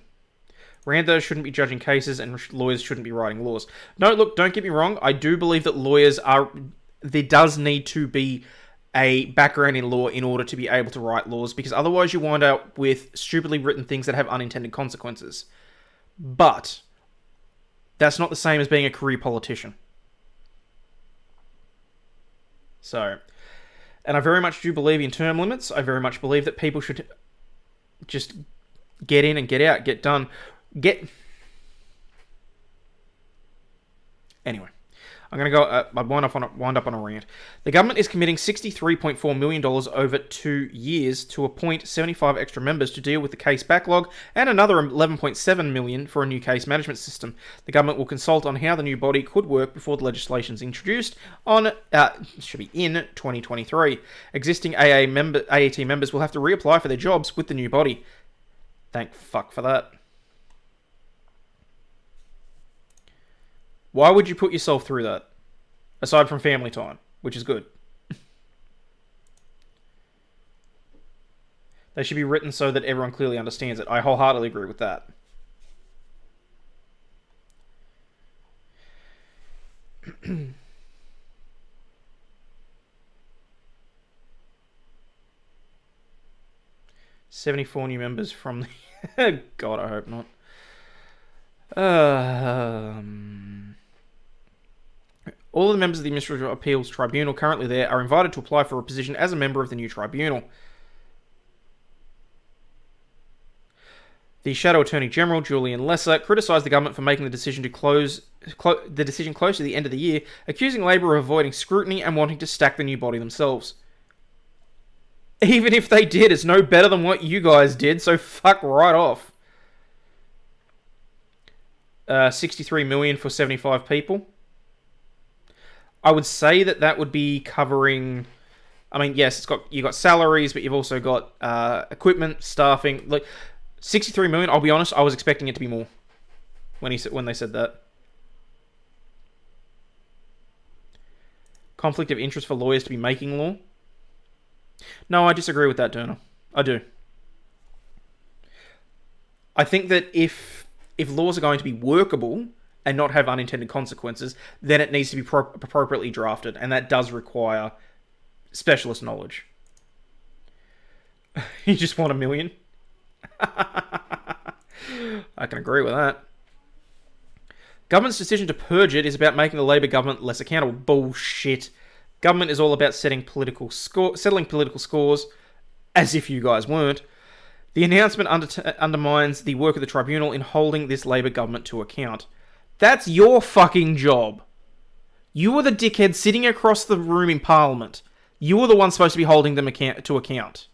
S1: Randos shouldn't be judging cases and lawyers shouldn't be writing laws. No, look, don't get me wrong. I do believe that lawyers are... There does need to be a background in law in order to be able to write laws, because otherwise you wind up with stupidly written things that have unintended consequences. But that's not the same as being a career politician. So, and I very much do believe in term limits. I very much believe that people should just get in and get out, get done. Anyway, I'm going to go, wind up on a rant. The government is committing $63.4 million over 2 years to appoint 75 extra members to deal with the case backlog, and another $11.7 million for a new case management system. The government will consult on how the new body could work before the legislation is introduced in 2023. Existing AAT members will have to reapply for their jobs with the new body. Thank fuck for that. Why would you put yourself through that? Aside from family time, which is good. They should be written so that everyone clearly understands it. I wholeheartedly agree with that. $74 new members from the... God, I hope not. All of the members of the Administrative Appeals Tribunal currently there are invited to apply for a position as a member of the new tribunal. The Shadow Attorney General, Julian Lesser, criticised the government for making the decision to close to the end of the year, accusing Labor of avoiding scrutiny and wanting to stack the new body themselves. Even if they did, it's no better than what you guys did, so fuck right off. 63 million for 75 people. I would say that would be covering... I mean, yes, you've got salaries, but you've also got equipment, staffing. Like 63 million, I'll be honest, I was expecting it to be more when they said that. Conflict of interest for lawyers to be making law? No, I disagree with that, Durner. I do. I think that if laws are going to be workable and not have unintended consequences, then it needs to be appropriately drafted, and that does require specialist knowledge. You just want $1 million? I can agree with that. Government's decision to purge it is about making the Labor government less accountable. Bullshit. Government is all about settling political scores, as if you guys weren't. The announcement undermines the work of the tribunal in holding this Labour government to account. That's your fucking job. You were the dickhead sitting across the room in Parliament. You were the one supposed to be holding them to account.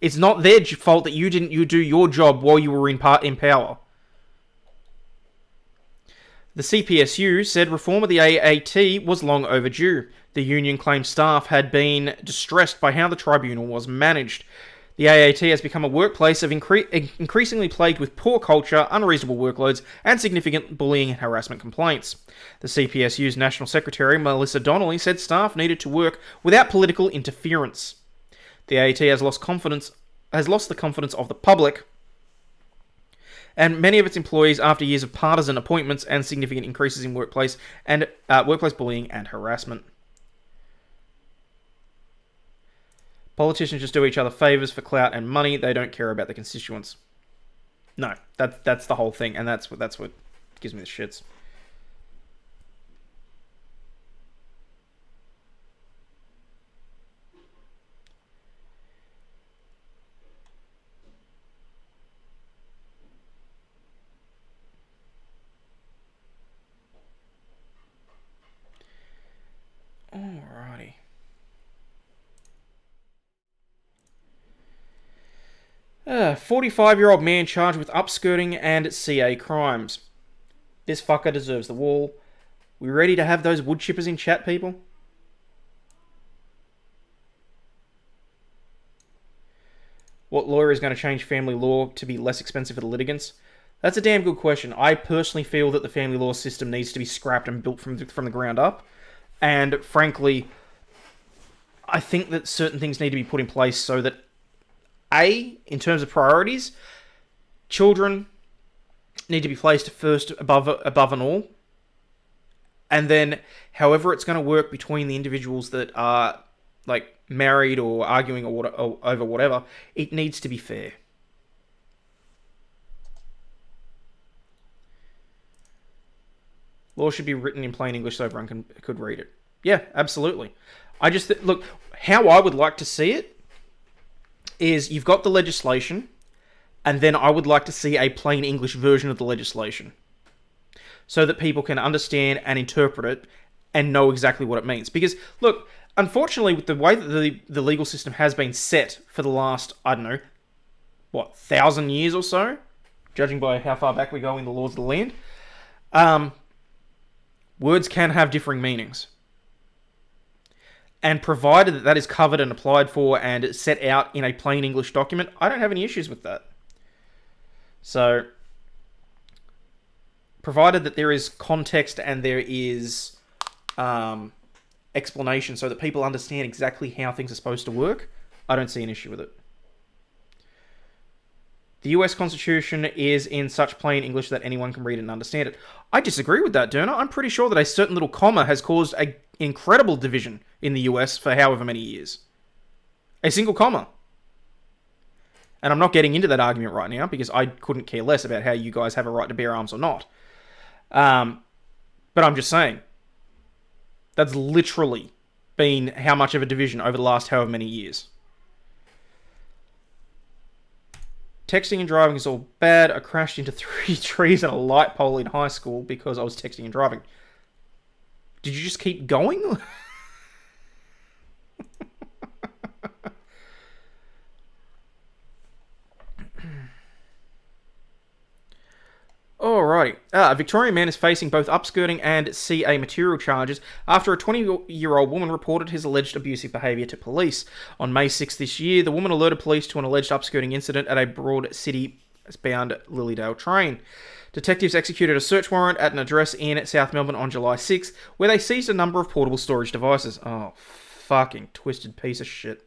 S1: It's not their fault that you didn't do your job while you were in power. The CPSU said reform of the AAT was long overdue. The union claimed staff had been distressed by how the tribunal was managed. The AAT has become a workplace of increasingly plagued with poor culture, unreasonable workloads, and significant bullying and harassment complaints. The CPSU's National Secretary, Melissa Donnelly, said staff needed to work without political interference. The AAT has lost the confidence of the public and many of its employees after years of partisan appointments and significant increases in workplace bullying and harassment. Politicians just do each other favours for clout and money. They don't care about the constituents. No, that's the whole thing, and that's what gives me the shits. Alrighty. A 45-year-old man charged with upskirting and CA crimes. This fucker deserves the wall. We ready to have those wood chippers in chat, people? What lawyer is going to change family law to be less expensive for the litigants? That's a damn good question. I personally feel that the family law system needs to be scrapped and built from the ground up. And frankly, I think that certain things need to be put in place so that in terms of priorities, children need to be placed first above and all. And then, however it's going to work between the individuals that are, like, married or arguing over whatever, it needs to be fair. Law should be written in plain English so everyone could read it. Yeah, absolutely. I just, look, how I would like to see it is you've got the legislation, and then I would like to see a plain English version of the legislation so that people can understand and interpret it and know exactly what it means. Because, look, unfortunately, with the way that the legal system has been set for the last, 1,000 years or so, judging by how far back we go in the laws of the land, words can have differing meanings. And provided that that is covered and applied for and set out in a plain English document, I don't have any issues with that. So, provided that there is context and there is explanation so that people understand exactly how things are supposed to work, I don't see an issue with it. The US Constitution is in such plain English that anyone can read it and understand it. I disagree with that, Derna. I'm pretty sure that a certain little comma has caused an incredible division in the US for however many years. A single comma. And I'm not getting into that argument right now because I couldn't care less about how you guys have a right to bear arms or not. But I'm just saying. That's literally been how much of a division over the last however many years. Texting and driving is all bad. I crashed into 3 trees and a light pole in high school because I was texting and driving. Did you just keep going? Alrighty. A Victorian man is facing both upskirting and CA material charges after a 20-year-old woman reported his alleged abusive behaviour to police. On May 6th this year, the woman alerted police to an alleged upskirting incident at a Broad City-bound Lilydale train. Detectives executed a search warrant at an address in South Melbourne on July 6th, where they seized a number of portable storage devices. Oh, fucking twisted piece of shit.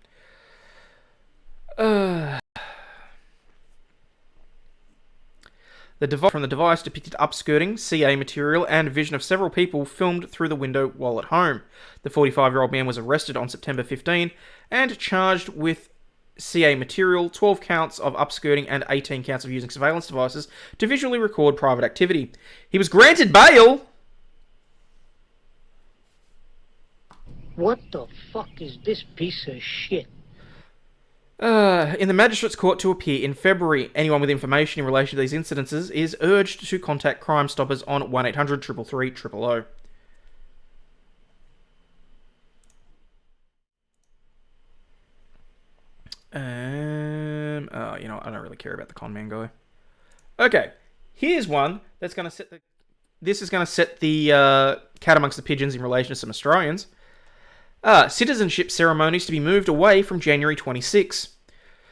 S1: The device from the device depicted upskirting, CA material, and a vision of several people filmed through the window while at home. The 45-year-old man was arrested on September 15 and charged with CA material, 12 counts of upskirting, and 18 counts of using surveillance devices to visually record private activity. He was granted bail.
S11: What the fuck is this piece of shit?
S1: In the Magistrates Court to appear in February, anyone with information in relation to these incidences is urged to contact Crime Stoppers on 1800 333 000. You know, I don't really care about the con man guy. Okay, here's one that's going to set the... This is going to set the cat amongst the pigeons in relation to some Australians. Citizenship ceremonies to be moved away from January 26.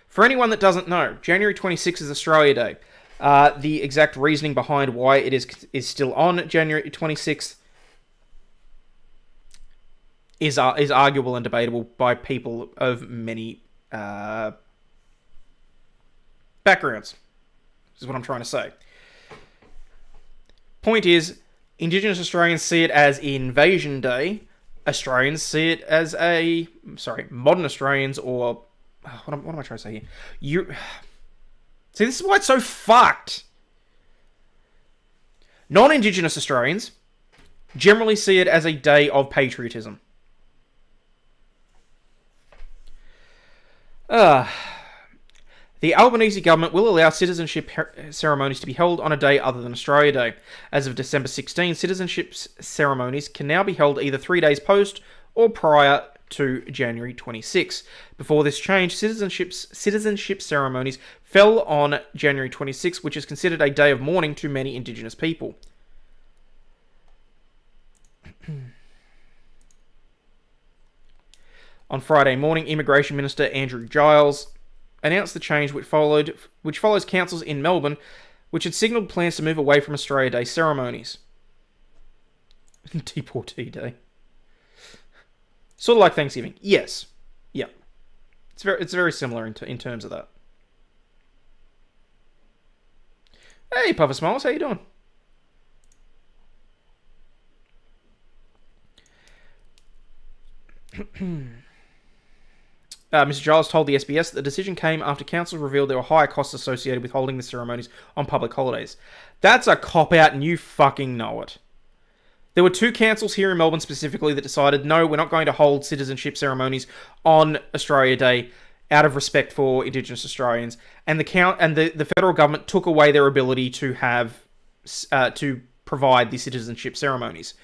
S1: For anyone that doesn't know, January 26 is Australia Day. The exact reasoning behind why it is still on January 26th is arguable and debatable by people of many backgrounds. This is what I'm trying to say. Point is, Indigenous Australians see it as Invasion Day. Australians see it as modern Australians, or what am I trying to say here? See, this is why it's so fucked. Non-Indigenous Australians generally see it as a day of patriotism. The Albanese government will allow citizenship ceremonies to be held on a day other than Australia Day. As of December 16, citizenship ceremonies can now be held either 3 days post or prior to January 26. Before this change, citizenship ceremonies fell on January 26, which is considered a day of mourning to many Indigenous people. On Friday morning, Immigration Minister Andrew Giles announced the change which follows councils in Melbourne which had signalled plans to move away from Australia Day ceremonies. Deportee Day. Sort of like Thanksgiving. Yes. Yeah. It's very similar in terms of that. Hey, Puffer Smiles, how you doing? Mr. Giles told the SBS that the decision came after council revealed there were higher costs associated with holding the ceremonies on public holidays. That's a cop-out and you fucking know it. There were 2 councils here in Melbourne specifically that decided, no, we're not going to hold citizenship ceremonies on Australia Day out of respect for Indigenous Australians. And the federal government took away their ability to have to provide the citizenship ceremonies.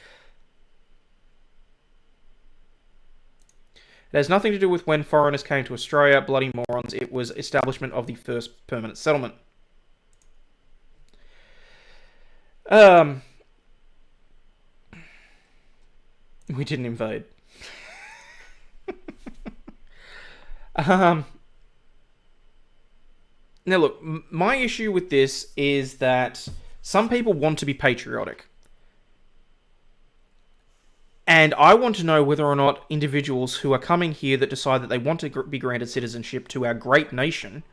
S1: It has nothing to do with when foreigners came to Australia, bloody morons. It was establishment of the first permanent settlement. We didn't invade. Now look, my issue with this is that some people want to be patriotic. And I want to know whether or not individuals who are coming here that decide that they want to be granted citizenship to our great nation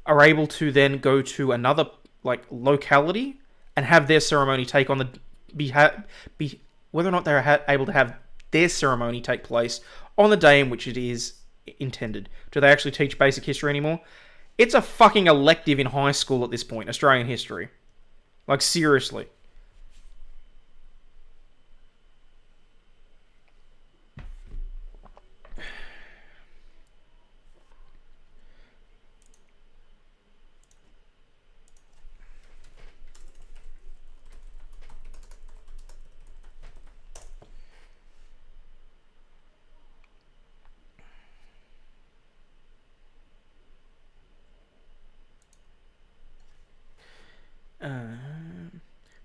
S1: are able to then go to another locality and have their ceremony take on whether or not they're able to have their ceremony take place on the day in which it is intended. Do they actually teach basic history anymore? It's a fucking elective in high school at this point, Australian history. Like, seriously.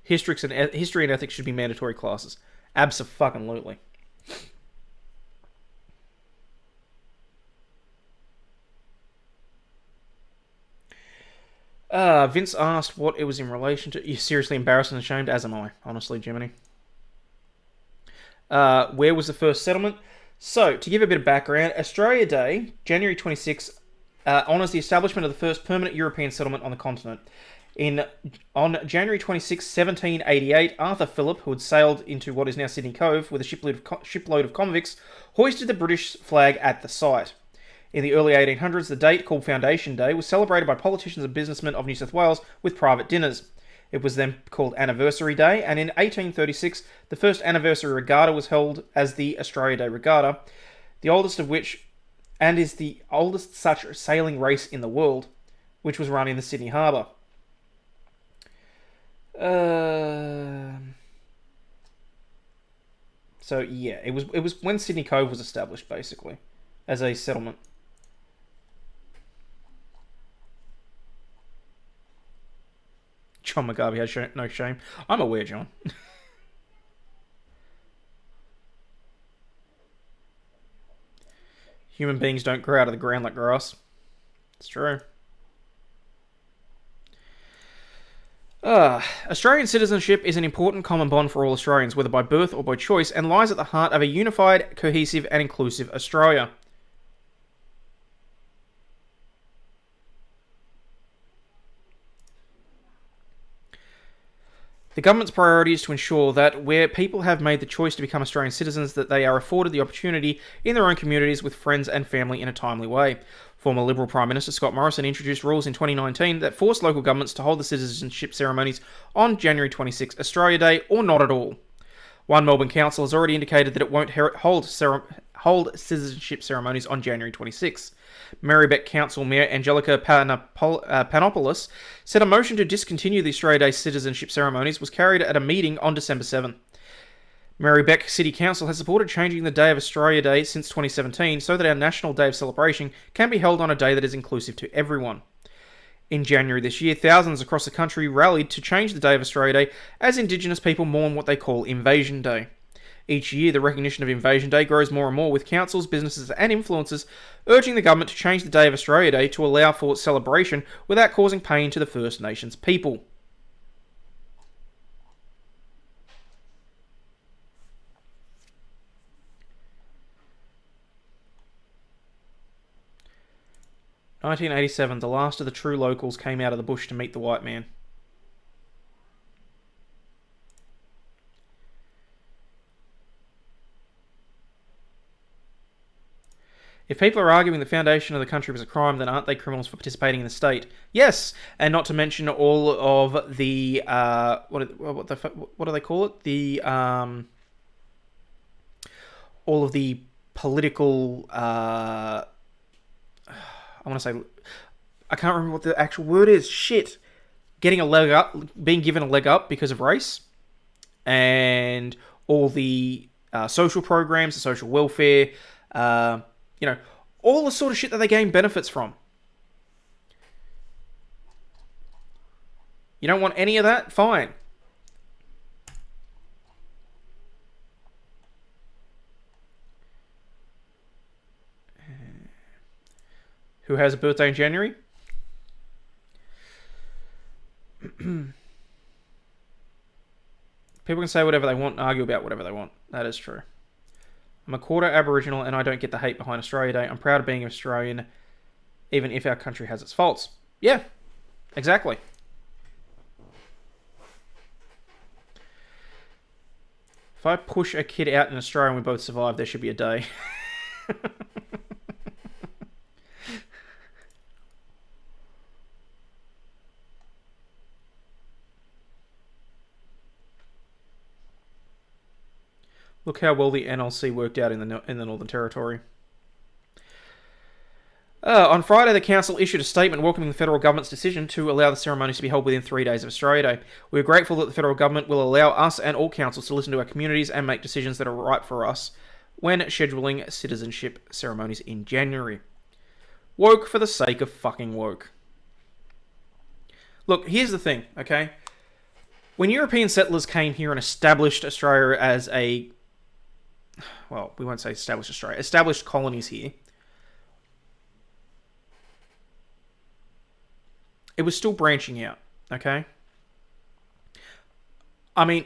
S1: History and ethics should be mandatory classes. Abso-fucking-lutely. Vince asked what it was in relation to. You're seriously embarrassed and ashamed, as am I, honestly, Jiminy. Where was the first settlement? So, to give a bit of background, Australia Day, January 26, honours the establishment of the first permanent European settlement on the continent. On January 26, 1788, Arthur Phillip, who had sailed into what is now Sydney Cove with a shipload of convicts, hoisted the British flag at the site. In the early 1800s, the date, called Foundation Day, was celebrated by politicians and businessmen of New South Wales with private dinners. It was then called Anniversary Day, and in 1836, the first anniversary regatta was held as the Australia Day Regatta, the oldest of which, and is the oldest such sailing race in the world, which was run in the Sydney Harbour. So yeah, it was when Sydney Cove was established, basically, as a settlement. John McGarvey had no shame. I'm aware, John. Human beings don't grow out of the ground like grass. It's true. Australian citizenship is an important common bond for all Australians, whether by birth or by choice, and lies at the heart of a unified, cohesive, and inclusive Australia. The government's priority is to ensure that where people have made the choice to become Australian citizens, that they are afforded the opportunity in their own communities with friends and family in a timely way. Former Liberal Prime Minister Scott Morrison introduced rules in 2019 that forced local governments to hold the citizenship ceremonies on January 26, Australia Day, or not at all. One Melbourne council has already indicated that it won't hold citizenship ceremonies on January 26. Marybeck Council Mayor Angelica Panopoulos said a motion to discontinue the Australia Day citizenship ceremonies was carried at a meeting on December 7. Marybeck City Council has supported changing the day of Australia Day since 2017 so that our national day of celebration can be held on a day that is inclusive to everyone. In January this year, thousands across the country rallied to change the day of Australia Day as Indigenous people mourn what they call Invasion Day. Each year, the recognition of Invasion Day grows more and more, with councils, businesses and influencers urging the government to change the day of Australia Day to allow for celebration without causing pain to the First Nations people. In 1987, the last of the true locals came out of the bush to meet the white man. If people are arguing the foundation of the country was a crime, then aren't they criminals for participating in the state? Yes, and not to mention all of the what do they call it? The all of the political. I want to say, I can't remember what the actual word is. Shit, getting a leg up, being given a leg up because of race, and all the social programs, the social welfare. All the sort of shit that they gain benefits from. You don't want any of that? Fine. Who has a birthday in January? People can say whatever they want and argue about whatever they want. That is true. I'm a quarter Aboriginal and I don't get the hate behind Australia Day. I'm proud of being Australian, even if our country has its faults. Yeah, exactly. If I push a kid out in Australia and we both survive, there should be a day. Look how well the NLC worked out in the Northern Territory. On Friday, the council issued a statement welcoming the federal government's decision to allow the ceremonies to be held within 3 days of Australia Day. We are grateful that the federal government will allow us and all councils to listen to our communities and make decisions that are right for us when scheduling citizenship ceremonies in January. Woke for the sake of fucking woke. Look, here's the thing, okay? When European settlers came here and established Australia as a... Well, we won't say established Australia. Established colonies here. It was still branching out, okay? I mean,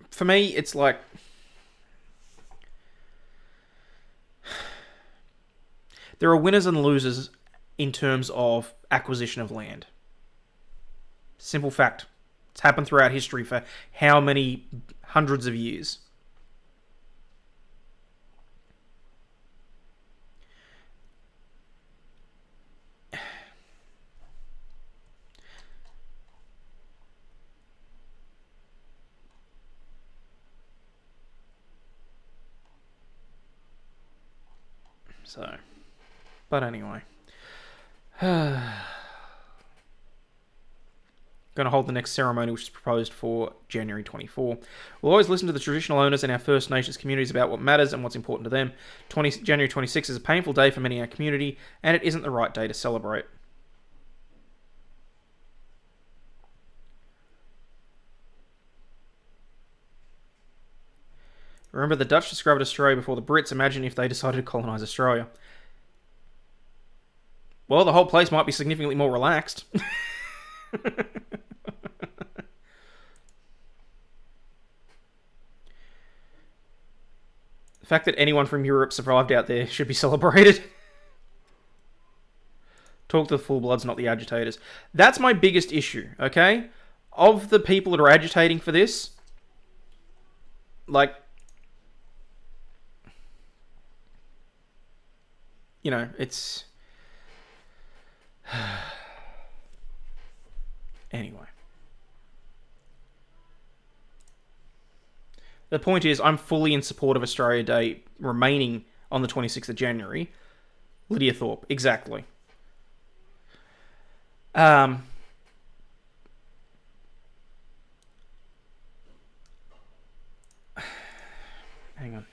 S1: for me, it's like... There are winners and losers in terms of acquisition of land. Simple fact. It's happened throughout history for how many hundreds of years. So, but anyway. Going to hold the next ceremony, which is proposed for January 24. We'll always listen to the traditional owners in our First Nations communities about what matters and what's important to them. January 26 is a painful day for many in our community, and it isn't the right day to celebrate. Remember, the Dutch discovered Australia before the Brits. Imagine if they decided to colonise Australia. Well, the whole place might be significantly more relaxed. The fact that anyone from Europe survived out there should be celebrated. Talk to the full-bloods, not the agitators. That's my biggest issue, okay? Of the people that are agitating for this, like, you know, it's... Anyway. The point is, I'm fully in support of Australia Day remaining on the 26th of January. Lydia Thorpe, exactly. Hang on.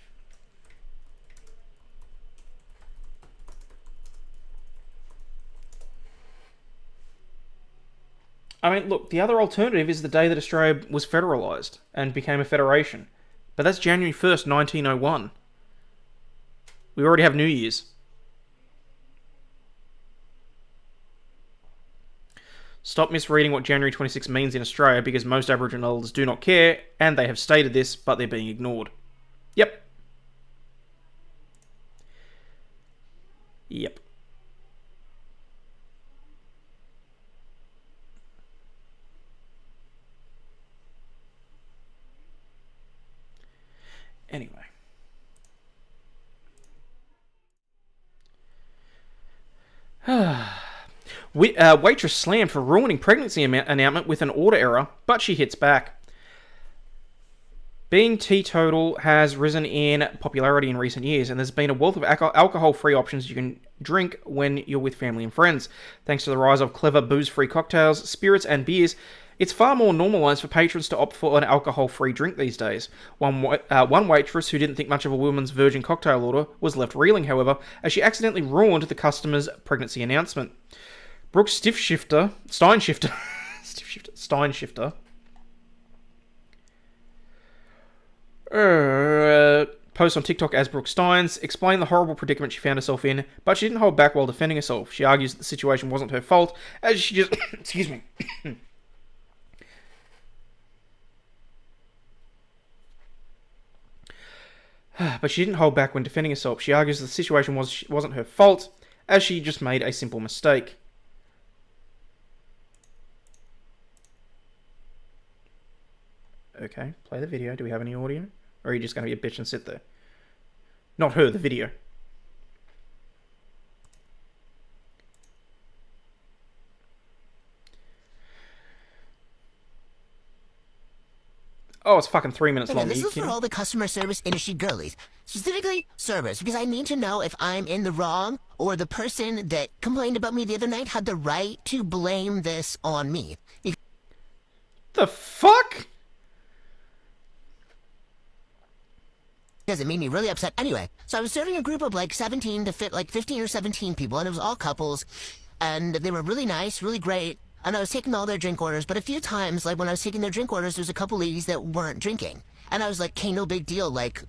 S1: I mean, look, the other alternative is the day that Australia was federalised and became a federation. But that's January 1st, 1901. We already have New Year's. Stop misreading what January 26 means in Australia because most Aboriginal elders do not care, and they have stated this, but they're being ignored. Yep. Yep. Anyway. Waitress slammed for ruining pregnancy announcement with an order error, but she hits back. Being teetotal has risen in popularity in recent years, and there's been a wealth of alcohol-free options you can drink when you're with family and friends. Thanks to the rise of clever booze-free cocktails, spirits, and beers, it's far more normalised for patrons to opt for an alcohol-free drink these days. One waitress who didn't think much of a woman's virgin cocktail order was left reeling, however, as she accidentally ruined the customer's pregnancy announcement. Brooke Steinshifter posts on TikTok as Brooke Steins explained the horrible predicament she found herself in, but she didn't hold back while defending herself. She argues that the situation wasn't her fault, as she just... excuse me. But she didn't hold back when defending herself. She argues the situation wasn't her fault, as she just made a simple mistake. Okay, play the video. Do we have any audio? Or are you just going to be a bitch and sit there? Not her, the video. Oh, it's fucking 3 minutes long.
S12: This is for all the customer service industry girlies. Specifically, servers, because I need to know if I'm in the wrong or the person that complained about me the other night had the right to blame this on me.
S1: The fuck?
S12: Because it made me really upset. Anyway, so I was serving a group of like 17 to fit like 15 or 17 people, and it was all couples, and they were really nice, really great. And I was taking all their drink orders, but a few times, like when I was taking their drink orders, there was a couple ladies that weren't drinking. And I was like, okay, no big deal, like,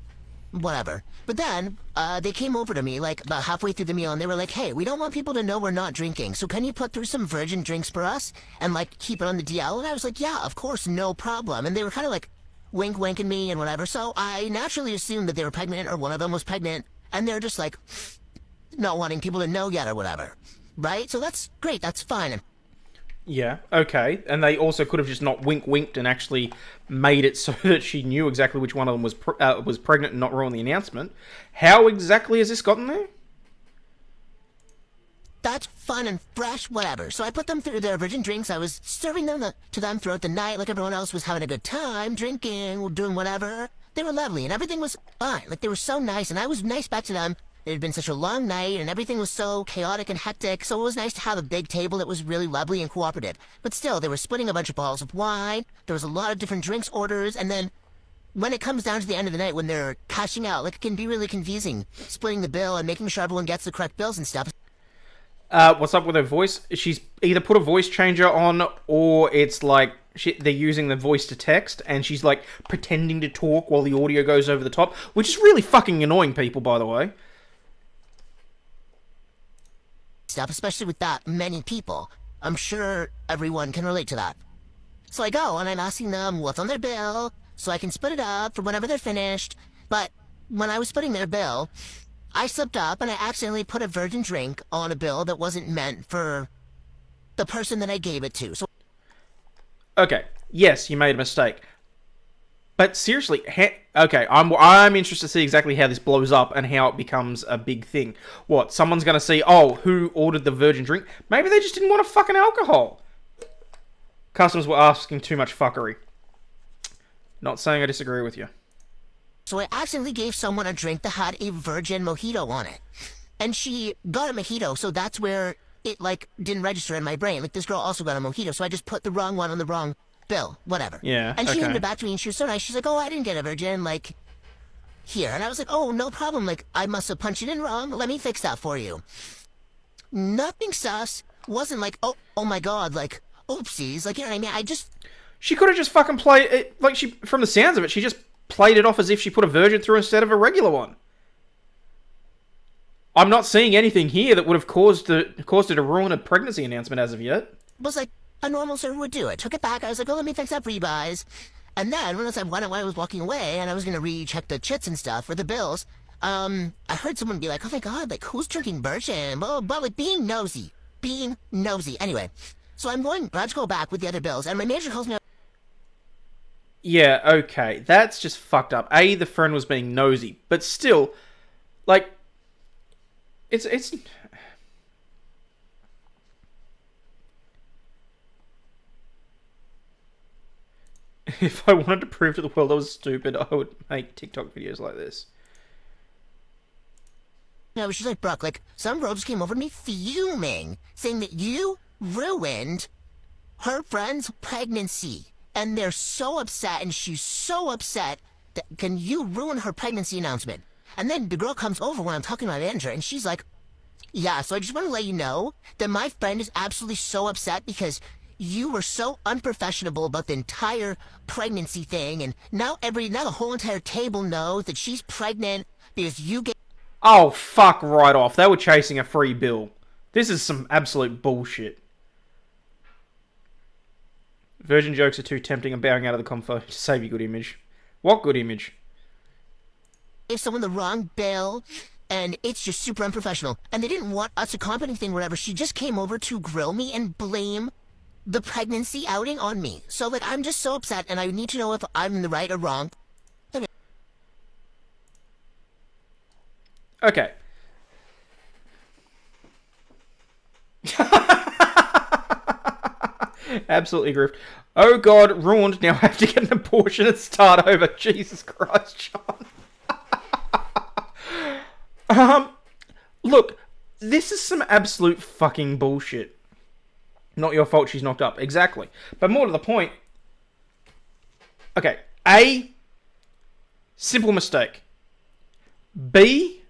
S12: whatever. But then, they came over to me, like, about halfway through the meal, and they were like, hey, we don't want people to know we're not drinking, so can you put through some virgin drinks for us? And, like, keep it on the DL? And I was like, yeah, of course, no problem. And they were kind of like, winking me and whatever, so I naturally assumed that they were pregnant, or one of them was pregnant, and they're just like, not wanting people to know yet, or whatever. Right? So that's great, that's fine.
S1: Yeah, okay. And they also could have just not winked and actually made it so that she knew exactly which one of them was pregnant and not ruin the announcement. How exactly has this gotten there?
S12: That's fun and fresh, whatever. So I put them through their virgin drinks. I was serving them to them throughout the night, like everyone else was having a good time, drinking, doing whatever. They were lovely, and everything was fine. Like, they were so nice, and I was nice back to them. It had been such a long night, and everything was so chaotic and hectic, so it was nice to have a big table that was really lovely and cooperative. But still, they were splitting a bunch of bottles of wine, there was a lot of different drinks orders, and then when it comes down to the end of the night, when they're cashing out, like, it can be really confusing, splitting the bill and making sure everyone gets the correct bills and stuff.
S1: What's up with her voice? She's either put a voice changer on, or it's like they're using the voice to text, and she's like pretending to talk while the audio goes over the top, which is really fucking annoying people, by the way.
S12: Stuff, especially with that many people. I'm sure everyone can relate to that. So I go, and I'm asking them what's on their bill, so I can split it up for whenever they're finished. But when I was splitting their bill, I slipped up and I accidentally put a virgin drink on a bill that wasn't meant for the person that I gave it to. So
S1: Okay, yes, you made a mistake. But seriously, okay, I'm interested to see exactly how this blows up and how it becomes a big thing. What, someone's going to see, oh, who ordered the virgin drink? Maybe they just didn't want a fucking alcohol. Customers were asking too much fuckery. Not saying I disagree with you.
S12: So I accidentally gave someone a drink that had a virgin mojito on it. And she got a mojito, so that's where it, like, didn't register in my brain. Like, this girl also got a mojito, so I just put the wrong one on the wrong bill. Whatever.
S1: Yeah,
S12: And she
S1: okay.
S12: handed it back to me, and she was so nice. She's like, oh, I didn't get a virgin, like, here. And I was like, oh, no problem. Like, I must have punched it in wrong. Let me fix that for you. Nothing sus. Wasn't like, oh my god, like, oopsies. Like, you know what I mean? I just...
S1: She could have just fucking played it, like, from the sounds of it, she just played it off as if she put a virgin through instead of a regular one. I'm not seeing anything here that would have caused her to ruin a pregnancy announcement as of yet.
S12: Was like a normal server would do. I took it back. I was like, oh, let me fix that for you guys. And then when I was walking away and I was going to recheck the chits and stuff for the bills, I heard someone be like, oh my god, like, who's drinking virgin? But like, being nosy. Anyway, so I'm about to go back with the other bills, and my manager calls me up.
S1: Yeah, okay, that's just fucked up. A, the friend was being nosy, but still, like, it's... If I wanted to prove to the world I was stupid, I would make TikTok videos like this.
S12: No, she's like, Brooke, like, some girl just came over to me fuming, saying that you ruined her friend's pregnancy. And they're so upset, and she's so upset that can you ruin her pregnancy announcement? And then the girl comes over when I'm talking to my manager, and she's like, yeah, so I just want to let you know that my friend is absolutely so upset because you were so unprofessional about the entire pregnancy thing, and now the whole entire table knows that she's pregnant because you get...
S1: Oh, fuck right off. They were chasing a free bill. This is some absolute bullshit. Virgin jokes are too tempting and bowing out of the convo to save your good image. What good image?
S12: Gave someone the wrong bill, and it's just super unprofessional. And they didn't want us to comp anything or whatever. She just came over to grill me and blame the pregnancy outing on me. So, like, I'm just so upset, and I need to know if I'm in the right or wrong.
S1: Okay. Absolutely grift. Oh god, ruined. Now I have to get an abortion and start over. Jesus Christ, John. Look, this is some absolute fucking bullshit. Not your fault she's knocked up. Exactly. But more to the point. Okay. A. Simple mistake. B.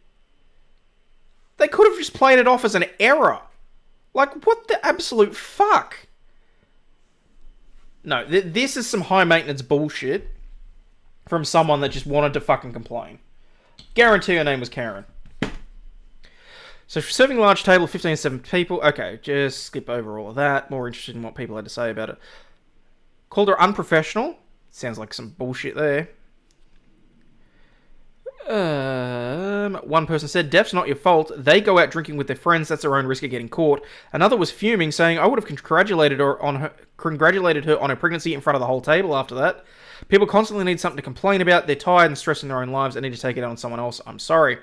S1: They could have just played it off as an error. Like, what the absolute fuck? No, this is some high-maintenance bullshit from someone that just wanted to fucking complain. Guarantee her name was Karen. So, serving a large table, 15 to 7 people. Okay, just skip over all of that. More interested in what people had to say about it. Called her unprofessional. Sounds like some bullshit there. One person said, "Def's not your fault. They go out drinking with their friends. That's their own risk of getting caught." Another was fuming, saying, "I would have congratulated her on her pregnancy in front of the whole table after that. People constantly need something to complain about. They're tired and stressed in their own lives and need to take it out on someone else. I'm sorry."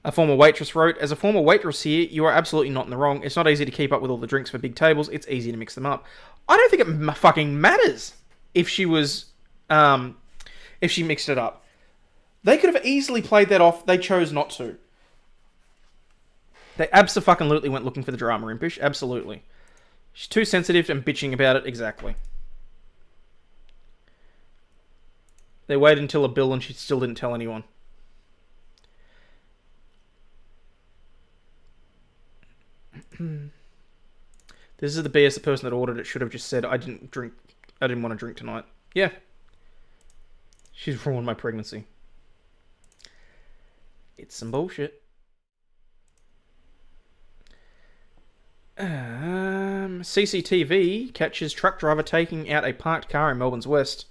S1: A former waitress wrote, "As a former waitress here, you are absolutely not in the wrong. It's not easy to keep up with all the drinks for big tables. It's easy to mix them up." I don't think it fucking matters if she was, if she mixed it up. They could have easily played that off. They chose not to. They abso-fucking-lutely went looking for the drama, Impish. Absolutely. She's too sensitive and bitching about it. Exactly. They waited until a bill and she still didn't tell anyone. This is the BS the person that ordered it should have just said, I didn't want to drink tonight. Yeah. She's ruined my pregnancy. It's some bullshit. CCTV catches truck driver taking out a parked car in Melbourne's West.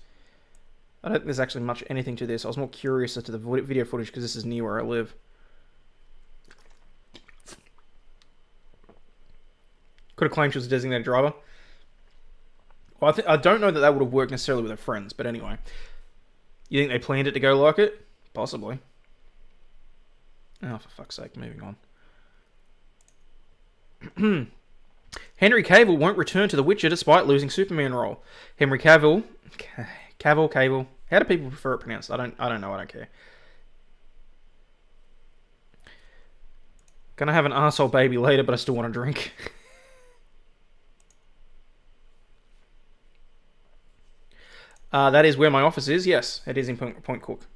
S1: I don't think there's actually much anything to this. I was more curious as to the video footage because this is near where I live. Could have claimed she was a designated driver. Well, I don't know that that would have worked necessarily with her friends, but anyway. You think they planned it to go like it? Possibly. Oh, for fuck's sake, moving on. Henry Cavill won't return to The Witcher despite losing Superman role. Henry Cavill... Cavill. How do people prefer it pronounced? I don't know, I don't care. Gonna have an arsehole baby later, but I still want to drink. That is where my office is. Yes, it is in Point Cook.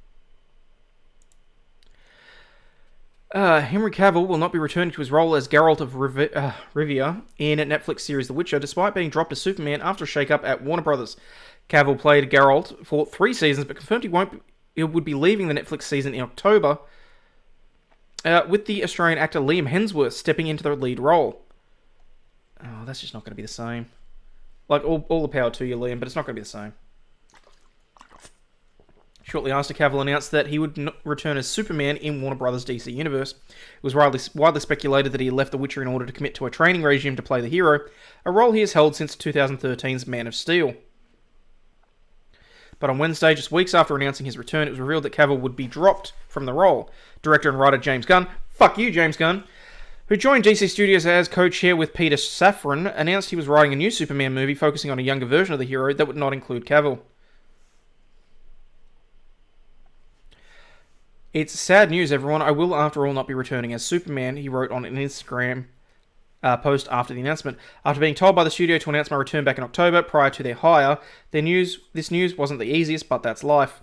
S1: Henry Cavill will not be returning to his role as Geralt of Rivia in Netflix series The Witcher, despite being dropped as Superman after a shake-up at Warner Brothers. Cavill played Geralt for 3 seasons, but confirmed he would be leaving the Netflix season in October, with the Australian actor Liam Hemsworth stepping into the lead role. Oh, that's just not going to be the same. Like, all the power to you, Liam, but it's not going to be the same. Shortly after, Cavill announced that he would return as Superman in Warner Brothers' DC Universe. It was widely speculated that he left The Witcher in order to commit to a training regime to play the hero, a role he has held since 2013's Man of Steel. But on Wednesday, just weeks after announcing his return, it was revealed that Cavill would be dropped from the role. Director and writer James Gunn, fuck you James Gunn, who joined DC Studios as co-chair with Peter Safran, announced he was writing a new Superman movie focusing on a younger version of the hero that would not include Cavill. It's sad news, everyone. I will, after all, not be returning as Superman, he wrote on an Instagram post after the announcement. After being told by the studio to announce my return back in October, prior to their hire, this news wasn't the easiest, but that's life.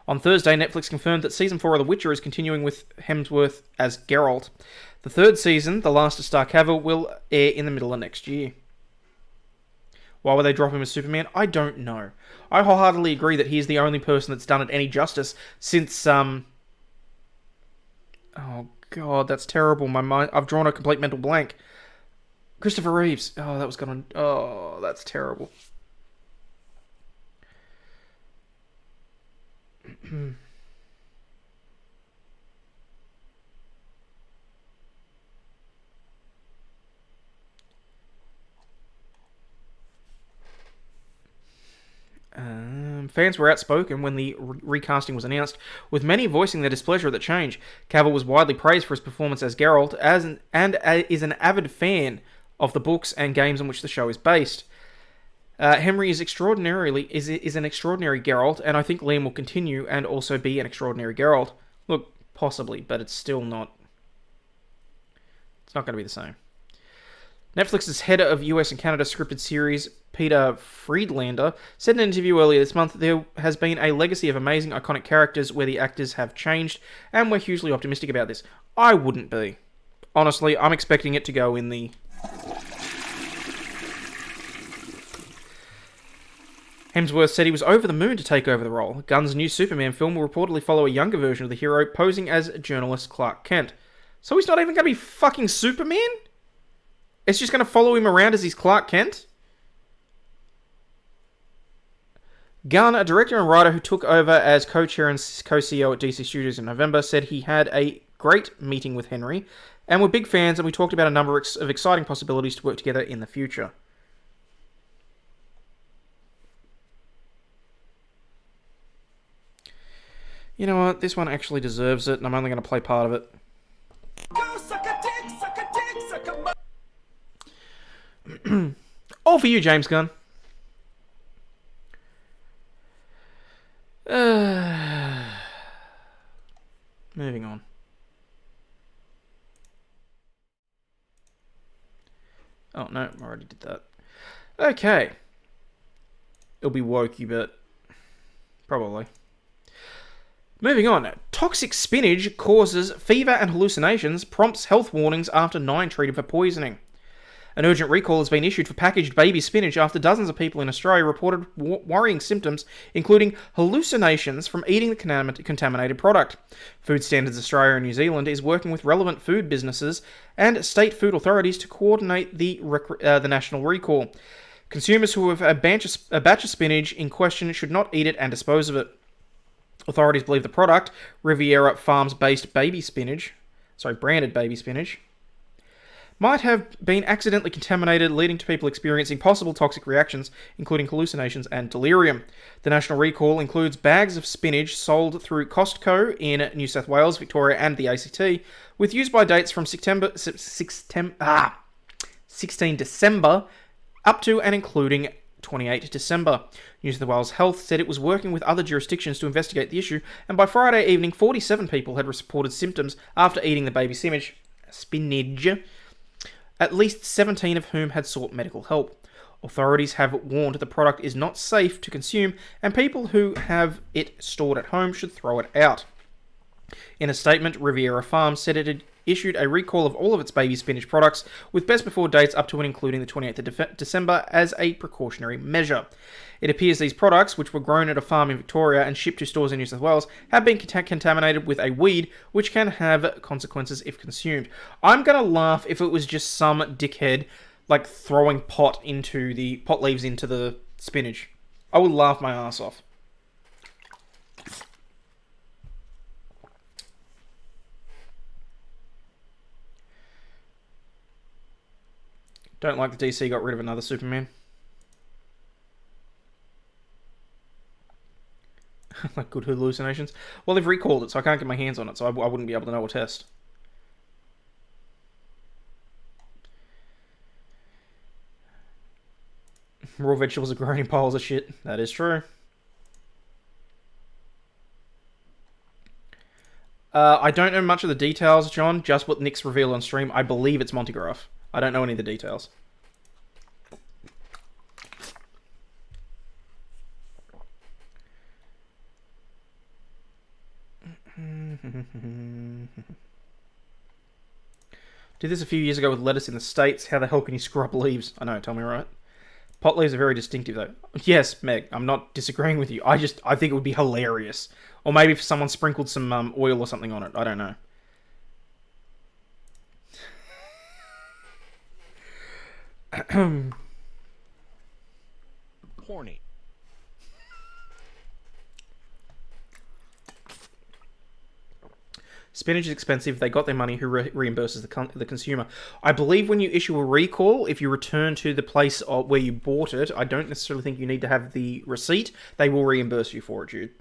S1: On Thursday, Netflix confirmed that Season 4 of The Witcher is continuing with Hemsworth as Geralt. The 3rd season, the last to star Cavill, will air in the middle of next year. Why would they drop him as Superman? I don't know. I wholeheartedly agree that he's the only person that's done it any justice since, Oh god, that's terrible. My mind... I've drawn a complete mental blank. Christopher Reeves. Oh, that was gonna... Oh, that's terrible. Fans were outspoken when the recasting was announced, with many voicing their displeasure at the change. Cavill was widely praised for his performance as Geralt, and is an avid fan of the books and games on which the show is based. Henry is an extraordinary Geralt, and I think Liam will continue and also be an extraordinary Geralt. Look, possibly, but it's still not... It's not going to be the same. Netflix's head of US and Canada scripted series, Peter Friedlander, said in an interview earlier this month there has been a legacy of amazing, iconic characters where the actors have changed, and we're hugely optimistic about this. I wouldn't be. Honestly, I'm expecting it to go in the... Hemsworth said he was over the moon to take over the role. Gunn's new Superman film will reportedly follow a younger version of the hero, posing as journalist Clark Kent. So he's not even going to be fucking Superman? It's just going to follow him around as he's Clark Kent? Gunn, a director and writer who took over as co-chair and co-CEO at DC Studios in November, said he had a great meeting with Henry, and we're big fans, and we talked about a number of exciting possibilities to work together in the future. You know what? This one actually deserves it, and I'm only going to play part of it. All for you, James Gunn. Moving on. Oh, no, I already did that. Okay. It'll be wokey, but probably. Moving on. Toxic spinach causes fever and hallucinations, prompts health warnings after 9 treated for poisoning. An urgent recall has been issued for packaged baby spinach after dozens of people in Australia reported worrying symptoms, including hallucinations from eating the contaminated product. Food Standards Australia and New Zealand is working with relevant food businesses and state food authorities to coordinate the national recall. Consumers who have a batch of spinach in question should not eat it and dispose of it. Authorities believe the product, Riviera Farms-based branded baby spinach, might have been accidentally contaminated, leading to people experiencing possible toxic reactions, including hallucinations and delirium. The national recall includes bags of spinach sold through Costco in New South Wales, Victoria, and the ACT, with use-by dates from 16 December up to and including 28 December. New South Wales Health said it was working with other jurisdictions to investigate the issue, and by Friday evening, 47 people had reported symptoms after eating the baby spinach, at least 17 of whom had sought medical help. Authorities have warned the product is not safe to consume, and people who have it stored at home should throw it out. In a statement, Riviera Farms said it had issued a recall of all of its baby spinach products, with best before dates up to and including the 28th of December as a precautionary measure. It appears these products, which were grown at a farm in Victoria and shipped to stores in New South Wales, have been contaminated with a weed, which can have consequences if consumed. I'm gonna laugh if it was just some dickhead, like, throwing pot leaves into the spinach. I would laugh my ass off. Don't like the DC got rid of another Superman. Like good hallucinations. Well, they've recalled it, so I can't get my hands on it, so I wouldn't be able to know a test. Raw vegetables are grown in piles of shit. That is true. I don't know much of the details, John, just what Nick's revealed on stream. I believe it's Montegraph. I don't know any of the details. Did this a few years ago with lettuce in the States. How the hell can you screw up leaves? I know, tell me right. Pot leaves are very distinctive though. Yes, Meg, I'm not disagreeing with you. I think it would be hilarious. Or maybe if someone sprinkled some oil or something on it. I don't know.
S13: Horny.
S1: Spinach is expensive. They got their money. Who reimburses the consumer? I believe when you issue a recall, if you return to the place where you bought it, I don't necessarily think you need to have the receipt. They will reimburse you for it, Jude.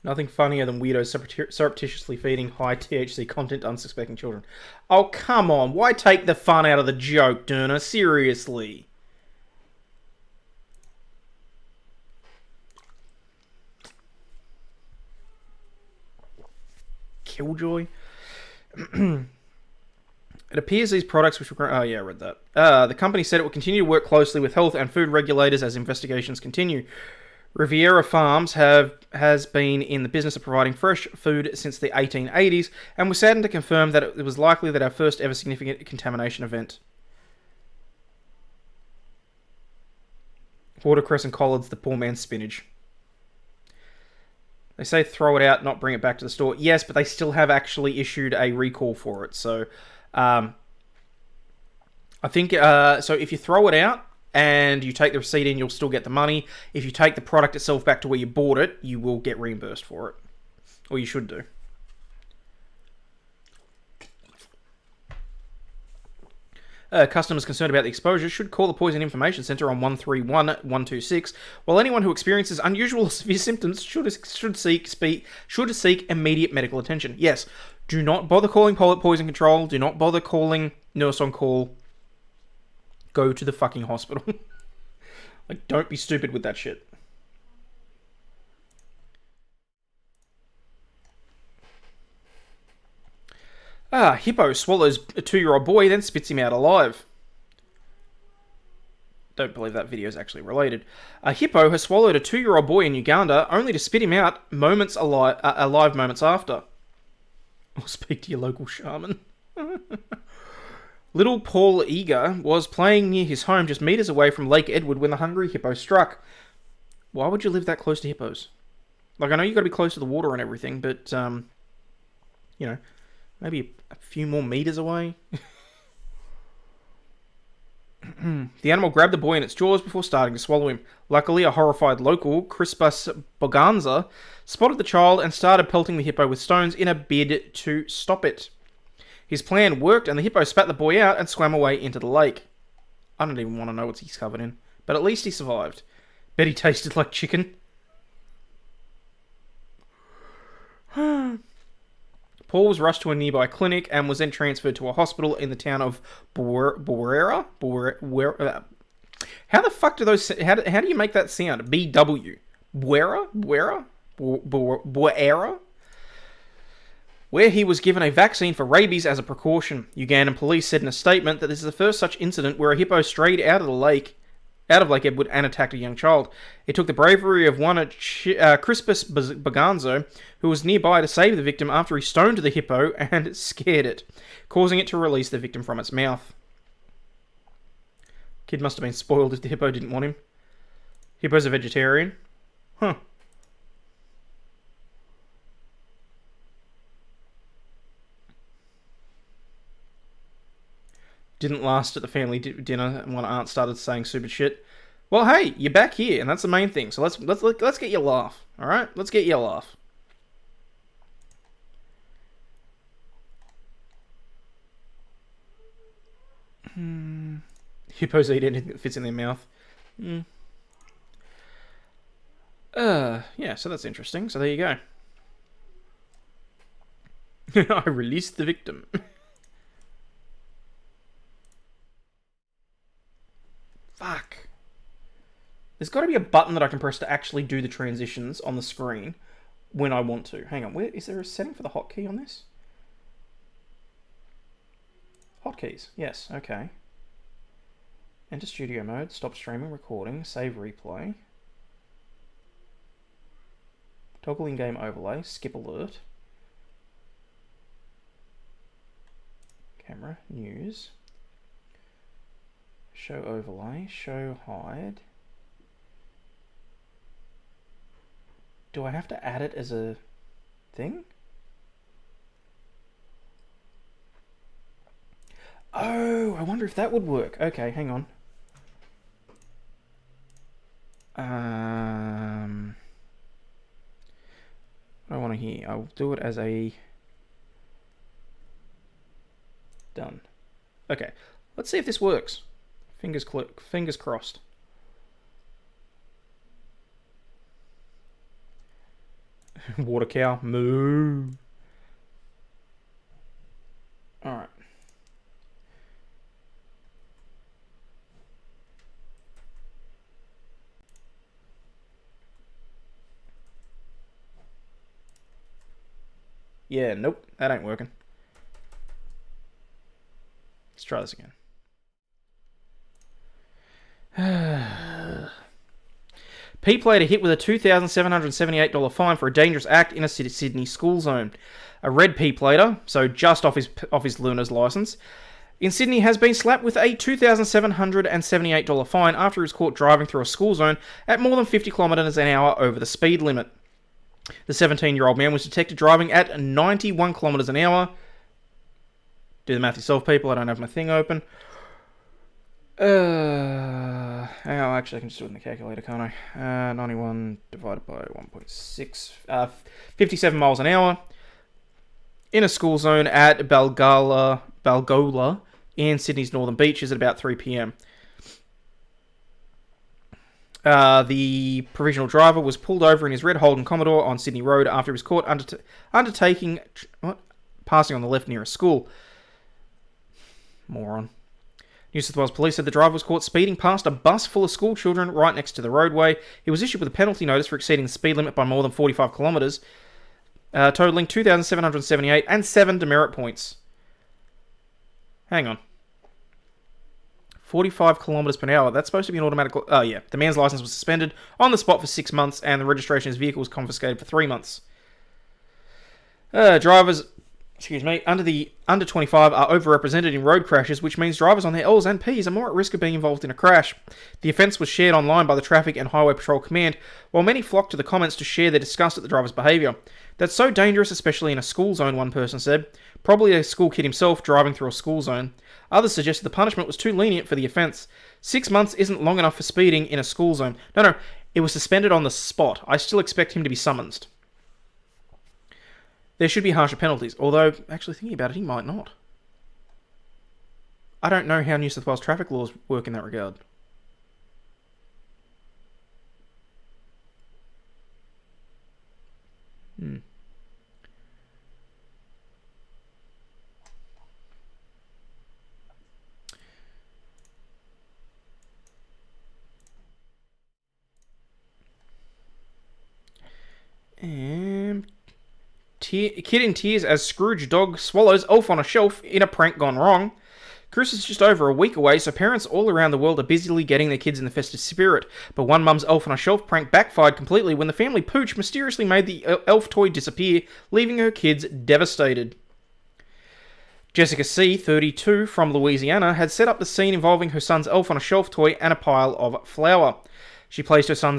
S1: Nothing funnier than weirdos surreptitiously feeding high THC content to unsuspecting children. Oh, come on. Why take the fun out of the joke, Durner? Seriously. Killjoy? It appears these products which were... Oh, yeah, I read that. The company said it will continue to work closely with health and food regulators as investigations continue. Riviera Farms has been in the business of providing fresh food since the 1880s, and was saddened to confirm that it was likely that our first ever significant contamination event. Watercress and collards, the poor man's spinach. They say throw it out, not bring it back to the store. Yes, but they still have actually issued a recall for it. So, I think, so if you throw it out, and you take the receipt in, you'll still get the money. If you take the product itself back to where you bought it, you will get reimbursed for it. Or you should do. Customers concerned about the exposure should call the Poison Information Centre on 131 126, while anyone who experiences unusual or severe symptoms should seek immediate medical attention. Yes, do not bother calling Poison Control. Do not bother calling Nurse on Call. Go to the fucking hospital. Like, don't be stupid with that shit. Hippo swallows a 2-year-old boy, then spits him out alive. Don't believe that video is actually related. A hippo has swallowed a 2-year-old boy in Uganda, only to spit him out alive moments after. Or speak to your local shaman. Little Paul Eager was playing near his home just meters away from Lake Edward when the hungry hippo struck. Why would you live that close to hippos? Like, I know you got to be close to the water and everything, but, you know, maybe a few more meters away. The animal grabbed the boy in its jaws before starting to swallow him. Luckily, a horrified local, Crispus Boganza, spotted the child and started pelting the hippo with stones in a bid to stop it. His plan worked, and the hippo spat the boy out and swam away into the lake. I don't even want to know what he's covered in, but at least he survived. Bet he tasted like chicken. Paul was rushed to a nearby clinic and was then transferred to a hospital in the town of Bouera. How the fuck do those... How do you make that sound? BW. Bouera? Where he was given a vaccine for rabies as a precaution. Ugandan police said in a statement that this is the first such incident where a hippo strayed out of Lake Edward and attacked a young child. It took the bravery of one Crispus Baganzo, who was nearby, to save the victim after he stoned the hippo and scared it, causing it to release the victim from its mouth. Kid must have been spoiled if the hippo didn't want him. Hippo's a vegetarian. Huh. Didn't last at the family dinner, and one aunt started saying stupid shit. Well, hey, you're back here, and that's the main thing. So let's get you a laugh. All right, let's get you a laugh. Hippos eat anything that fits in their mouth. Yeah. So that's interesting. So there you go. I released the victim. Fuck. There's got to be a button that I can press to actually do the transitions on the screen when I want to. Hang on, where is there a setting for the hotkey on this? Hotkeys, yes, okay. Enter studio mode, stop streaming, recording, save replay. Toggle in-game overlay, skip alert. Camera, news. Show overlay, show hide. Do I have to add it as a thing? Oh, I wonder if that would work. Okay, hang on. I want to hear. I'll do it as a... Done. Okay, let's see if this works. Fingers crossed. Water cow, moo. Alright. Yeah, nope, that ain't working. Let's try this again. P played a hit with a $2,778 fine for a dangerous act in a Sydney school zone. A red P plater, so just off his learner's license, in Sydney has been slapped with a $2,778 fine after he was caught driving through a school zone at more than 50 kilometres an hour over the speed limit. The 17-year-old man was detected driving at 91 kilometres an hour. Do the math yourself, people. I don't have my thing open. Actually, I can just do it in the calculator, can't I? 91 divided by 1.6, 57 miles an hour in a school zone at Balgola in Sydney's Northern Beaches at about 3 p.m. The provisional driver was pulled over in his red Holden Commodore on Sydney Road after he was caught passing on the left near a school. Moron. New South Wales Police said the driver was caught speeding past a bus full of school children right next to the roadway. He was issued with a penalty notice for exceeding the speed limit by more than 45 kilometres, totalling 2,778 and 7 demerit points. Hang on. 45 kilometers per hour. That's supposed to be an automatic... Oh, yeah. The man's license was suspended on the spot for 6 months, and the registration of his vehicle was confiscated for 3 months. Drivers... Excuse me. Under 25 are overrepresented in road crashes, which means drivers on their L's and P's are more at risk of being involved in a crash. The offence was shared online by the Traffic and Highway Patrol Command, while many flocked to the comments to share their disgust at the driver's behaviour. That's so dangerous, especially in a school zone, one person said. Probably a school kid himself driving through a school zone. Others suggested the punishment was too lenient for the offence. 6 months isn't long enough for speeding in a school zone. No, it was suspended on the spot. I still expect him to be summoned. There should be harsher penalties, although, actually thinking about it, he might not. I don't know how New South Wales traffic laws work in that regard. Kid in tears as Scrooge dog swallows elf on a shelf in a prank gone wrong. Christmas is just over a week away, so parents all around the world are busily getting their kids in the festive spirit. But one mum's elf on a shelf prank backfired completely when the family pooch mysteriously made the elf toy disappear, leaving her kids devastated. Jessica C., 32, from Louisiana, had set up the scene involving her son's elf on a shelf toy and a pile of flour. She placed her son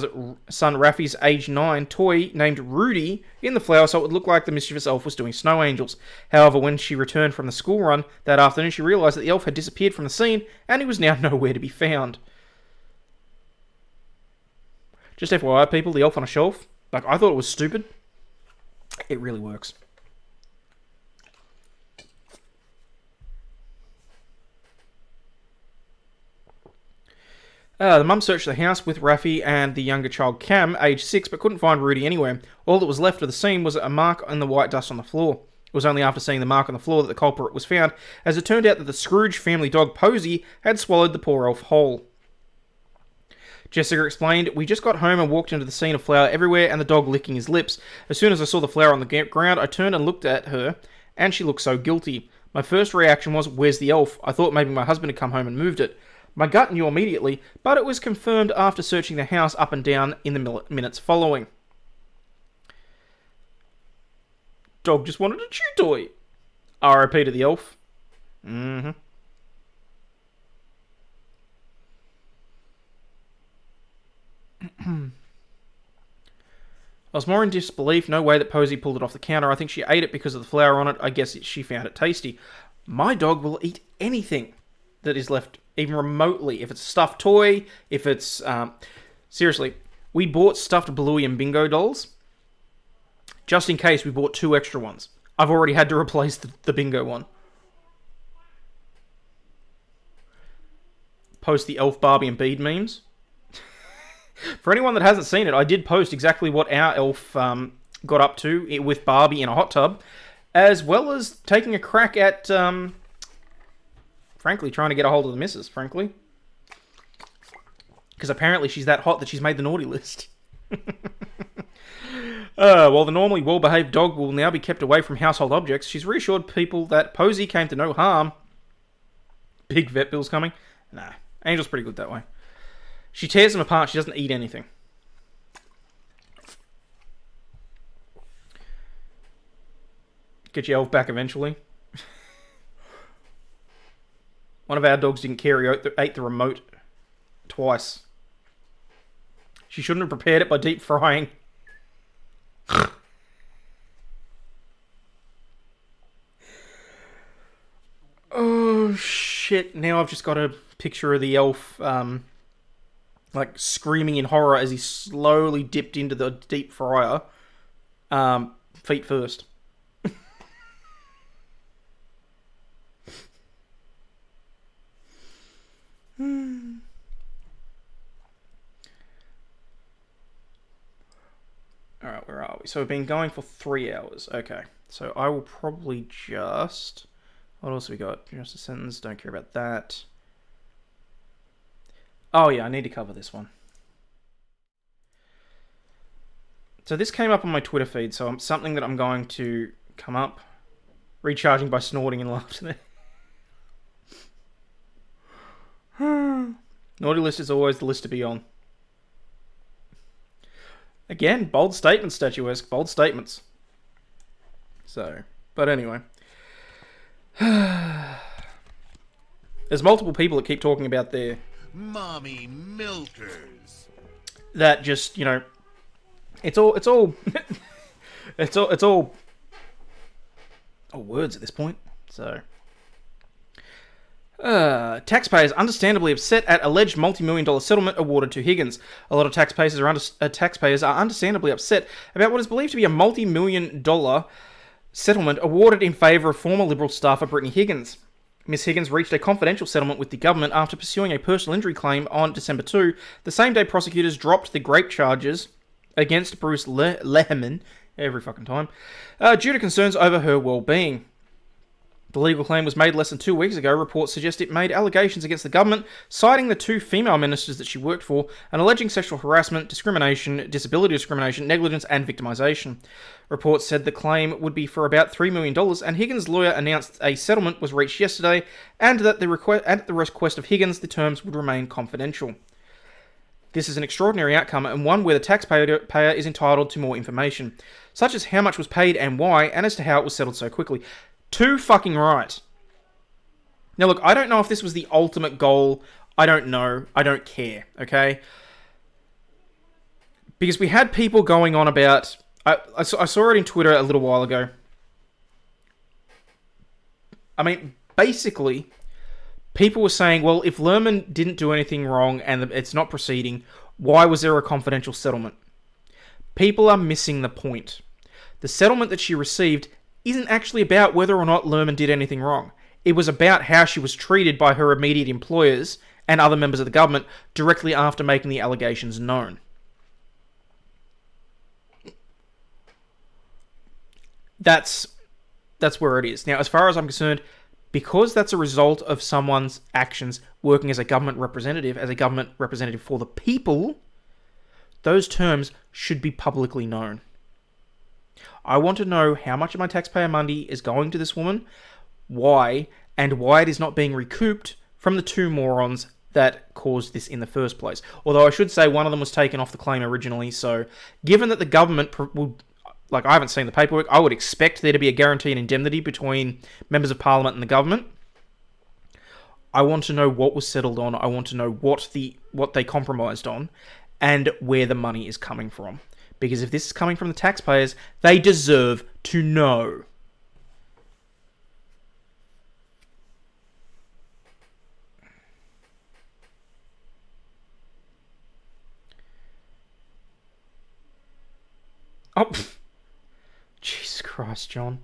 S1: Rafi's age 9 toy named Rudy in the flour so it would look like the mischievous elf was doing snow angels. However, when she returned from the school run that afternoon, she realised that the elf had disappeared from the scene and he was now nowhere to be found. Just FYI, people, the elf on a shelf, like, I thought it was stupid. It really works. The mum searched the house with Rafi and the younger child Cam, aged 6, but couldn't find Rudy anywhere. All that was left of the scene was a mark in the white dust on the floor. It was only after seeing the mark on the floor that the culprit was found, as it turned out that the Scrooge family dog Posy had swallowed the poor elf whole. Jessica explained, "We just got home and walked into the scene of flour everywhere and the dog licking his lips. As soon as I saw the flour on the ground, I turned and looked at her, and she looked so guilty. My first reaction was, where's the elf? I thought maybe my husband had come home and moved it. My gut knew immediately, but it was confirmed after searching the house up and down in the minutes following. Dog just wanted a chew toy. R.I.P. to the elf." I was more in disbelief. No way that Posy pulled it off the counter. I think she ate it because of the flour on it. I guess she found it tasty. My dog will eat anything that is left, even remotely. If it's a stuffed toy, if it's... seriously, we bought stuffed Bluey and Bingo dolls. Just in case, we bought 2 extra ones. I've already had to replace the Bingo one. Post the Elf, Barbie and Bead memes. For anyone that hasn't seen it, I did post exactly what our elf got up to with Barbie in a hot tub, as well as taking a crack at... frankly, trying to get a hold of the missus, frankly. Because apparently she's that hot that she's made the naughty list. While the normally well-behaved dog will now be kept away from household objects, she's reassured people that Posy came to no harm. Big vet bills coming? Nah, Angel's pretty good that way. She tears them apart, she doesn't eat anything. Get your elf back eventually. One of our dogs didn't care, he ate the remote twice. She shouldn't have prepared it by deep frying. Oh, shit. Now I've just got a picture of the elf, like, screaming in horror as he slowly dipped into the deep fryer. Feet first. Alright, where are we? So we've been going for 3 hours. Okay. So I will probably just... What else have we got? Just a sentence. Don't care about that. Oh yeah, I need to cover this one. So this came up on my Twitter feed, so something that I'm going to come up. Recharging by snorting and laughter there. Naughty list is always the list to be on. Again, bold statements, statuesque. Bold statements. So, but anyway. There's multiple people that keep talking about their...
S13: Mommy milkers.
S1: That just, you know... It's all... it's all words at this point. So... taxpayers understandably upset at alleged multi-million-dollar settlement awarded to Higgins. A lot of taxpayers are understandably upset about what is believed to be a multi-million-dollar settlement awarded in favour of former Liberal staffer Brittany Higgins. Miss Higgins reached a confidential settlement with the government after pursuing a personal injury claim on December 2, the same day prosecutors dropped the rape charges against Bruce Lehrman, every fucking time, due to concerns over her well-being. The legal claim was made less than 2 weeks ago. Reports suggest it made allegations against the government, citing the 2 female ministers that she worked for, and alleging sexual harassment, discrimination, disability discrimination, negligence, and victimisation. Reports said the claim would be for about $3 million, and Higgins' lawyer announced a settlement was reached yesterday, and that at the request of Higgins, the terms would remain confidential. This is an extraordinary outcome, and one where the taxpayer is entitled to more information, such as how much was paid and why, and as to how it was settled so quickly. Too fucking right. Now look, I don't know if this was the ultimate goal. I don't know. I don't care, okay? Because we had people going on about... I saw it in Twitter a little while ago. I mean, basically, people were saying, well, if Lerman didn't do anything wrong and it's not proceeding, why was there a confidential settlement? People are missing the point. The settlement that she received isn't actually about whether or not Lerman did anything wrong. It was about how she was treated by her immediate employers and other members of the government directly after making the allegations known. That's where it is. Now, as far as I'm concerned, because that's a result of someone's actions working as a government representative for the people, those terms should be publicly known. I want to know how much of my taxpayer money is going to this woman, why, and why it is not being recouped from the 2 morons that caused this in the first place. Although I should say one of them was taken off the claim originally, so given that the government would, like, I haven't seen the paperwork, I would expect there to be a guaranteed indemnity between members of parliament and the government. I want to know what was settled on, I want to know what they compromised on, and where the money is coming from. Because if this is coming from the taxpayers, they deserve to know. Oh, Jesus Christ, John.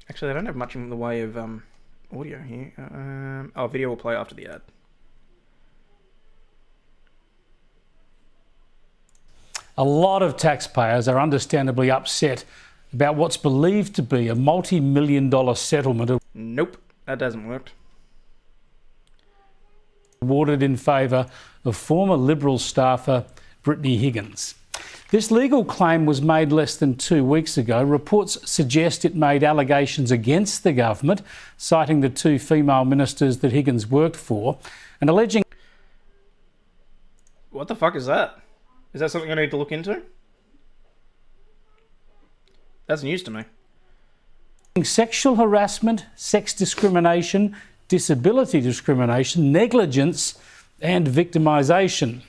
S1: Actually, I don't have much in the way of audio here. Video will play after the ad.
S14: A lot of taxpayers are understandably upset about what's believed to be a multi-million-dollar settlement.
S1: Nope, that doesn't work.
S14: Awarded in favour of former Liberal staffer Brittany Higgins. This legal claim was made less than 2 weeks ago. Reports suggest it made allegations against the government, citing the 2 female ministers that Higgins worked for, and alleging...
S1: What the fuck is that? Is that something I need to look into? That's news to me.
S14: Sexual harassment, sex discrimination, disability discrimination, negligence, and victimisation.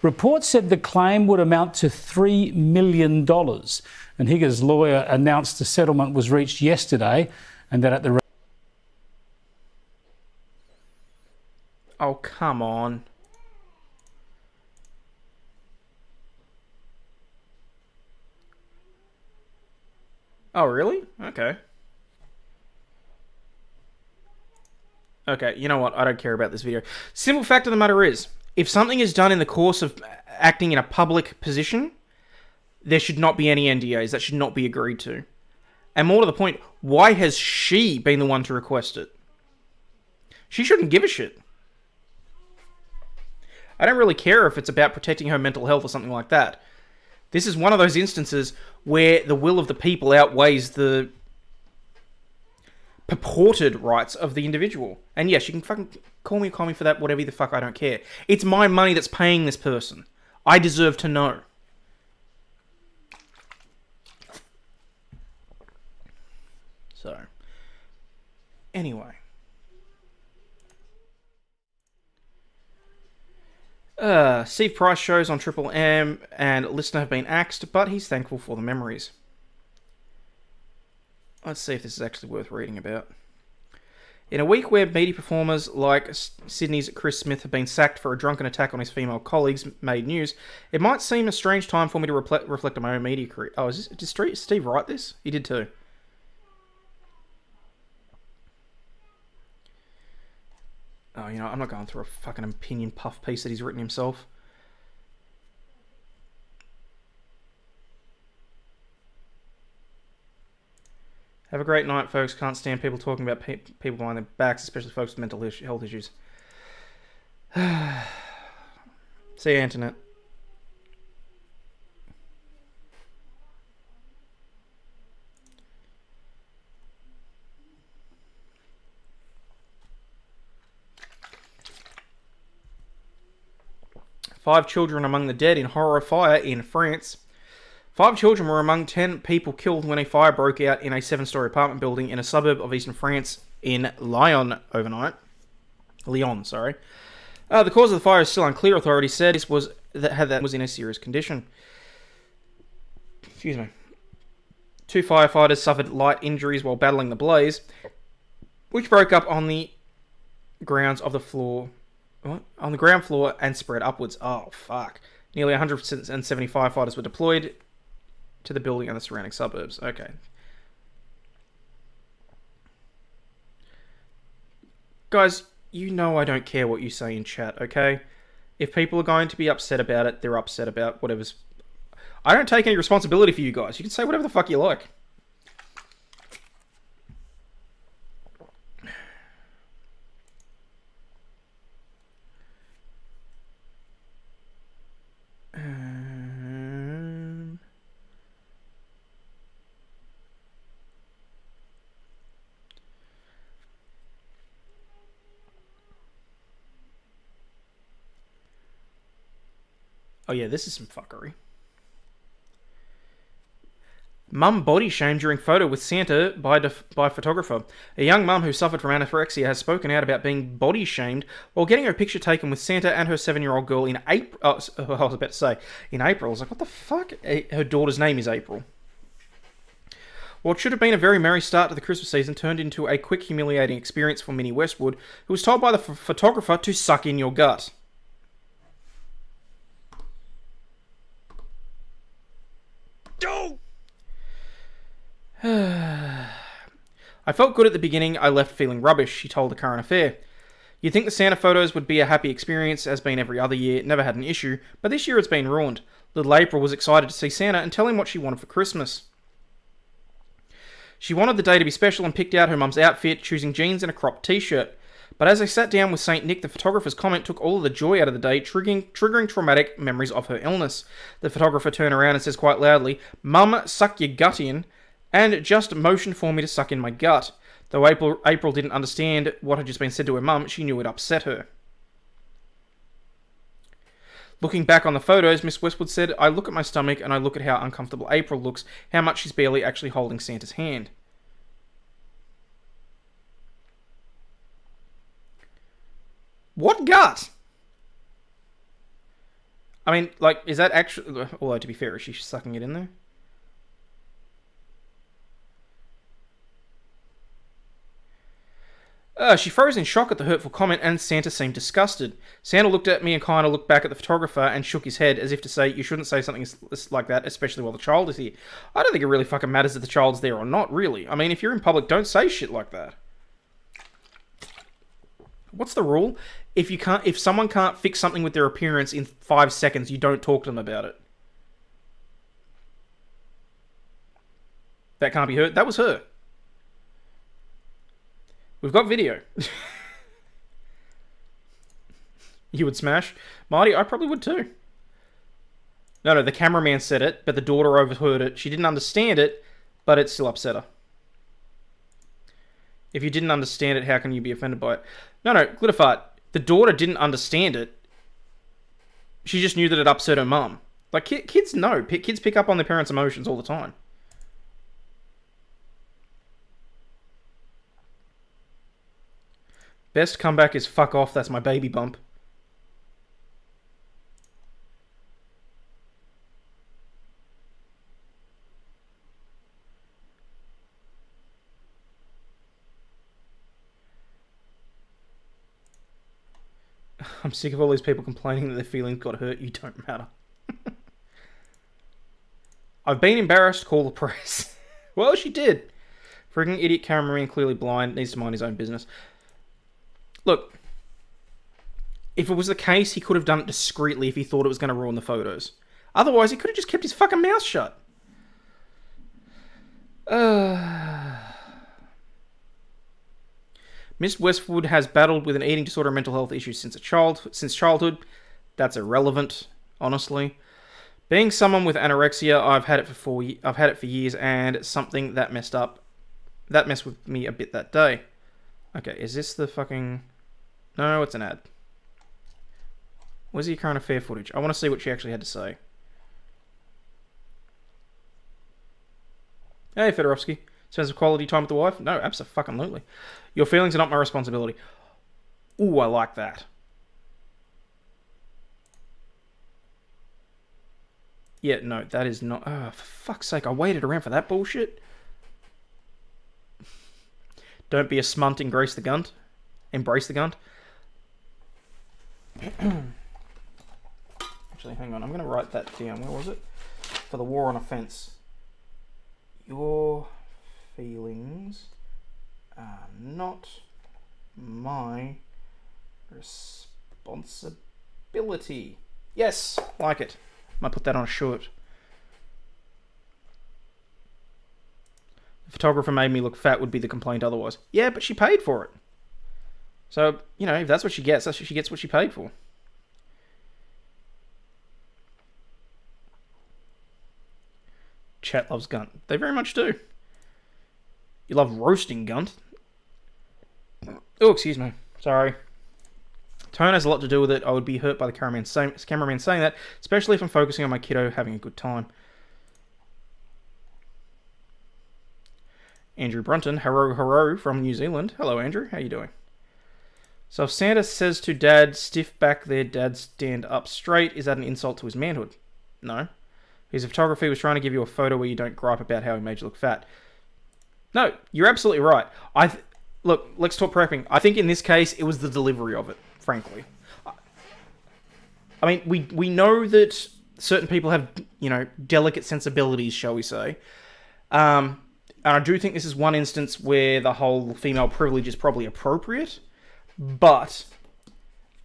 S14: Reports said the claim would amount to $3 million, and Higgins' lawyer announced a settlement was reached yesterday, and that at the...
S1: Oh, come on. Oh, really? Okay. Okay, you know what? I don't care about this video. Simple fact of the matter is, if something is done in the course of acting in a public position, there should not be any NDAs. That should not be agreed to. And more to the point, why has she been the one to request it? She shouldn't give a shit. I don't really care if it's about protecting her mental health or something like that. This is one of those instances where the will of the people outweighs the purported rights of the individual. And yes, you can fucking call me a commie for that, whatever the fuck, I don't care. It's my money that's paying this person. I deserve to know. So, anyway. Steve Price shows on Triple M and listener have been axed, but he's thankful for the memories. Let's see if this is actually worth reading about. In a week where media performers like Sydney's Chris Smith have been sacked for a drunken attack on his female colleagues made news, it might seem a strange time for me to reflect on my own media career. Oh, did Steve write this? He did too. Oh, you know, I'm not going through a fucking opinion puff piece that he's written himself. Have a great night, folks. Can't stand people talking about people behind their backs, especially folks with mental health issues. See you, Internet. Five children among the dead in horror fire in France. 5 children were among 10 people killed when a fire broke out in a 7-story apartment building in a suburb of eastern France in Lyon overnight. Lyon, sorry. The cause of the fire is still unclear, authorities said. This was that was in a serious condition. Excuse me. 2 firefighters suffered light injuries while battling the blaze, which broke up on the grounds of the floor. What? On the ground floor and spread upwards. Oh, fuck. Nearly 170 firefighters were deployed to the building and the surrounding suburbs. Okay. Guys, you know I don't care what you say in chat, okay? If people are going to be upset about it, they're upset about whatever's... I don't take any responsibility for you guys. You can say whatever the fuck you like. Oh yeah, this is some fuckery. Mum body shamed during photo with Santa by photographer. A young mum who suffered from anorexia has spoken out about being body shamed while getting her picture taken with Santa and her 7-year-old girl in April. Oh, I was about to say, in April. I was like, what the fuck? Her daughter's name is April. What should have been a very merry start to the Christmas season turned into a quick, humiliating experience for Minnie Westwood, who was told by the photographer to suck in your gut. I felt good at the beginning, I left feeling rubbish, she told The Current Affair. You'd think the Santa photos would be a happy experience, as been every other year, never had an issue, but this year it's been ruined. Little April was excited to see Santa and tell him what she wanted for Christmas. She wanted the day to be special and picked out her mum's outfit, choosing jeans and a cropped t-shirt. But as they sat down with St. Nick, the photographer's comment took all of the joy out of the day, triggering traumatic memories of her illness. The photographer turned around and says quite loudly, "Mum, suck your gut in," and just motioned for me to suck in my gut. Though April didn't understand what had just been said to her mum, she knew it upset her. Looking back on the photos, Miss Westwood said, "I look at my stomach and I look at how uncomfortable April looks, how much she's barely actually holding Santa's hand." What gut? I mean, like, is that actually... Although, to be fair, is she sucking it in there? She froze in shock at the hurtful comment, and Santa seemed disgusted. Santa looked at me and kind of looked back at the photographer and shook his head as if to say, "You shouldn't say something like that, especially while the child is here." I don't think it really fucking matters if the child's there or not, really. I mean, if you're in public, don't say shit like that. What's the rule? If someone can't fix something with their appearance in 5 seconds, you don't talk to them about it. That can't be her. That was her. We've got video. You would smash? Marty, I probably would too. No, the cameraman said it, but the daughter overheard it. She didn't understand it, but it still upset her. If you didn't understand it, how can you be offended by it? No, Glitterfart. The daughter didn't understand it. She just knew that it upset her mum. Like, kids know. Kids pick up on their parents' emotions all the time. Best comeback is fuck off, that's my baby bump. I'm sick of all these people complaining that their feelings got hurt. You don't matter. I've been embarrassed. Call the press. Well, she did. Freaking idiot cameraman, clearly blind, needs to mind his own business. Look, if it was the case, he could have done it discreetly if he thought it was going to ruin the photos. Otherwise, he could have just kept his fucking mouth shut. Miss Westwood has battled with an eating disorder and mental health issues since childhood. That's irrelevant, honestly. Being someone with anorexia, I've had it for years, and it's something that messed with me a bit that day. Okay, is this the fucking... No, it's an ad. Where's the current affair footage? I want to see what she actually had to say. Hey, Fedorovsky. Spends quality time with the wife? No, abso-fucking-lutely. Your feelings are not my responsibility. Ooh, I like that. Yeah, no, that is not... Oh, for fuck's sake, I waited around for that bullshit. Don't be a smunt, embrace the gunt. Embrace the gunt. Actually, hang on, I'm going to write that down. Where was it? For the war on offence. Your feelings are not my responsibility. Yes, like it. Might put that on a shirt. The photographer made me look fat would be the complaint otherwise. Yeah, but she paid for it. So, you know, if that's what she gets, that's what she gets what she paid for. Chat loves Gunt. They very much do. You love roasting Gunt. Oh, excuse me. Sorry. Tone has a lot to do with it. I would be hurt by the cameraman saying that, especially if I'm focusing on my kiddo having a good time. Andrew Brunton, hello from New Zealand. Hello, Andrew. How you doing? So if Santa says to Dad, stiff back there, Dad, stand up straight, is that an insult to his manhood? No. His photography was trying to give you a photo where you don't gripe about how he made you look fat. No, you're absolutely right. Look, let's talk prepping. I think in this case, it was the delivery of it, frankly. I mean, we know that certain people have, you know, delicate sensibilities, shall we say. And I do think this is one instance where the whole female privilege is probably appropriate, but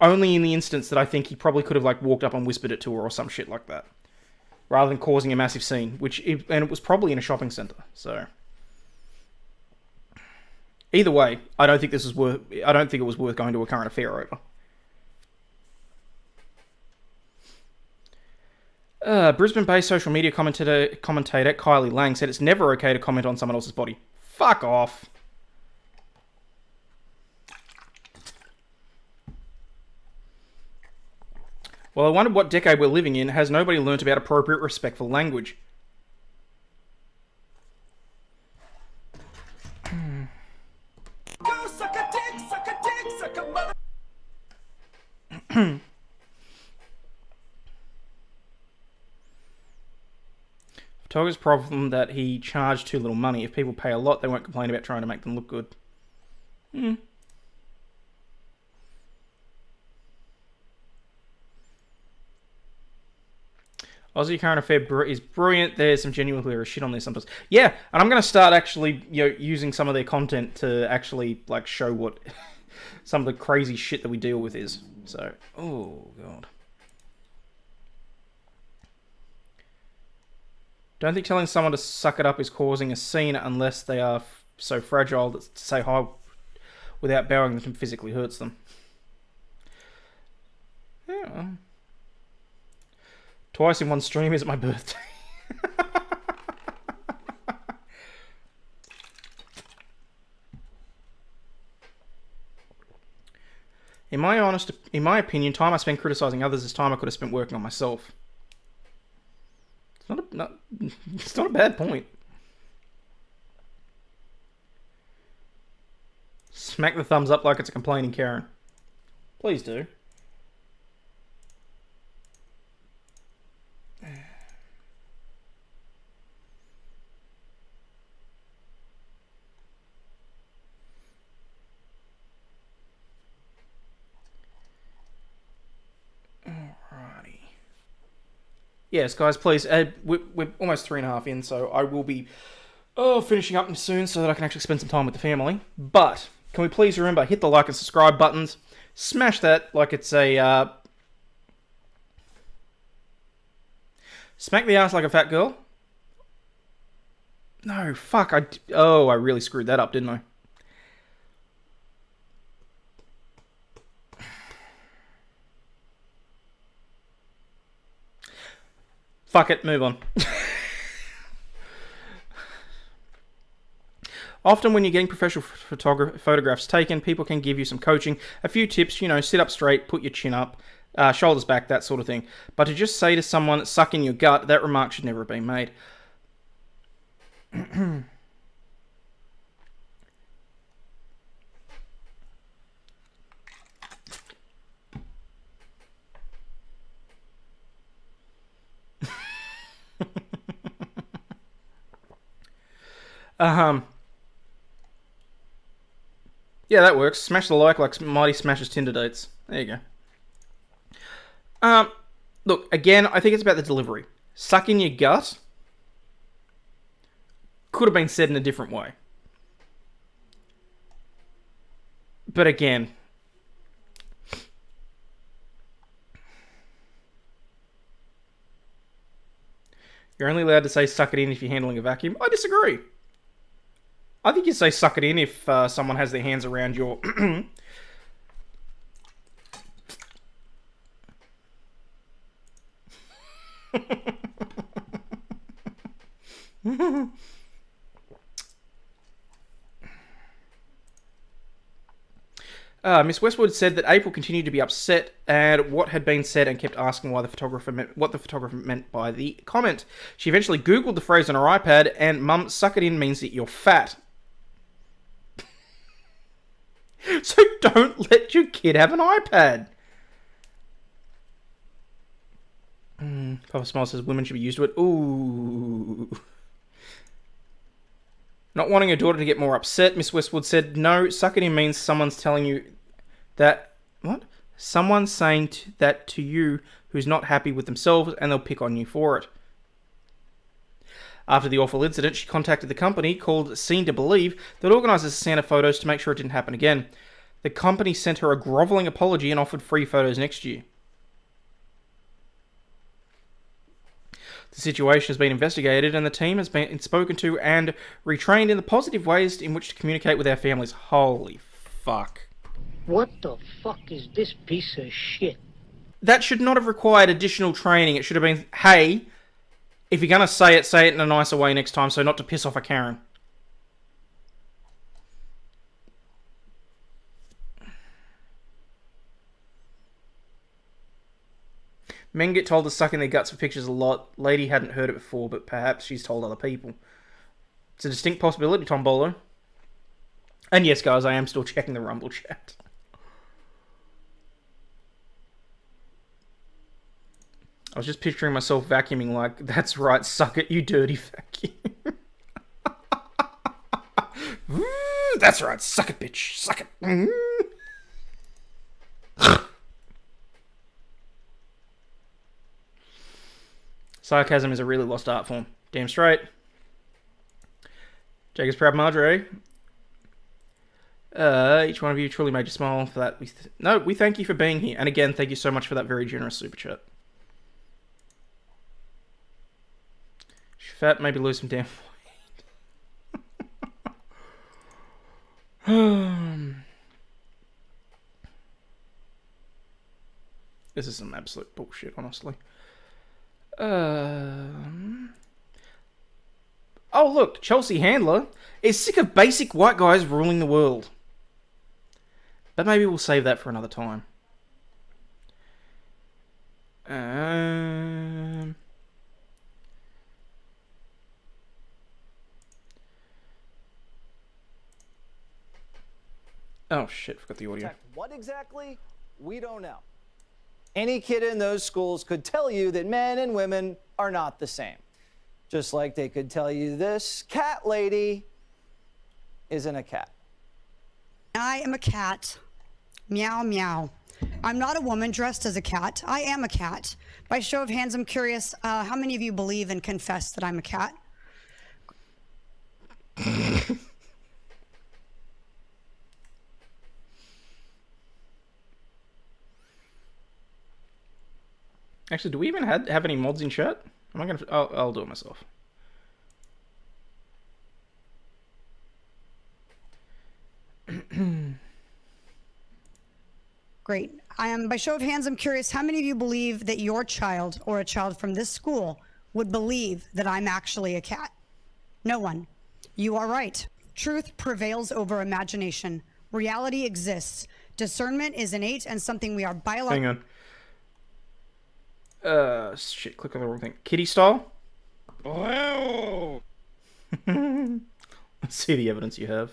S1: only in the instance that I think he probably could have, like, walked up and whispered it to her or some shit like that, rather than causing a massive scene, and it was probably in a shopping centre, so... Either way, I don't think it was worth going to a current affair over. Brisbane-based social media commentator Kylie Lang said it's never okay to comment on someone else's body. Fuck off. Well, I wondered what decade we're living in. Has nobody learnt about appropriate, respectful language?
S7: Go suck a dick, suck a dick, suck a mother.
S1: Photographer's problem that he charged too little money. If people pay a lot, they won't complain about trying to make them look good. Aussie current affair is brilliant. There's some genuine clear shit on there sometimes. Yeah, and I'm going to start actually, you know, using some of their content to actually, like, show what some of the crazy shit that we deal with is. So, oh, God. Don't think telling someone to suck it up is causing a scene unless they are so fragile that to say hi without bowing them physically hurts them. Yeah. Twice in one stream is my birthday. In my opinion, time I spend criticizing others is time I could have spent working on myself. It's not a bad point. Smack the thumbs up like it's a complaining Karen. Please do. Alrighty. Yes, guys, please. We're almost 3.5 in, so I will be finishing up soon so that I can actually spend some time with the family. But can we please remember, hit the like and subscribe buttons. Smash that like it's a... Smack the ass like a fat girl. No, fuck. I really screwed that up, didn't I? Fuck it, move on. Often when you're getting professional photographs taken, people can give you some coaching, a few tips, you know, sit up straight, put your chin up, shoulders back, that sort of thing. But to just say to someone, suck in your gut, that remark should never have been made. Yeah, that works. Smash the like Mighty smashes Tinder dates. There you go. Look, again, I think it's about the delivery. Suck in your gut could have been said in a different way. But again, you're only allowed to say suck it in if you're handling a vacuum. I disagree. I think you say suck it in if someone has their hands around your... Miss Westwood said that April continued to be upset at what had been said and kept asking what the photographer meant by the comment. She eventually Googled the phrase on her iPad, and Mum, suck it in means that you're fat. So don't let your kid have an iPad. Papa Smile says women should be used to it. Ooh. Not wanting her daughter to get more upset, Miss Westwood said, no, suck it in means someone's telling you that... What? Someone's saying that to you who's not happy with themselves, and they'll pick on you for it. After the awful incident, she contacted the company called Seen to Believe that organises Santa photos to make sure it didn't happen again. The company sent her a grovelling apology and offered free photos next year. The situation has been investigated and the team has been spoken to and retrained in the positive ways in which to communicate with our families. Holy fuck.
S11: What the fuck is this piece of shit?
S1: That should not have required additional training. It should have been, hey, if you're going to say it in a nicer way next time so not to piss off a Karen. Men get told to suck in their guts for pictures a lot. Lady hadn't heard it before, but perhaps she's told other people. It's a distinct possibility, Tom Bolo. And yes, guys, I am still checking the Rumble chat. I was just picturing myself vacuuming like, that's right, suck it, you dirty vacuum. That's right, suck it, bitch. Suck it. Sarcasm is a really lost art form. Damn straight. Jacob's Proud Marjorie. Each one of you truly made you smile for that. We thank you for being here. And again, thank you so much for that very generous super chat. She's fat, maybe lose some damn weight. This is some absolute bullshit, honestly. Oh, look, Chelsea Handler is sick of basic white guys ruling the world. But maybe we'll save that for another time. Oh shit, forgot the audio.
S15: What exactly? We don't know. Any kid in those schools could tell you that men and women are not the same. Just like they could tell you this cat lady isn't a cat.
S16: I am a cat. Meow, meow. I'm not a woman dressed as a cat. I am a cat. By show of hands, I'm curious, how many of you believe and confess that I'm a cat?
S1: Actually, do we even have any mods in chat? Am I gonna? I'll do it myself.
S16: Great. By show of hands, I'm curious, how many of you believe that your child or a child from this school would believe that I'm actually a cat? No one. You are right. Truth prevails over imagination. Reality exists. Discernment is innate and something we are biologically...
S1: Hang on. Shit, click on the wrong thing. Kitty style? Wow. Let's see the evidence you have.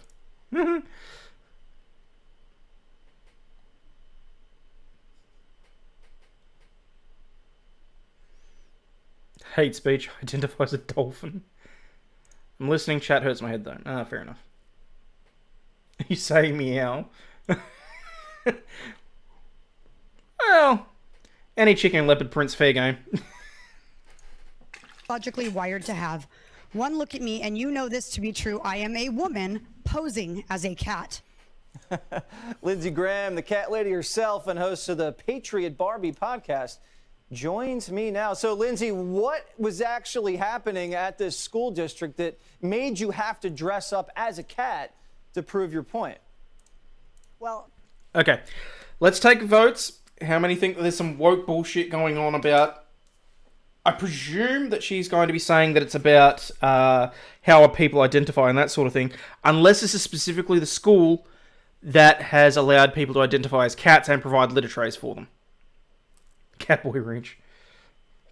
S1: Hate speech, identifies a dolphin. I'm listening, chat hurts my head though. Ah, fair enough. You say meow. Well, any chicken and leopard prints, fair game.
S16: Logically wired to have. One look at me and you know this to be true. I am a woman posing as a cat.
S15: Lindsey Graham, the cat lady herself and host of the Patriot Barbie podcast, joins me now. So, Lindsey, what was actually happening at this school district that made you have to dress up as a cat to prove your point?
S16: Well,
S1: okay, let's take votes. How many think that there's some woke bullshit going on about... I presume that she's going to be saying that it's about how are people identify and that sort of thing, unless this is specifically the school that has allowed people to identify as cats and provide litter trays for them. Catboy Ridge.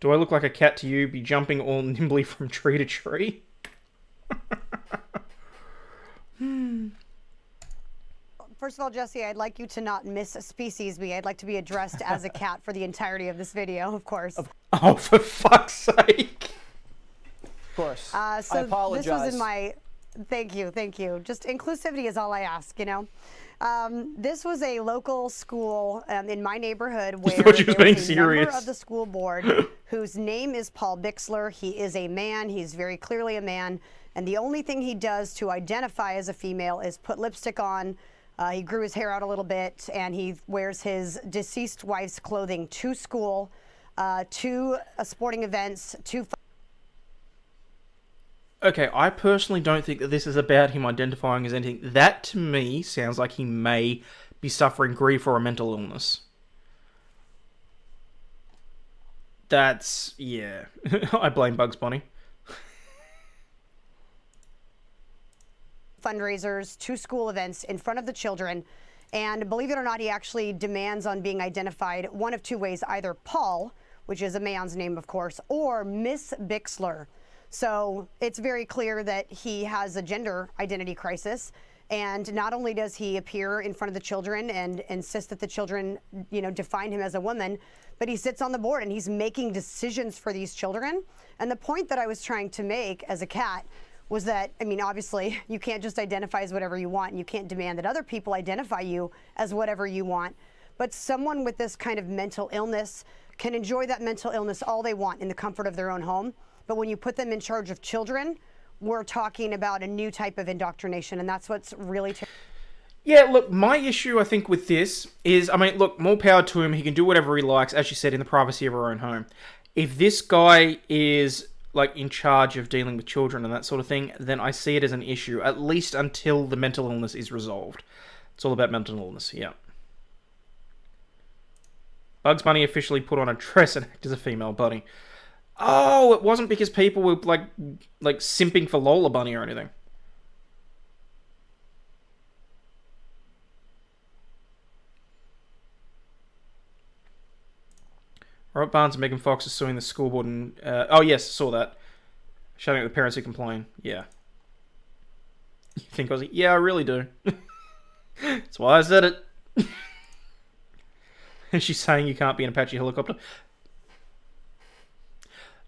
S1: Do I look like a cat to you? Be jumping all nimbly from tree to tree?
S16: First of all, Jesse, I'd like you to not species me. I'd like to be addressed as a cat for the entirety of this video, of course.
S1: Oh, for fuck's sake.
S15: Of course.
S16: So
S15: I apologize.
S16: This was in my... Thank you, thank you. Just inclusivity is all I ask, you know? This was a local school in my neighborhood where there was a member of the school board whose name is Paul Bixler. He is a man. He's very clearly a man. And the only thing he does to identify as a female is put lipstick on. He grew his hair out a little bit, and he wears his deceased wife's clothing to school, to sporting events, to...
S1: Okay, I personally don't think that this is about him identifying as anything. That, to me, sounds like he may be suffering grief or a mental illness. That's... yeah. I blame Bugs Bunny.
S16: Fundraisers, to school events in front of the children. And believe it or not, he actually demands on being identified one of two ways, either Paul, which is a man's name, of course, or Miss Bixler. So it's very clear that he has a gender identity crisis. And not only does he appear in front of the children and insist that the children, you know, define him as a woman, but he sits on the board and he's making decisions for these children. And the point that I was trying to make as a cat was that, I mean, obviously, you can't just identify as whatever you want, and you can't demand that other people identify you as whatever you want. But someone with this kind of mental illness can enjoy that mental illness all they want in the comfort of their own home. But when you put them in charge of children, we're talking about a new type of indoctrination, and that's what's really...
S1: Yeah, look, my issue, I think, with this is, I mean, look, more power to him. He can do whatever he likes, as you said, in the privacy of our own home. If this guy is... like in charge of dealing with children and that sort of thing, then I see it as an issue, at least until the mental illness is resolved. It's all about mental illness, yeah. Bugs Bunny officially put on a dress and act as a female bunny. Oh, it wasn't because people were like simping for Lola Bunny or anything. Robert Barnes and Megan Fox are suing the school board and... oh, yes, saw that. Shouting at the parents who complain. Yeah. You think Aussie? Yeah, I really do. That's why I said it. And she's saying you can't be an Apache helicopter.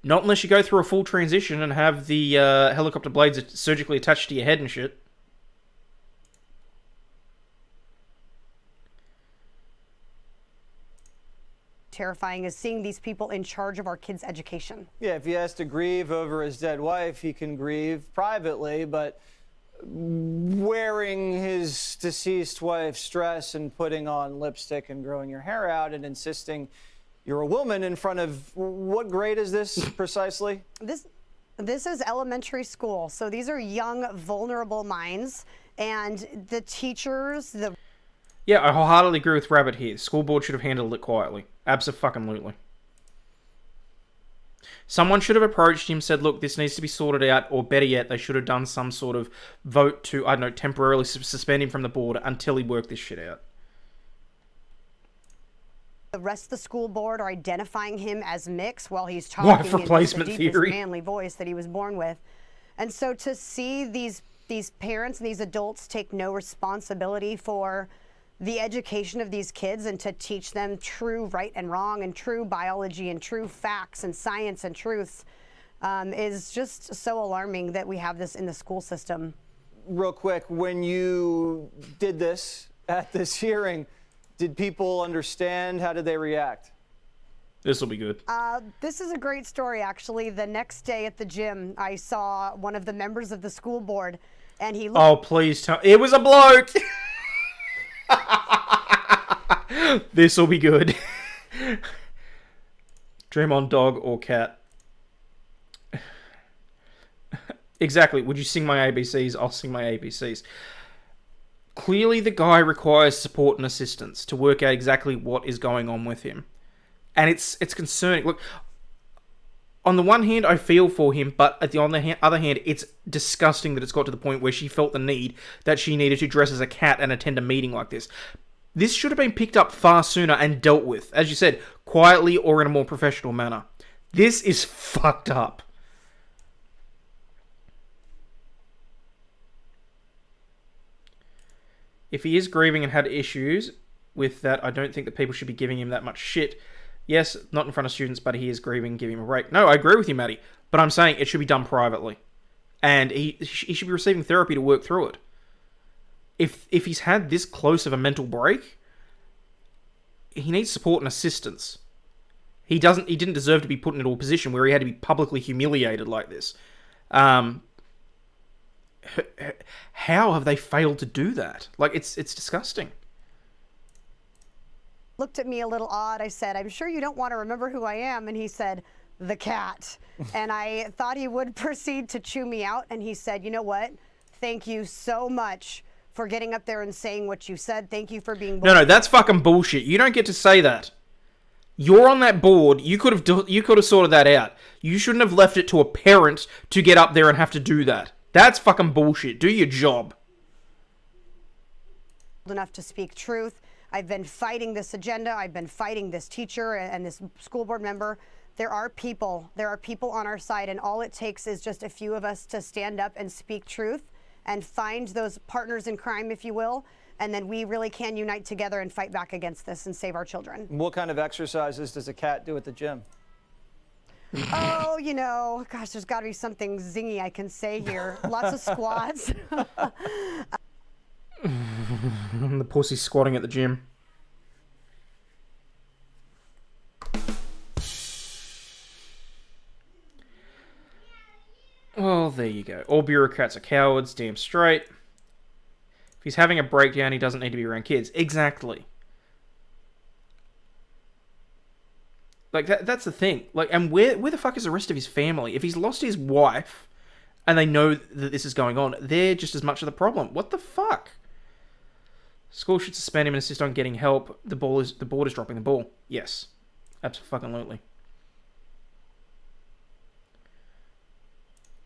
S1: Not unless you go through a full transition and have the helicopter blades surgically attached to your head and shit.
S16: Terrifying is seeing these people in charge of our kids' education.
S15: Yeah, if he has to grieve over his dead wife, he can grieve privately, but wearing his deceased wife's dress and putting on lipstick and growing your hair out and insisting you're a woman in front of, what grade is this precisely?
S16: This is elementary school, so these are young, vulnerable minds, and the teachers,
S1: Yeah, I wholeheartedly agree with Rabbit here. The school board should have handled it quietly. Abso-fucking-lutely. Someone should have approached him, said, look, this needs to be sorted out, or better yet, they should have done some sort of vote to, I don't know, temporarily suspend him from the board until he worked this shit out.
S16: the rest of the school board are identifying him as mixed while he's talking
S1: Wife replacement
S16: in the deepest
S1: theory.
S16: manly voice that he was born with. And so to see these parents and these adults take no responsibility for the education of these kids and to teach them true right and wrong and true biology and true facts and science and truths is just so alarming that we have this in the school system.
S15: Real quick, when you did this at this hearing, did people understand? How did they react?
S1: This will be good.
S16: This is a great story, actually. The next day at the gym, I saw one of the members of the school board, and he looked...
S1: Oh, please tell... It was a bloke! This will be good. Dream on dog or cat. Exactly. Would you sing my ABCs? I'll sing my ABCs. Clearly the guy requires support and assistance to work out exactly what is going on with him. And it's concerning. Look, on the one hand, I feel for him, but on the other hand, it's disgusting that it's got to the point where she felt the need that she needed to dress as a cat and attend a meeting like this. This should have been picked up far sooner and dealt with, as you said, quietly or in a more professional manner. This is fucked up. If he is grieving and had issues with that, I don't think that people should be giving him that much shit. Yes, not in front of students, but he is grieving, give him a break. No, I agree with you, Maddie. But I'm saying it should be done privately. And he should be receiving therapy to work through it. If he's had this close of a mental break, he needs support and assistance. He didn't deserve to be put into a position where he had to be publicly humiliated like this. How have they failed to do that? Like, it's disgusting.
S16: Looked at me a little odd. I said, I'm sure you don't want to remember who I am. And he said, the cat. And I thought he would proceed to chew me out. And he said, you know what? Thank you so much for getting up there and saying what you said. Thank you for being bold.
S1: No, that's fucking bullshit. You don't get to say that. You're on that board. You could have sorted that out. You shouldn't have left it to a parent to get up there and have to do that. That's fucking bullshit. Do your job.
S16: Enough to speak truth. I've been fighting this agenda. I've been fighting this teacher and this school board member. There are people on our side, and all it takes is just a few of us to stand up and speak truth and find those partners in crime, if you will, and then we really can unite together and fight back against this and save our children.
S15: What kind of exercises does a cat do at the gym?
S16: Oh, you know, gosh, there's got to be something zingy I can say here. Lots of squats.
S1: The pussy squatting at the gym. Well, there you go. All bureaucrats are cowards, damn straight. If he's having a breakdown, he doesn't need to be around kids. Exactly. Like, that's the thing. Like, and where the fuck is the rest of his family? If he's lost his wife, and they know that this is going on, they're just as much of the problem. What the fuck? School should suspend him and insist on getting help. The board is dropping the ball. Yes. Absolutely.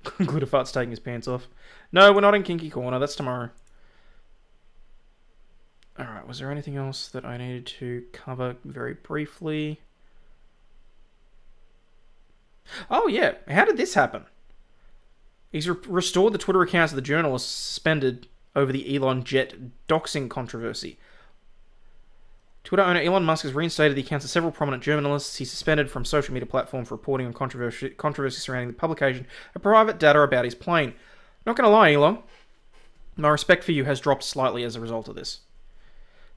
S1: Glitterfart's taking his pants off. No, we're not in Kinky Corner. That's tomorrow. Alright, was there anything else that I needed to cover very briefly? Oh, yeah. How did this happen? He's restored the Twitter accounts of the journalists suspended over the Elon Jet doxing controversy. Twitter owner Elon Musk has reinstated the accounts of several prominent journalists he suspended from social media platform for reporting on controversy surrounding the publication of private data about his plane. Not going to lie, Elon. My respect for you has dropped slightly as a result of this.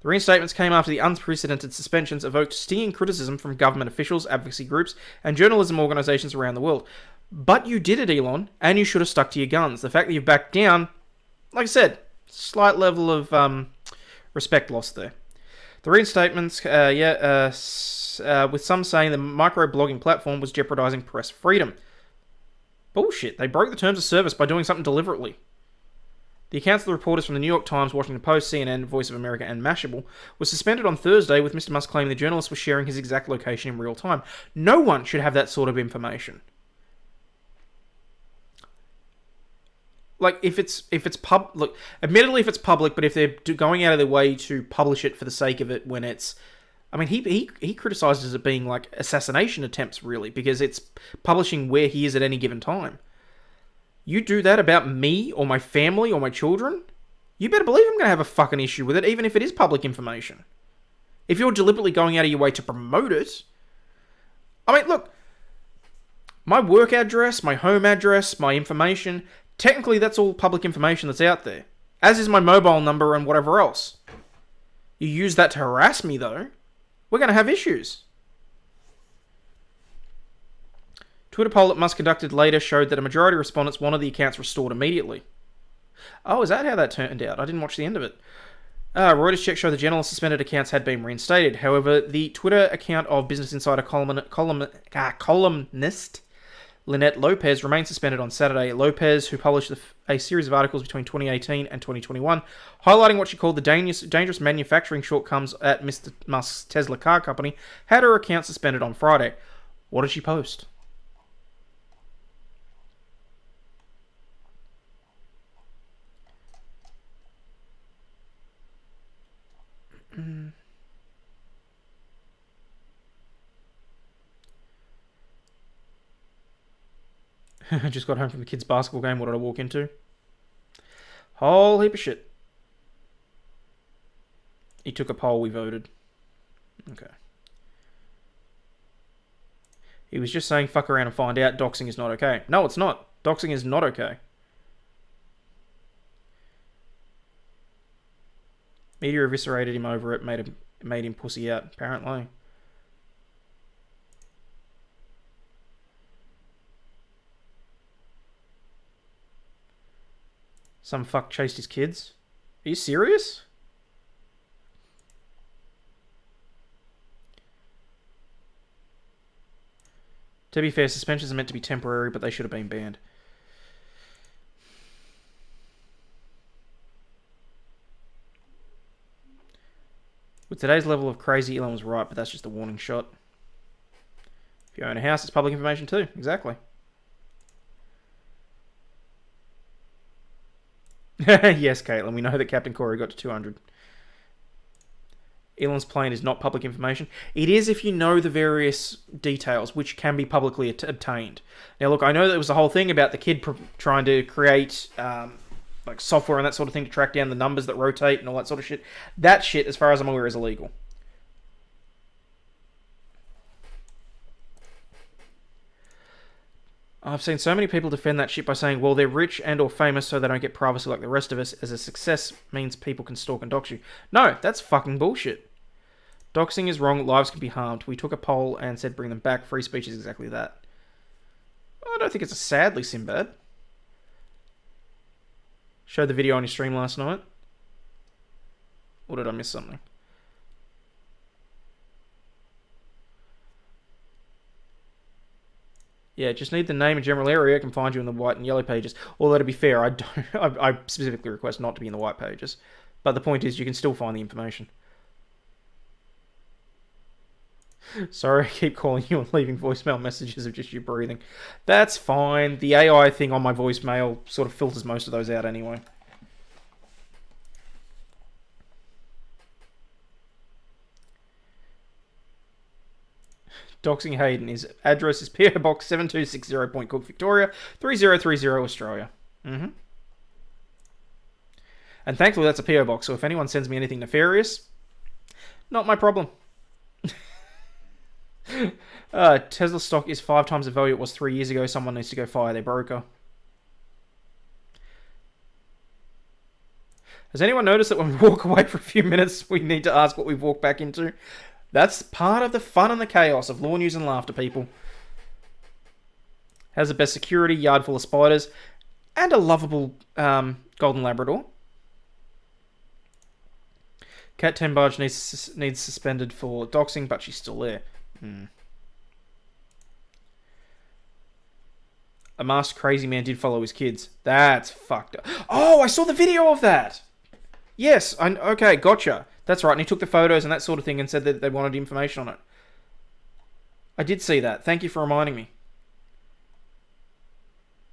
S1: The reinstatements came after the unprecedented suspensions evoked stinging criticism from government officials, advocacy groups, and journalism organisations around the world. But you did it, Elon, and you should have stuck to your guns. The fact that you've backed down, like I said, slight level of respect lost there. The reinstatements, with some saying the microblogging platform was jeopardising press freedom. Bullshit. They broke the terms of service by doing something deliberately. The accounts of the reporters from the New York Times, Washington Post, CNN, Voice of America, and Mashable were suspended on Thursday, with Mr. Musk claiming the journalists were sharing his exact location in real time. No one should have that sort of information. Like, if it's look, admittedly, if it's public, but if they're going out of their way to publish it for the sake of it, when it's, I mean, he criticizes it being like assassination attempts, really, because it's publishing where he is at any given time. You do that about me or my family or my children, you better believe I'm going to have a fucking issue with it, even if it is public information. If you're deliberately going out of your way to promote it. I mean, look, my work address, my home address, my information, technically that's all public information that's out there. As is my mobile number and whatever else. You use that to harass me, though, we're going to have issues. Twitter poll that Musk conducted later showed that a majority of respondents wanted the accounts restored immediately. Oh, is that how that turned out? I didn't watch the end of it. Reuters checks show the journalist suspended accounts had been reinstated. However, the Twitter account of Business Insider columnist Lynette Lopez remained suspended on Saturday. Lopez, who published a series of articles between 2018 and 2021, highlighting what she called the dangerous manufacturing shortcomings at Mr. Musk's Tesla car company, had her account suspended on Friday. What did she post? I just got home from the kids' basketball game. What did I walk into? Whole heap of shit. He took a poll, we voted. Okay. He was just saying fuck around and find out doxing is not okay. No, it's not. Doxing is not okay. Media eviscerated him over it, made him pussy out, apparently. Some fuck chased his kids. Are you serious? To be fair, suspensions are meant to be temporary, but they should have been banned. With today's level of crazy, Elon was right, but that's just a warning shot. If you own a house, it's public information too. Exactly. Yes, Caitlin, we know that Captain Corey got to 200. Elon's plane is not public information. It is if you know the various details, which can be publicly obtained. Now, look, I know there was a whole thing about the kid trying to create like software and that sort of thing to track down the numbers that rotate and all that sort of shit. That shit, as far as I'm aware, is illegal. I've seen so many people defend that shit by saying, well, they're rich and or famous so they don't get privacy like the rest of us, as a success means people can stalk and dox you. No, that's fucking bullshit. Doxing is wrong, lives can be harmed. We took a poll and said bring them back. Free speech is exactly that. I don't think it's a sadly Sinbad. Showed the video on your stream last night. Or did I miss something? Yeah, just need the name and general area. I can find you in the white and yellow pages. Although, to be fair, I specifically request not to be in the white pages. But the point is, you can still find the information. Sorry, I keep calling you and leaving voicemail messages of just you breathing. That's fine. The AI thing on my voicemail sort of filters most of those out anyway. doxing Hayden. His address is PO Box 7260 Point Cook, Victoria 3030 Australia. And thankfully that's a PO Box, so if anyone sends me anything nefarious, not my problem. Tesla stock is 5 times the value it was 3 years ago. Someone needs to go fire their broker. Has anyone noticed that when we walk away for a few minutes, we need to ask what we've walked back into? That's part of the fun and the chaos of law news and laughter, people. Has the best security, yard full of spiders, and a lovable golden Labrador. Cat 10 Barge needs suspended for doxing, but she's still there. A masked crazy man did follow his kids. That's fucked up. Oh, I saw the video of that! Yes, okay, gotcha. That's right, and he took the photos and that sort of thing and said that they wanted information on it. I did see that. Thank you for reminding me.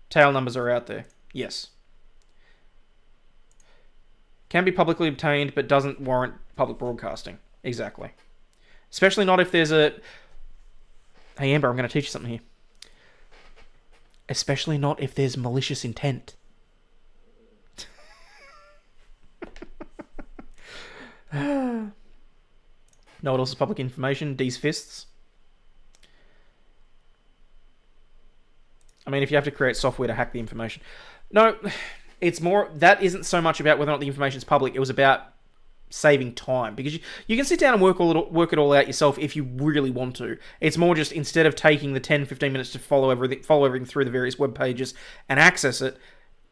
S1: Tail numbers are out there. Yes. Can be publicly obtained, but doesn't warrant public broadcasting. Exactly. Especially not if there's a... Hey, Amber, I'm going to teach you something here. Especially not if there's malicious intent. Know what else is public information? D's fists. I mean, if you have to create software to hack the information. No, it's more... That isn't so much about whether or not the information is public. It was about saving time. Because you can sit down and work it all out yourself if you really want to. It's more just instead of taking the 10-15 minutes to follow everything through the various web pages and access it,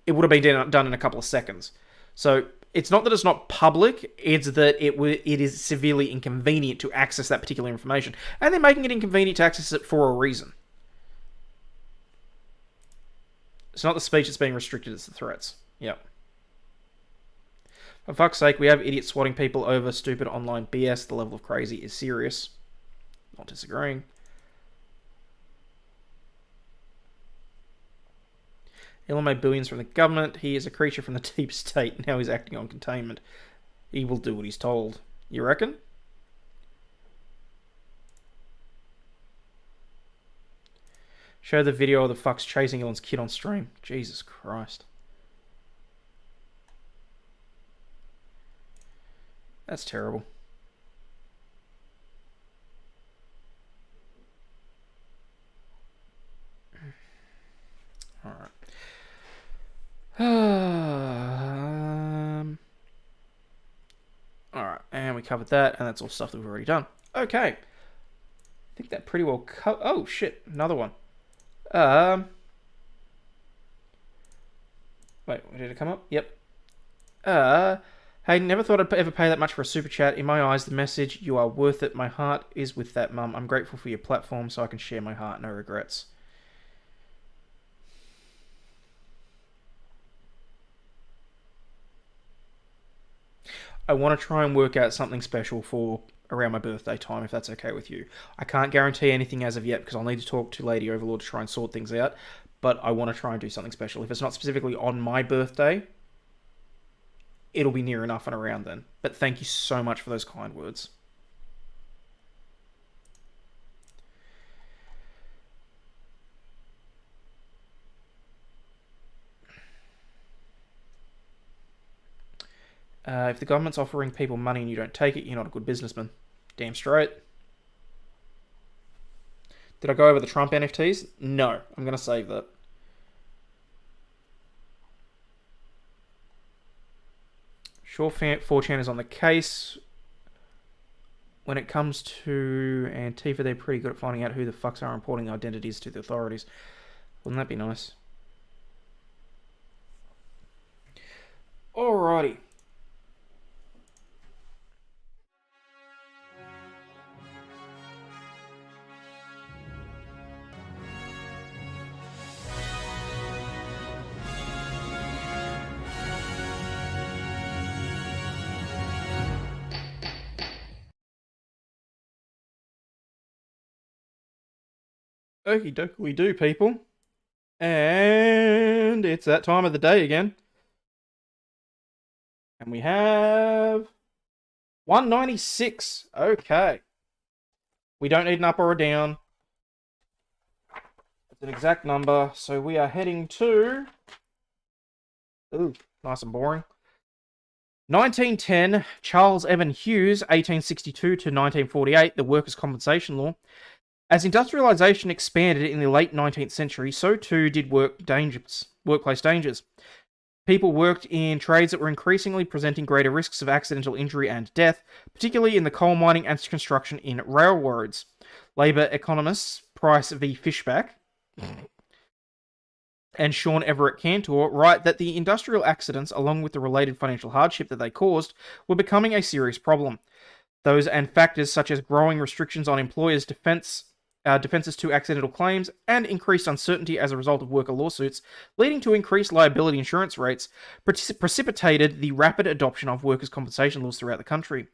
S1: it would have been done in a couple of seconds. So... It's not that it's not public, it's that it is severely inconvenient to access that particular information. And they're making it inconvenient to access it for a reason. It's not the speech that's being restricted, it's the threats. Yep. For fuck's sake, we have idiots swatting people over stupid online BS. The level of crazy is serious. Not disagreeing. Elon made billions from the government. He is a creature from the deep state. Now he's acting on containment. He will do what he's told. You reckon? Show the video of the fucks chasing Elon's kid on stream. Jesus Christ. That's terrible. Alright. Alright, and we covered that, and that's all stuff that we've already done. Okay. I think that pretty well oh, shit. Another one. Wait, did it come up? Yep. Hey, never thought I'd ever pay that much for a super chat. In my eyes, the message, you are worth it. My heart is with that, mum. I'm grateful for your platform so I can share my heart. No regrets. I want to try and work out something special for around my birthday time, if that's okay with you. I can't guarantee anything as of yet, because I'll need to talk to Lady Overlaw'd to try and sort things out, but I want to try and do something special. If it's not specifically on my birthday, it'll be near enough and around then. But thank you so much for those kind words. If the government's offering people money and you don't take it, you're not a good businessman. Damn straight. Did I go over the Trump NFTs? No. I'm going to save that. Sure, 4chan is on the case. When it comes to Antifa, they're pretty good at finding out who the fucks are reporting identities to the authorities. Wouldn't that be nice? Alrighty. Okie dokie we do, people. And it's that time of the day again. And we have 196. Okay. We don't need an up or a down. It's an exact number, so we are heading to... Ooh, nice and boring. 1910, Charles Evan Hughes, 1862 to 1948, the Workers' Compensation Law. As industrialization expanded in the late 19th century, so too did workplace dangers. People worked in trades that were increasingly presenting greater risks of accidental injury and death, particularly in the coal mining and construction in railroads. Labour economists Price v. Fishback and Sean Everett Cantor write that the industrial accidents, along with the related financial hardship that they caused, were becoming a serious problem. Those and factors such as growing restrictions on employers' defenses to accidental claims and increased uncertainty as a result of worker lawsuits, leading to increased liability insurance rates, precipitated the rapid adoption of workers' compensation laws throughout the country.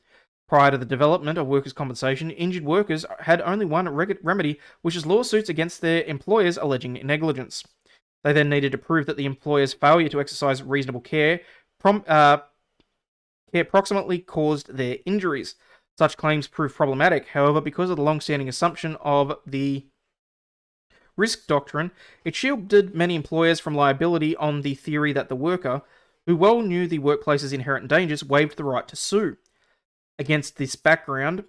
S1: Prior to the development of workers' compensation, injured workers had only one remedy, which is lawsuits against their employers alleging negligence. They then needed to prove that the employer's failure to exercise reasonable care proximately caused their injuries. Such claims proved problematic, however, because of the long-standing assumption of the risk doctrine, it shielded many employers from liability on the theory that the worker, who well knew the workplace's inherent dangers, waived the right to sue. Against this background,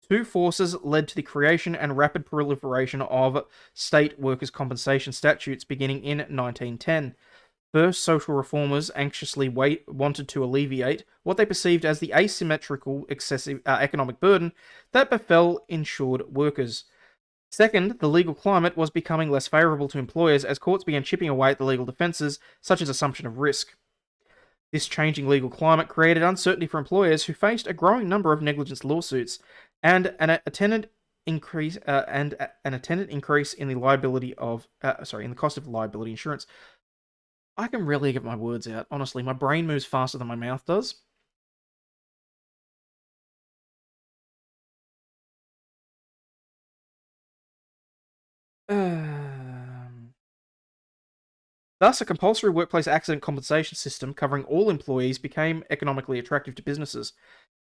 S1: two forces led to the creation and rapid proliferation of state workers' compensation statutes beginning in 1910. First, social reformers anxiously wanted to alleviate what they perceived as the asymmetrical excessive economic burden that befell insured workers. Second, the legal climate was becoming less favourable to employers as courts began chipping away at the legal defences, such as assumption of risk. This changing legal climate created uncertainty for employers who faced a growing number of negligence lawsuits and an attendant increase in the liability of in the cost of liability insurance. I can rarely get my words out. Honestly, my brain moves faster than my mouth does. Thus, a compulsory workplace accident compensation system covering all employees became economically attractive to businesses.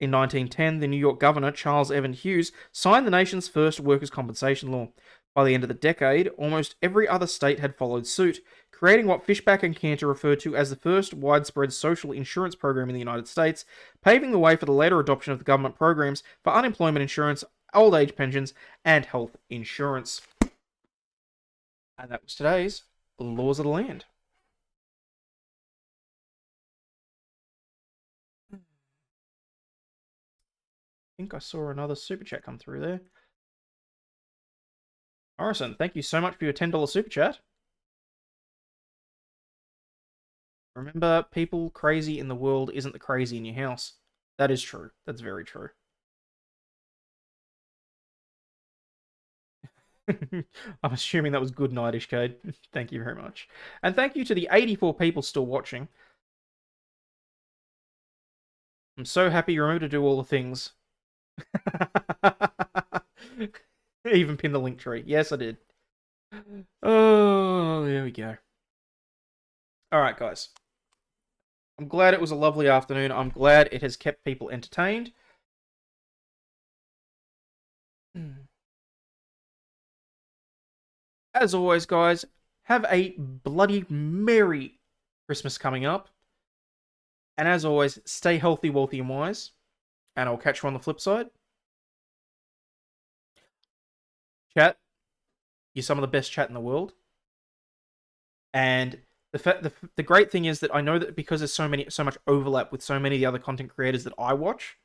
S1: In 1910, the New York governor, Charles Evan Hughes, signed the nation's first workers' compensation law. By the end of the decade, almost every other state had followed suit, creating what Fishback and Cantor referred to as the first widespread social insurance program in the United States, paving the way for the later adoption of the government programs for unemployment insurance, old age pensions, and health insurance. And that was today's Laws of the Land. I think I saw another super chat come through there. Morrison, thank you so much for your $10 super chat. Remember, people crazy in the world isn't the crazy in your house. That is true. That's very true. I'm assuming that was good nightish, Cade. Thank you very much. And thank you to the 84 people still watching. I'm so happy you remember to do all the things. Even pin the link tree. Yes, I did. Oh, there we go. Alright, guys. I'm glad it was a lovely afternoon. I'm glad it has kept people entertained. As always, guys, have a bloody merry Christmas coming up. And as always, stay healthy, wealthy, and wise. And I'll catch you on the flip side. Chat, you're some of the best chat in the world. And the great thing is that I know that because there's so much overlap with so many of the other content creators that I watch,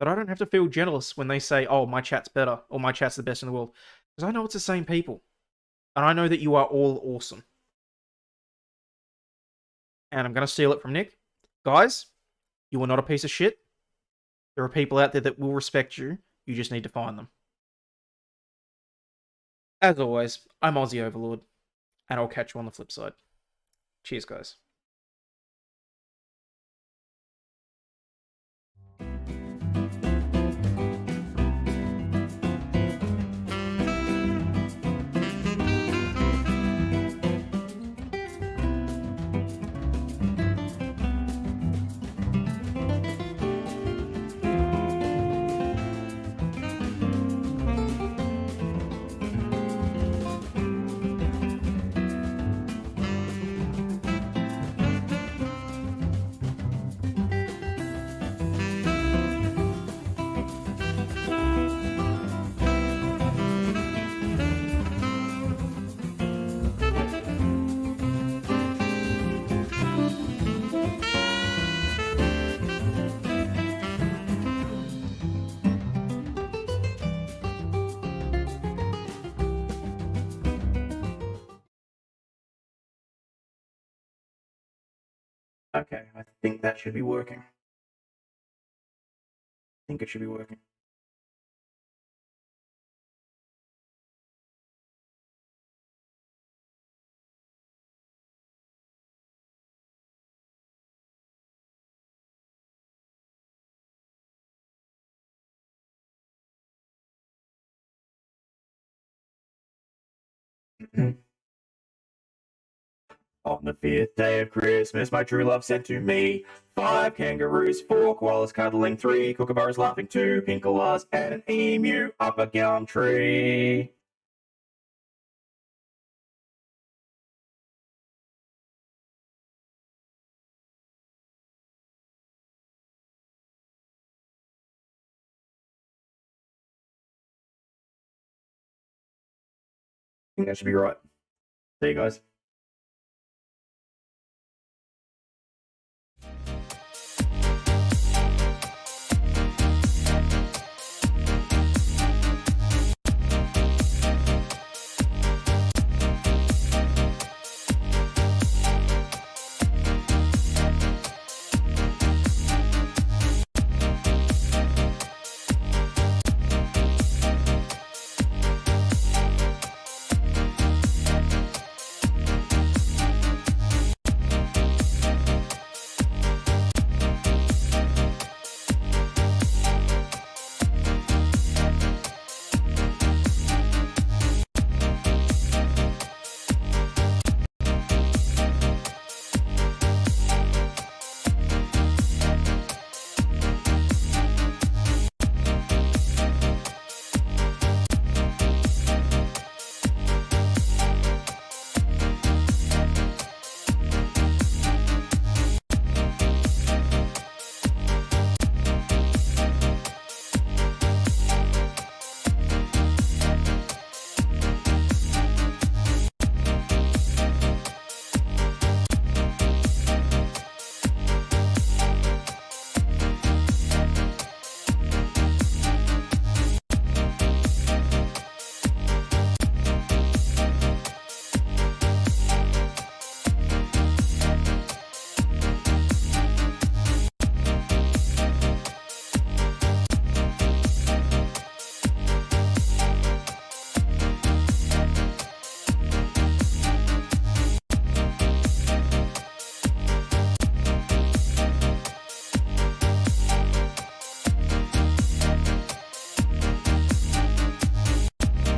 S1: that I don't have to feel jealous when they say, oh, my chat's better, or my chat's the best in the world. Because I know it's the same people. And I know that you are all awesome. And I'm going to steal it from Nick. Guys, you are not a piece of shit. There are people out there that will respect you. You just need to find them. As always, I'm Aussie Overlaw'd, and I'll catch you on the flip side. Cheers, guys. Okay, I think that should be working. I think it should be working. On the 5th day of Christmas, my true love sent to me 5 kangaroos, 4 koalas cuddling, 3 kookaburras laughing, 2 pink koalas, and an emu up a gum tree. I think that should be right. There you guys.